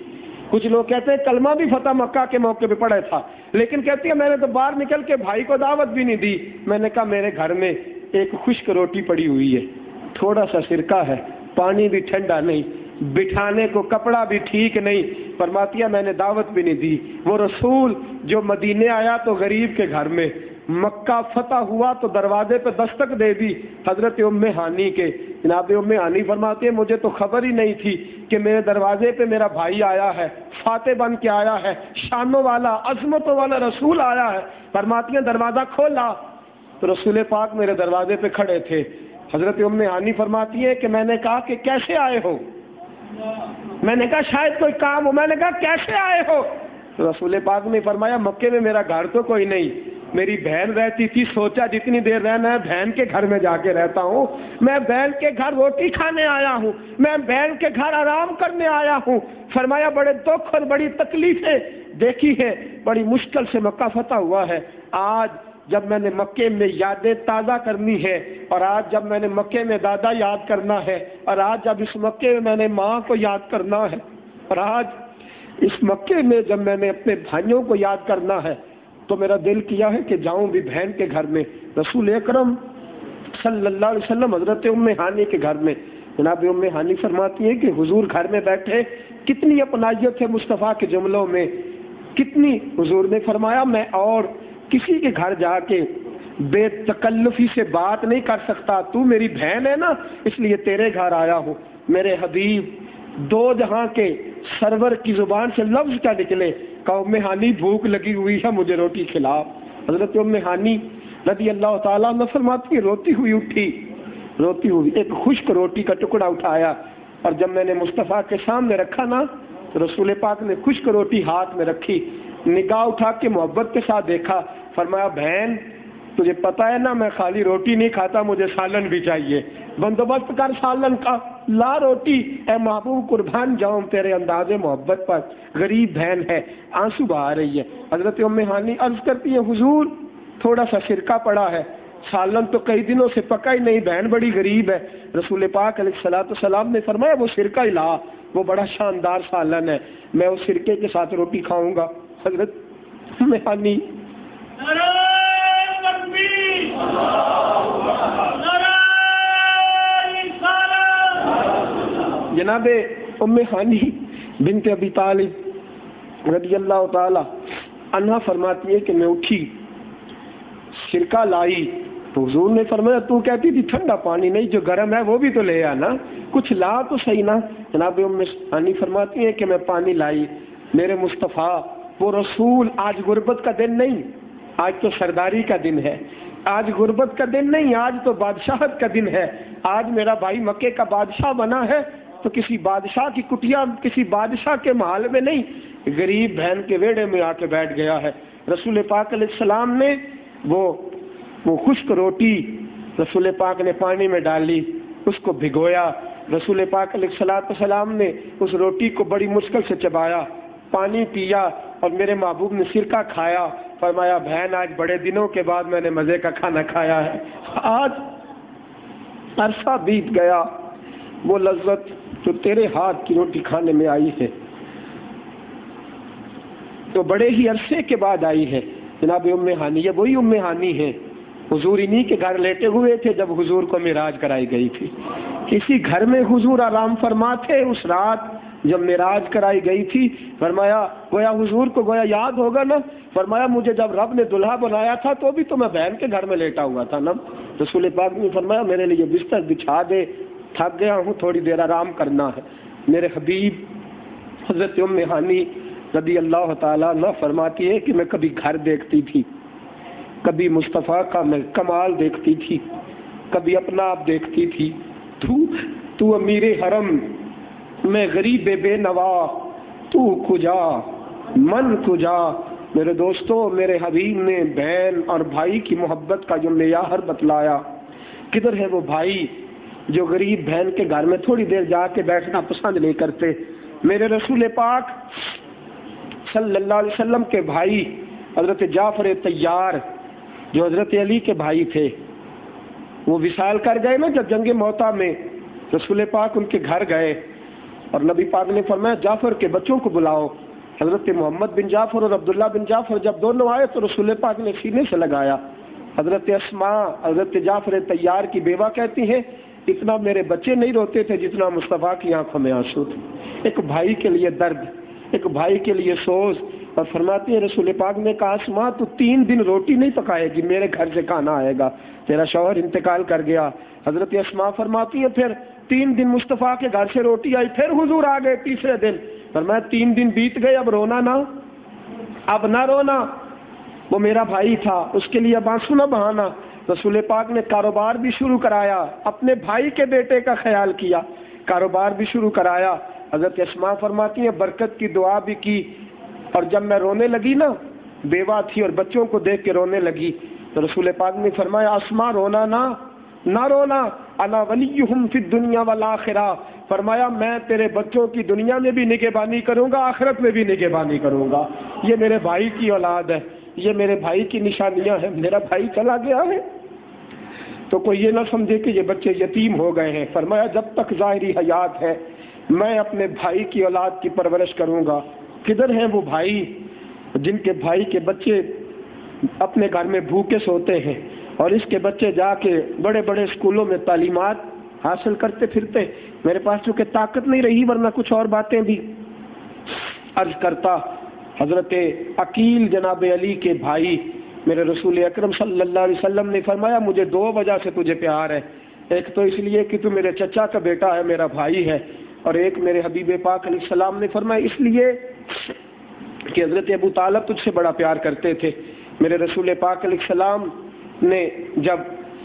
کچھ لوگ کہتے ہیں کلمہ بھی فتح مکہ کے موقع پہ پڑھا تھا، لیکن کہتی ہے میں نے تو باہر نکل کے بھائی کو دعوت بھی نہیں دی۔ میں نے کہا میرے گھر میں ایک خشک روٹی پڑی ہوئی ہے، تھوڑا سا سرکہ ہے، پانی بھی ٹھنڈا نہیں، بٹھانے کو کپڑا بھی ٹھیک نہیں۔ فرماتی ہے میں نے دعوت بھی نہیں دی۔ وہ رسول جو مدینے آیا تو غریب کے گھر میں، مکہ فتح ہوا تو دروازے پہ دستک دے دی حضرت ام ہانی کے. جناب ام ہانی فرماتے ہیں مجھے تو خبر ہی نہیں تھی کہ میرے دروازے پہ میرا بھائی آیا ہے, فاتح بن کے آیا ہے, شانوں والا عظمتوں والا رسول آیا ہے. فرماتی ہیں دروازہ کھولا تو رسول پاک میرے دروازے پہ کھڑے تھے. حضرت ام ہانی فرماتی ہیں کہ میں نے کہا کہ کیسے آئے ہو؟ میں نے کہا شاید کوئی کام ہو. میں نے کہا کیسے آئے ہو؟ تو رسول پاک نے فرمایا مکے میں میرا گھر تو کوئی نہیں, میری بہن رہتی تھی, سوچا جتنی دیر رہنا ہے بہن کے گھر میں جا کے رہتا ہوں. میں بہن کے گھر روٹی کھانے آیا ہوں, میں بہن کے گھر آرام کرنے آیا ہوں. فرمایا بڑے دکھ اور بڑی تکلیفیں دیکھی ہے, بڑی مشکل سے مکہ فتح ہوا ہے. آج جب میں نے مکے میں یادیں تازہ کرنی ہے, اور آج جب میں نے مکے میں دادا یاد کرنا ہے, اور آج جب اس مکے میں میں نے ماں کو یاد کرنا ہے, اور آج اس مکے میں جب میں نے اپنے بھائیوں کو یاد کرنا ہے, تو میرا دل کیا ہے کہ جاؤں بھی بہن کے گھر میں. رسول اکرم صلی اللہ علیہ وسلم حضرت ام ہانی کے گھر میں. جناب ام ہانی فرماتی ہیں کہ حضور گھر میں بیٹھے, کتنی اپنائیت ہے مصطفیٰ کے جملوں میں, کتنی. حضور نے فرمایا میں اور کسی کے گھر جا کے بے تکلفی سے بات نہیں کر سکتا, تو میری بہن ہے نا اس لیے تیرے گھر آیا ہوں. میرے حبیب دو جہاں کے سرور کی زبان سے لفظ کیا نکلے کہ ام ہانی بھوک لگی ہوئی ہے مجھے روٹی کھلا. حضرت ام ہانی رضی اللہ تعالیٰ عنہ فرماتی ہے روتی ہوئی اٹھی, روتی ہوئی ایک خشک روٹی کا ٹکڑا اٹھایا, اور جب میں نے مصطفیٰ کے سامنے رکھا نا تو رسول پاک نے خشک روٹی ہاتھ میں رکھی, نگاہ اٹھا کے محبت کے ساتھ دیکھا. فرمایا بہن تجھے پتا ہے نا میں خالی روٹی نہیں کھاتا, مجھے سالن بھی چاہیے, بندوبست کر سالن کا, لا روٹی. اے محبوب قربان جاؤں تیرے انداز محبت پر. غریب بہن ہے, آنسو بہا رہی ہے. حضرت ام ہانی عرض کرتی ہے حضور تھوڑا سا سرکہ پڑا ہے, سالن تو کئی دنوں سے پکا ہی نہیں, بہن بڑی غریب ہے. رسول پاک علیہ الصلوۃ والسلام نے فرمایا وہ سرکہ ہی لا, وہ بڑا شاندار سالن ہے, میں اس سرکے کے ساتھ روٹی کھاؤں گا. حضرت ام ہانی جناب ام ہانی بنت ابی طالب رضی اللہ تعالی عنہا فرماتی ہے کہ میں اٹھی, سرکہ لائی تو حضور نے فرمایا تو کہتی تھی ٹھنڈا پانی نہیں, جو گرم ہے وہ بھی تو لے آنا, کچھ لا تو صحیح نا. جناب ام ہانی فرماتی ہے کہ میں پانی لائی. میرے مصطفیٰ وہ رسول, آج غربت کا دن نہیں, آج تو سرداری کا دن ہے, آج غربت کا دن نہیں, آج تو بادشاہت کا دن ہے. آج میرا بھائی مکے کا بادشاہ بنا ہے تو کسی بادشاہ کی کٹیا, کسی بادشاہ کے محل میں نہیں, غریب بہن کے ویڑے میں آ کے بیٹھ گیا ہے. رسول پاک علیہ السلام نے وہ خشک روٹی رسول پاک نے پانی میں ڈالی, اس کو بھگویا. رسول پاک علیہ السلام نے اس روٹی کو بڑی مشکل سے چبایا, پانی پیا, اور میرے محبوب نے سرکہ کھایا. فرمایا بہن آج بڑے دنوں کے بعد میں نے مزے کا کھانا کھایا ہے, آج عرصہ بیت گیا, وہ لذت جو تیرے ہاتھ کی روٹی کھانے میں آئی ہے تو بڑے ہی عرصے کے بعد آئی ہے. جناب ام ہانی, یہ وہی ام ہانی ہے, حضور انہی کے گھر لیٹے ہوئے تھے جب حضور کو معراج کرائی گئی تھی. اسی گھر میں حضور آرام فرما تھے اس رات جب معراج کرائی گئی تھی. فرمایا گویا حضور کو گویا یاد ہوگا نا, فرمایا مجھے جب رب نے دلہا بنایا تھا تو بھی تو میں بہن کے گھر میں لیٹا ہوا تھا نا. رسول پاک نے فرمایا میرے لیے بستر بچھا دے, تھک گیا ہوں, تھوڑی دیر آرام کرنا ہے. میرے حبیب حضرت ام ہانی رضی اللہ تعالیٰ عنہ فرماتی ہے کہ میں کبھی گھر دیکھتی تھی, کبھی مصطفیٰ کا میں کمال دیکھتی تھی, کبھی اپنا آپ دیکھتی تھی. تو امیر حرم, میں غریب بے نوا, تو کجا من کجا. میرے دوستوں, میرے حبیب نے بہن اور بھائی کی محبت کا جو معیار بتلایا, کدھر ہے وہ بھائی جو غریب بہن کے گھر میں تھوڑی دیر جا کے بیٹھنا پسند نہیں کرتے. میرے رسول پاک صلی اللہ علیہ وسلم کے بھائی حضرت جعفر طیار جو حضرت علی کے بھائی تھے, وہ وصال کر گئے نا جب جنگ موتا میں. رسول پاک ان کے گھر گئے اور نبی پاک نے فرمایا جعفر کے بچوں کو بلاؤ. حضرت محمد بن جعفر اور عبداللہ بن جعفر جب دونوں آئے تو رسول پاک نے سینے سے لگایا. حضرت اسماء حضرت جعفر طیار کی بیوہ کہتی ہیں اتنا میرے بچے نہیں روتے تھے جتنا مصطفیٰ کی آنکھوں میں آنسو تھے. ایک بھائی کے لیے درد, ایک بھائی کے لیے سوز, اور فرماتی ہے رسول پاک نے کہا اسما تو 3 دن روٹی نہیں پکائے گی، میرے گھر سے کھانا آئے گا، تیرا شوہر انتقال کر گیا۔ حضرت اسما فرماتی ہے پھر 3 دن مصطفیٰ کے گھر سے روٹی آئی، پھر حضور آ گئے تیسرے دن، فرمایا 3 دن بیت گئے، اب رونا نہ، اب نہ رونا، وہ میرا بھائی تھا، اس کے لیے اب آنسو نہ بہانا۔ رسول پاک نے کاروبار بھی شروع کرایا، اپنے بھائی کے بیٹے کا خیال کیا، کاروبار بھی شروع کرایا۔ حضرت اسما فرماتی ہیں برکت کی دعا بھی کی، اور جب میں رونے لگی نا، بیوہ تھی اور بچوں کو دیکھ کے رونے لگی، تو رسول پاک نے فرمایا اسما رونا نہ رونا، انا ولیہم فی الدنیا والآخرہ، فرمایا میں تیرے بچوں کی دنیا میں بھی نگہبانی کروں گا، آخرت میں بھی نگہبانی کروں گا، یہ میرے بھائی کی اولاد ہے، یہ میرے بھائی کی نشانیاں ہیں، میرا بھائی چلا گیا ہے تو کوئی یہ نہ سمجھے کہ یہ بچے یتیم ہو گئے ہیں۔ فرمایا جب تک ظاہری حیات ہے میں اپنے بھائی کی اولاد کی پرورش کروں گا۔ کدھر ہیں وہ بھائی جن کے بھائی کے بچے اپنے گھر میں بھوکے سوتے ہیں اور اس کے بچے جا کے بڑے بڑے اسکولوں میں تعلیمات حاصل کرتے پھرتے؟ میرے پاس چونکہ طاقت نہیں رہی ورنہ کچھ اور باتیں بھی عرض کرتا۔ حضرت عقیل جناب علی کے بھائی میرے رسول اکرم صلی اللہ علیہ وسلم نے فرمایا مجھے 2 وجہ سے تجھے پیار ہے، ایک تو اس لیے کہ تو میرے چچا کا بیٹا ہے، میرا بھائی ہے، اور ایک میرے حبیب پاک علیہ السلام نے فرمایا اس لیے کہ حضرت ابو طالب تجھ سے بڑا پیار کرتے تھے۔ میرے رسول پاک علیہ السلام نے جب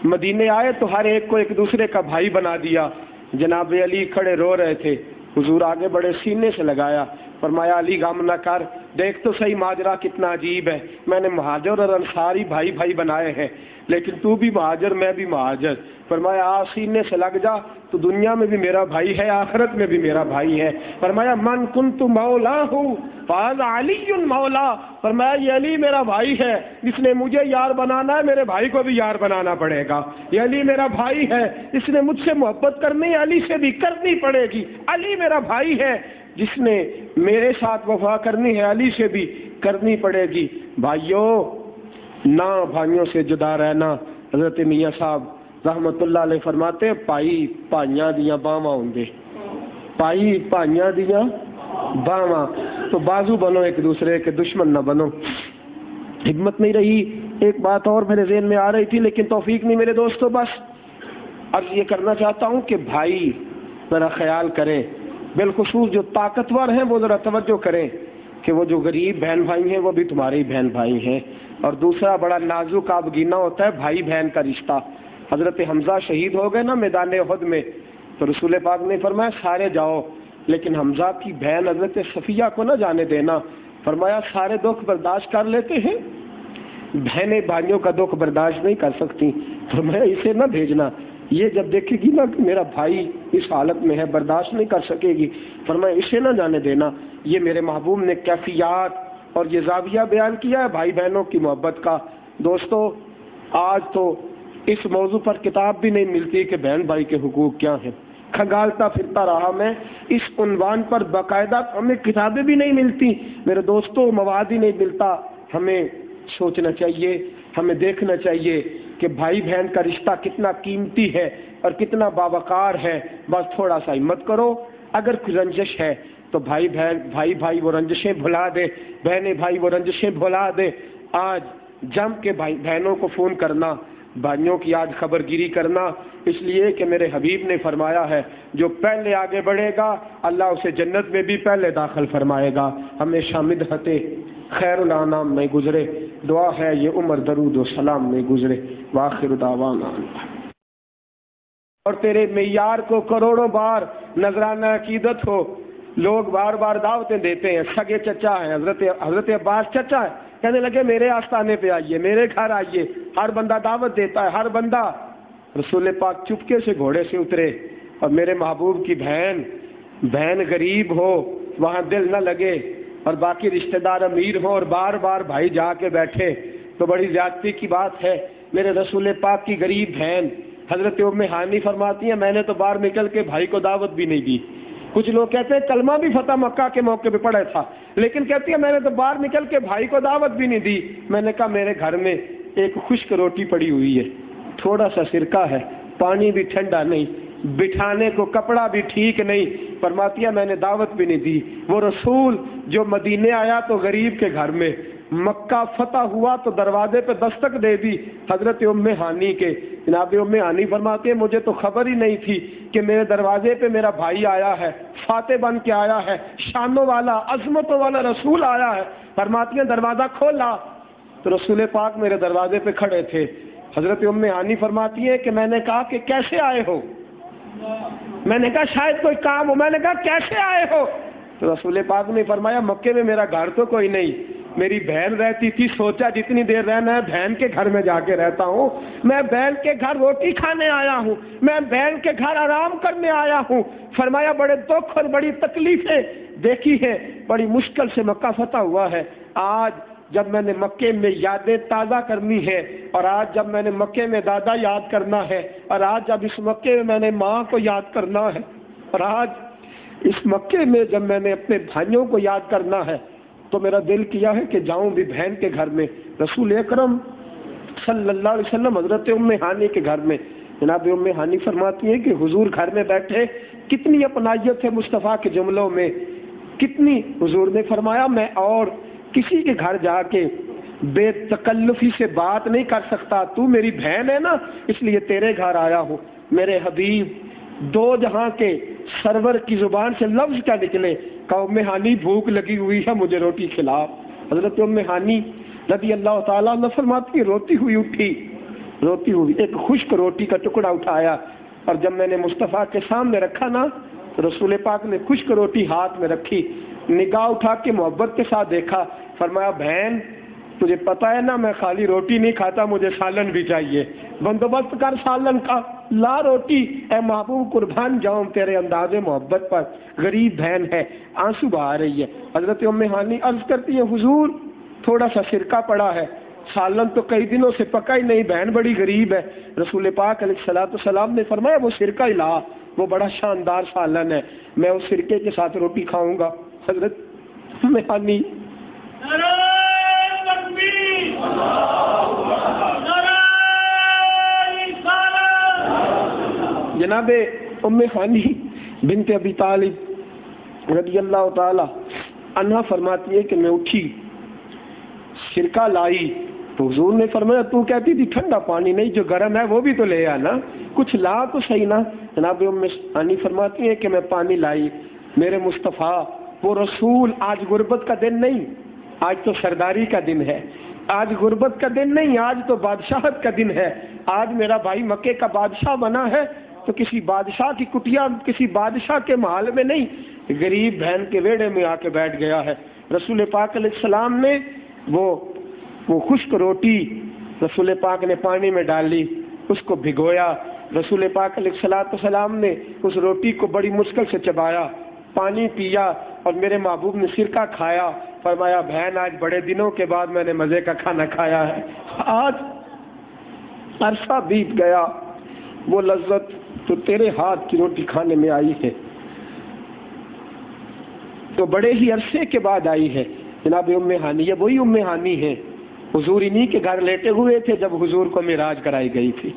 مدینے آئے تو ہر ایک کو ایک دوسرے کا بھائی بنا دیا۔ جناب علی کھڑے رو رہے تھے، حضور آگے بڑے سینے سے لگایا، فرمایا علی غم نہ کر، دیکھ تو صحیح ماجرا کتنا عجیب ہے، میں نے مہاجر اور انصاری بھائی بھائی بنائے ہیں، لیکن تو بھی مہاجر میں بھی مہاجر، فرمایا سینے سے لگ جا، تو دنیا میں بھی میرا بھائی ہے، آخرت میں بھی میرا بھائی ہے۔ فرمایا من کنت مولا ہوں فہذا علی مولا، فرمایا یہ علی میرا بھائی ہے، جس نے مجھے یار بنانا ہے میرے بھائی کو بھی یار بنانا پڑے گا، یہ علی میرا بھائی ہے، اس نے مجھ سے محبت کرنی ہے علی سے بھی کرنی پڑے گی، علی میرا بھائی ہے، جس نے میرے ساتھ وفا کرنی ہے علی سے بھی کرنی پڑے گی۔ بھائیوں نہ بھائیوں سے جدا رہنا۔ حضرت میاں صاحب رحمت اللہ علیہ فرماتے پائی پائیاں دیاں باواں ہوندے، پائی پائیاں دیاں باواں، تو بازو بنو ایک دوسرے کے، دشمن نہ بنو۔ ہمت نہیں رہی، ایک بات اور میرے ذہن میں آ رہی تھی لیکن توفیق نہیں میرے دوستو، بس عرض یہ کرنا چاہتا ہوں کہ بھائی ذرا خیال کریں، بالخصوص جو طاقتور ہیں وہ ذرا توجہ کریں کہ وہ جو غریب بہن بھائی ہیں وہ بھی تمہارے بہن بھائی ہیں۔ اور دوسرا بڑا نازک آبگینہ ہوتا ہے بھائی بہن کا رشتہ۔ حضرت حمزہ شہید ہو گئے نا میدان احد میں، تو رسول پاک نے فرمایا سارے جاؤ لیکن حمزہ کی بہن حضرت صفیہ کو نہ جانے دینا، فرمایا سارے دکھ برداشت کر لیتے ہیں، بہنیں بھائیوں کا دکھ برداشت نہیں کر سکتی، فرمایا اسے نہ بھیجنا، یہ جب دیکھے گی نا کہ میرا بھائی اس حالت میں ہے برداشت نہیں کر سکے گی، فرمایا اسے نہ جانے دینا۔ یہ میرے محبوب نے کیفیات اور یہ زاویہ بیان کیا ہے بھائی بہنوں کی محبت کا۔ دوستو آج تو اس موضوع پر کتاب بھی نہیں ملتی کہ بہن بھائی کے حقوق کیا ہیں، کھنگالتا پھرتا رہا میں اس عنوان پر، باقاعدہ ہمیں کتابیں بھی نہیں ملتی میرے دوستو، مواد ہی نہیں ملتا۔ ہمیں سوچنا چاہیے، ہمیں دیکھنا چاہیے کہ بھائی بہن کا رشتہ کتنا قیمتی ہے اور کتنا باوقار ہے۔ بس تھوڑا سا ہمت کرو، اگر کوئی رنجش ہے تو بھائی بھائی وہ رنجشیں بھلا دے، بہنیں بھائی وہ رنجشیں بھلا دے۔ آج جم کے بھائی بہنوں کو فون کرنا، بھائیوں کی آج خبر گیری کرنا، اس لیے کہ میرے حبیب نے فرمایا ہے جو پہلے آگے بڑھے گا اللہ اسے جنت میں بھی پہلے داخل فرمائے گا۔ ہمیشہ مدحت خیر الانام میں گزرے، دعا ہے یہ عمر درود و سلام میں گزرے۔ وآخر دعوانا اور تیرے معیار کو کروڑوں بار نذرانہ عقیدت ہو، لوگ بار بار دعوتیں دیتے ہیں، سگے چچا ہیں، حضرت عباس چچا ہے، کہنے لگے میرے آستانے پہ آئیے، میرے گھر آئیے، ہر بندہ دعوت دیتا ہے، ہر بندہ۔ رسول پاک چپکے سے گھوڑے سے اترے اور میرے محبوب کی بہن غریب ہو وہاں دل نہ لگے اور باقی رشتہ دار امیر ہوں اور بار بار بھائی جا کے بیٹھے تو بڑی زیادتی کی بات ہے۔ میرے رسول پاک کی غریب بہن حضرت ام ہانی فرماتی ہیں میں نے تو باہر نکل کے بھائی کو دعوت بھی نہیں دی۔ کچھ لوگ کہتے ہیں کلمہ بھی فتح مکہ کے موقع پہ پڑھا تھا، لیکن کہتی ہے میں نے تو باہر نکل کے بھائی کو دعوت بھی نہیں دی۔ میں نے کہا میرے گھر میں ایک خشک روٹی پڑی ہوئی ہے، تھوڑا سا سرکہ ہے، پانی بھی ٹھنڈا نہیں، بٹھانے کو کپڑا بھی ٹھیک نہیں، فرماتی ہے میں نے دعوت بھی نہیں دی۔ وہ رسول جو مدینے آیا تو غریب کے گھر میں، مکہ فتح ہوا تو دروازے پہ دستک دے دی حضرت ام ہانی کے۔ جناب ام ہانی فرماتے ہیں مجھے تو خبر ہی نہیں تھی کہ میرے دروازے پہ میرا بھائی آیا ہے، فاتح بن کے آیا ہے، شانوں والا عظمتوں والا رسول آیا ہے۔ فرماتی ہیں دروازہ کھولا تو رسول پاک میرے دروازے پہ کھڑے تھے۔ حضرت ام ہانی فرماتی ہے کہ میں نے کہا کہ کیسے آئے ہو؟ میں نے کہا شاید کوئی کام ہو۔ میں نے کہا کیسے آئے ہو؟ تو رسول پاک نے فرمایا مکے میں میرا گھر تو کوئی نہیں، میری بہن رہتی تھی، سوچا جتنی دیر رہنا ہے بہن کے گھر میں جا کے رہتا ہوں، میں بہن کے گھر روٹی کھانے آیا ہوں، میں بہن کے گھر آرام کرنے آیا ہوں۔ فرمایا بڑے دکھ اور بڑی تکلیفیں دیکھی ہیں، بڑی مشکل سے مکہ فتح ہوا ہے۔ آج جب میں نے مکے میں یادیں تازہ کرنی ہے، اور آج جب میں نے مکے میں دادا یاد کرنا ہے، اور آج جب اس مکے میں میں نے ماں کو یاد کرنا ہے، اور آج اس مکے میں جب میں نے اپنے بھائیوں کو یاد کرنا ہے، تو میرا دل کیا ہے کہ جاؤں بھی بہن کے گھر میں، رسول اکرم صلی اللہ علیہ وسلم حضرت ام ہانی کے گھر میں۔ جناب ام ہانی فرماتی ہیں کہ حضور گھر میں بیٹھے، کتنی اپنائیت ہے مصطفیٰ کے جملوں میں، کتنی۔ حضور نے فرمایا میں اور کسی کے گھر جا کے بے تکلفی سے بات نہیں کر سکتا، تو میری بہن ہے نا اس لیے تیرے گھر آیا ہوں۔ میرے حبیب دو جہاں کے سرور کی زبان سے لفظ کیا نکلے کہ ام ہانی بھوک لگی ہوئی ہے مجھے روٹی کھلا۔ حضرت ام ہانی رضی اللہ تعالیٰ عنہ فرماتی روتی ہوئی اٹھی، روتی ہوئی ایک خشک روٹی کا ٹکڑا اٹھایا، اور جب میں نے مصطفیٰ کے سامنے رکھا نا تو رسول پاک نے خشک روٹی ہاتھ میں رکھی، نگاہ اٹھا کے محبت کے ساتھ دیکھا، فرمایا بہن تجھے پتا ہے نا میں خالی روٹی نہیں کھاتا، مجھے سالن بھی چاہیے، بندوبست کر سالن کا، لا روٹی، اے محبوب قربان جاؤں تیرے انداز محبت پر۔ غریب بہن ہے، آنسو بہا رہی ہے۔ حضرت ام ہانی عرض کرتی ہے حضور تھوڑا سا سرکہ پڑا ہے، سالن تو کئی دنوں سے پکا ہی نہیں، بہن بڑی غریب ہے۔ رسول پاک علیہ الصلوۃ والسلام نے فرمایا وہ سرکہ ہی لا، وہ بڑا شاندار سالن ہے، میں اس سرکے کے ساتھ روٹی کھاؤں گا۔ حضرت ام ہانی جناب ام ہانی بنت ابی طالب رضی اللہ تعالی عنہا فرماتی ہے کہ میں اٹھی، سرکہ لائی تو حضور نے فرمایا تو کہتی تھی ٹھنڈا پانی نہیں، جو گرم ہے وہ بھی تو لے آنا، کچھ لا تو صحیح نا۔ جناب ام ہانی فرماتی ہے کہ میں پانی لائی، میرے مصطفیٰ وہ رسول، آج غربت کا دن نہیں، آج تو سرداری کا دن ہے، آج غربت کا دن نہیں، آج تو بادشاہت کا دن ہے۔ آج میرا بھائی مکے کا بادشاہ بنا ہے تو کسی بادشاہ کی کٹیا، کسی بادشاہ کے محل میں نہیں، غریب بہن کے ویڑے میں آ کے بیٹھ گیا ہے۔ رسول پاک علیہ السلام نے وہ خشک روٹی رسول پاک نے پانی میں ڈالی، اس کو بھگویا، رسول پاک علیہ السلام نے اس روٹی کو بڑی مشکل سے چبایا، پانی پیا، اور میرے محبوب نے سرکہ کھایا۔ فرمایا بہن آج بڑے دنوں کے بعد میں نے مزے کا کھانا کھایا ہے، آج عرصہ بیت گیا، وہ لذت تو تیرے ہاتھ کی روٹی کھانے میں آئی ہے تو بڑے ہی عرصے کے بعد آئی ہے۔ جناب ام ہانی، یہ وہی ام ہانی ہے، حضور انہی کے گھر لیٹے ہوئے تھے جب حضور کو معراج کرائی گئی تھی،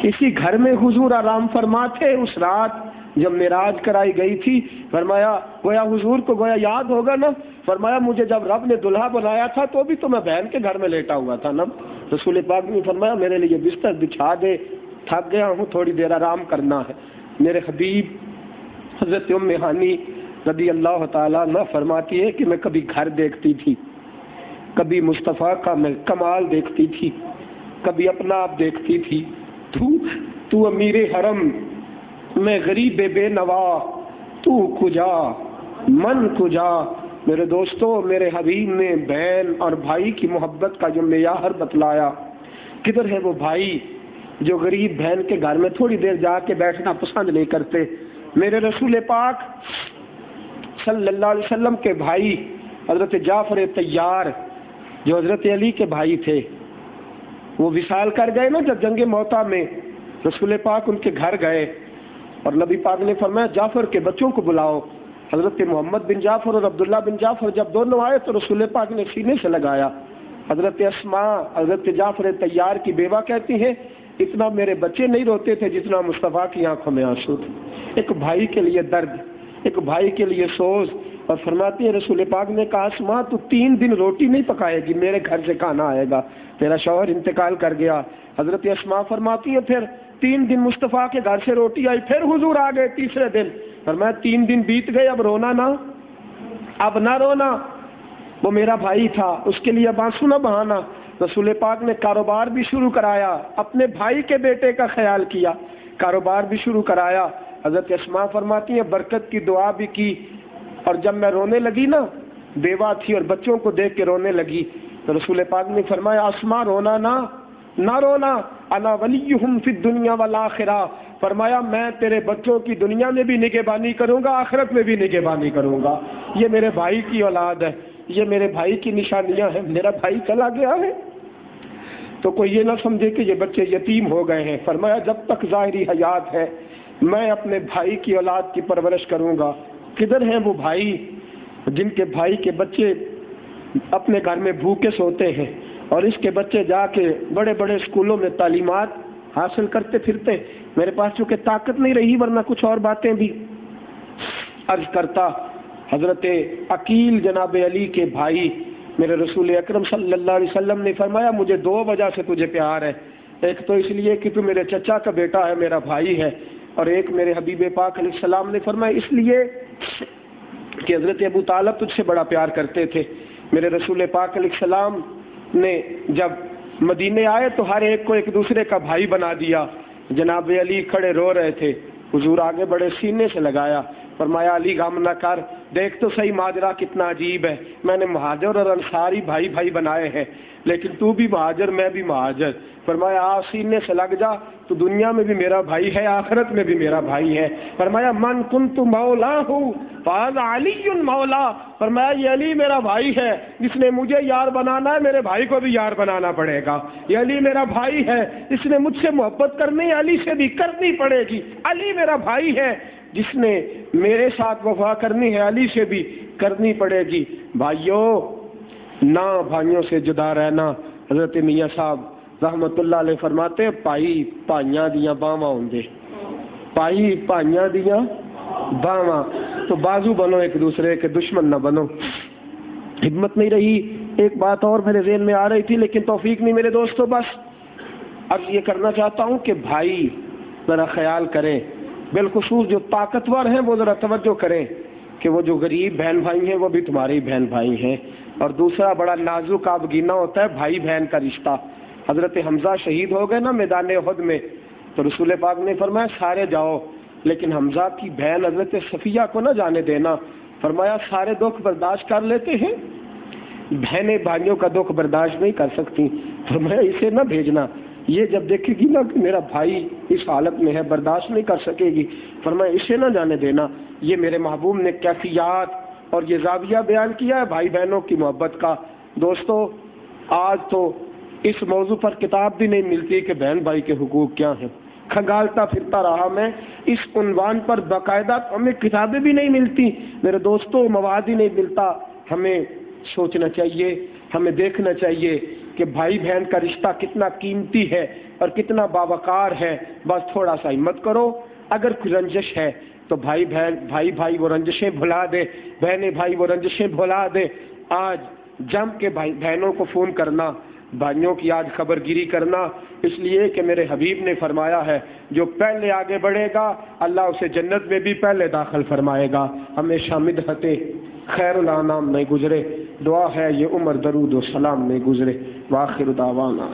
کسی گھر میں حضور آرام فرما تھے اس رات جب معراج کرائی گئی تھی۔ فرمایا گویا حضور کو گویا یاد ہوگا نا، فرمایا مجھے جب رب نے دلہا بنایا تھا تو بھی تو میں بہن کے گھر میں لیٹا ہوا تھا نا۔ رسول پاک نے فرمایا میرے لیے بستر بچھا دے، تھک گیا ہوں، تھوڑی دیر آرام کرنا ہے۔ میرے حبیب حضرت ام ہانی رضی اللہ تعالیٰ عنہ فرماتی ہے کہ میں کبھی گھر دیکھتی تھی، کبھی مصطفیٰ کا میں کمال دیکھتی تھی، کبھی اپنا آپ دیکھتی تھی، تو امیر حرم میں غریب بے نوا، تو کجا من کجا۔ میرے دوستو، میرے حبیب نے بہن اور بھائی کی محبت کا جو معیار بتلایا، کدھر ہے وہ بھائی جو غریب بہن کے گھر میں تھوڑی دیر جا کے بیٹھنا پسند نہیں کرتے؟ میرے رسول پاک صلی اللہ علیہ وسلم کے بھائی حضرت جعفر طیار جو حضرت علی کے بھائی تھے، وہ وصال کر گئے نا جب جنگ موتا میں، رسول پاک ان کے گھر گئے اور نبی پاک نے فرمایا جعفر کے بچوں کو بلاؤ۔ حضرت محمد بن جعفر اور عبداللہ بن جعفر جب دونوں آئے تو رسول پاک نے سینے سے لگایا۔ حضرت اسماء حضرت جعفر طیار کی بیوہ کہتی ہیں اتنا میرے بچے نہیں روتے تھے جتنا مصطفیٰ کی آنکھوں میں آنسو تھے. ایک بھائی کے لیے درد، ایک بھائی کے لیے سوز. اور فرماتی ہے رسول پاک نے کہا اسماء تو 3 دن روٹی نہیں پکائے گی، میرے گھر سے کھانا آئے گا. تیرا شوہر انتقال کر گیا. حضرت اسماء فرماتی ہے پھر 3 دن مصطفیٰ کے گھر سے روٹی آئی، پھر حضور آ گئے تیسرے دن. فرمایا 3 دن بیت گئے، اب رونا نہ، اب نہ رونا. وہ میرا بھائی تھا، اس کے لیے اب آنسو نہ بہانا. رسول پاک نے کاروبار بھی شروع کرایا، اپنے بھائی کے بیٹے کا خیال کیا، کاروبار بھی شروع کرایا. حضرت اسماء فرماتی ہیں برکت کی دعا بھی کی. اور جب میں رونے لگی نا، بیوہ تھی اور بچوں کو دیکھ کے رونے لگی، تو رسول پاک نے فرمایا اسماء رونا نہ رونا، انا ولیہم فی الدنیا والآخرہ. فرمایا میں تیرے بچوں کی دنیا میں بھی نگہبانی کروں گا، آخرت میں بھی نگہبانی کروں گا. یہ میرے بھائی کی اولاد ہے، یہ میرے بھائی کی نشانیاں ہیں. میرا بھائی چلا گیا ہے تو کوئی یہ نہ سمجھے کہ یہ بچے یتیم ہو گئے ہیں. فرمایا جب تک ظاہری حیات ہے میں اپنے بھائی کی اولاد کی پرورش کروں گا. کدھر ہیں وہ بھائی جن کے بھائی کے بچے اپنے گھر میں بھوکے سوتے ہیں اور اس کے بچے جا کے بڑے بڑے اسکولوں میں تعلیمات حاصل کرتے پھرتے؟ میرے پاس چونکہ طاقت نہیں رہی ورنہ کچھ اور باتیں بھی عرض کرتا. حضرت عقیل جناب علی کے بھائی میرے رسول اکرم صلی اللہ علیہ وسلم نے فرمایا مجھے 2 وجہ سے تجھے پیار ہے. ایک تو اس لیے کہ تو میرے چچا کا بیٹا ہے، میرا بھائی ہے، اور ایک میرے حبیب پاک علیہ السلام نے فرمایا اس لیے کہ حضرت ابو طالب تجھ سے بڑا پیار کرتے تھے. میرے رسول پاک علیہ السلام نے جب مدینے آئے تو ہر ایک کو ایک دوسرے کا بھائی بنا دیا. جناب علی کھڑے رو رہے تھے، حضور آگے بڑے سینے سے لگایا، فرمایا علی غم نہ کر، دیکھ تو صحیح ماجرا کتنا عجیب ہے. میں نے مہاجر اور انصاری بھائی بھائی بنائے ہیں، لیکن تو بھی مہاجر میں بھی مہاجر. فرمایا آ سینے سے لگ جا، تو دنیا میں بھی میرا بھائی ہے، آخرت میں بھی میرا بھائی ہے. فرمایا من کنت مولا ہوں فاز علی مولا. فرمایا یہ علی میرا بھائی ہے، جس نے مجھے یار بنانا ہے میرے بھائی کو بھی یار بنانا پڑے گا. یہ علی میرا بھائی ہے، اس نے مجھ سے محبت کرنی ہے علی سے بھی کرنی پڑے گی. علی میرا بھائی ہے، جس نے میرے ساتھ وفا کرنی ہے علی سے بھی کرنی پڑے گی. بھائیوں نہ بھائیوں سے جدا رہنا. حضرت میاں صاحب رحمت اللہ علیہ فرماتے پائی پائیاں دیاں باواں ہوندے، پائی پائیاں دیاں باواں. تو بازو بنو ایک دوسرے کے، دشمن نہ بنو. ہمت نہیں رہی. ایک بات اور میرے ذہن میں آ رہی تھی لیکن توفیق نہیں میرے دوستو. بس اب یہ کرنا چاہتا ہوں کہ بھائی ذرا خیال کریں، بالخصوص جو طاقتور ہیں وہ ذرا توجہ کریں کہ وہ جو غریب بہن بھائی ہیں وہ بھی تمہارے بہن بھائی ہیں. اور دوسرا بڑا نازک آبگینہ ہوتا ہے بھائی بہن کا رشتہ. حضرت حمزہ شہید ہو گئے نا میدان احد میں، تو رسول پاک نے فرمایا سارے جاؤ لیکن حمزہ کی بہن حضرت صفیہ کو نہ جانے دینا. فرمایا سارے دکھ برداشت کر لیتے ہیں، بہنیں بھائیوں کا دکھ برداشت نہیں کر سکتی. فرمایا اسے نہ بھیجنا، یہ جب دیکھے گی نا کہ میرا بھائی اس حالت میں ہے برداشت نہیں کر سکے گی. فرمایا اسے نہ جانے دینا. یہ میرے محبوب نے کیفیات اور یہ زاویہ بیان کیا ہے بھائی بہنوں کی محبت کا. دوستو آج تو اس موضوع پر کتاب بھی نہیں ملتی کہ بہن بھائی کے حقوق کیا ہیں. کھنگالتا پھرتا رہا میں اس عنوان پر باقاعدہ، ہمیں کتابیں بھی نہیں ملتی میرے دوستوں، مواد ہی نہیں ملتا. ہمیں سوچنا چاہیے، ہمیں دیکھنا چاہیے کہ بھائی بہن کا رشتہ کتنا قیمتی ہے اور کتنا باوقار ہے. بس تھوڑا سا ہمت کرو. اگر کوئی رنجش ہے تو بھائی بھائی وہ رنجشیں بھلا دے، بہنیں بھائی وہ رنجشیں بھلا دے. آج جم کے بھائی بہنوں کو فون کرنا، بھائیوں کی آج خبر گیری کرنا، اس لیے کہ میرے حبیب نے فرمایا ہے جو پہلے آگے بڑھے گا اللہ اسے جنت میں بھی پہلے داخل فرمائے گا. ہمیشہ مدحت خیر الانام نہیں گزرے. دعا ہے یہ عمر درود و سلام نہیں گزرے. وآخر دعوانا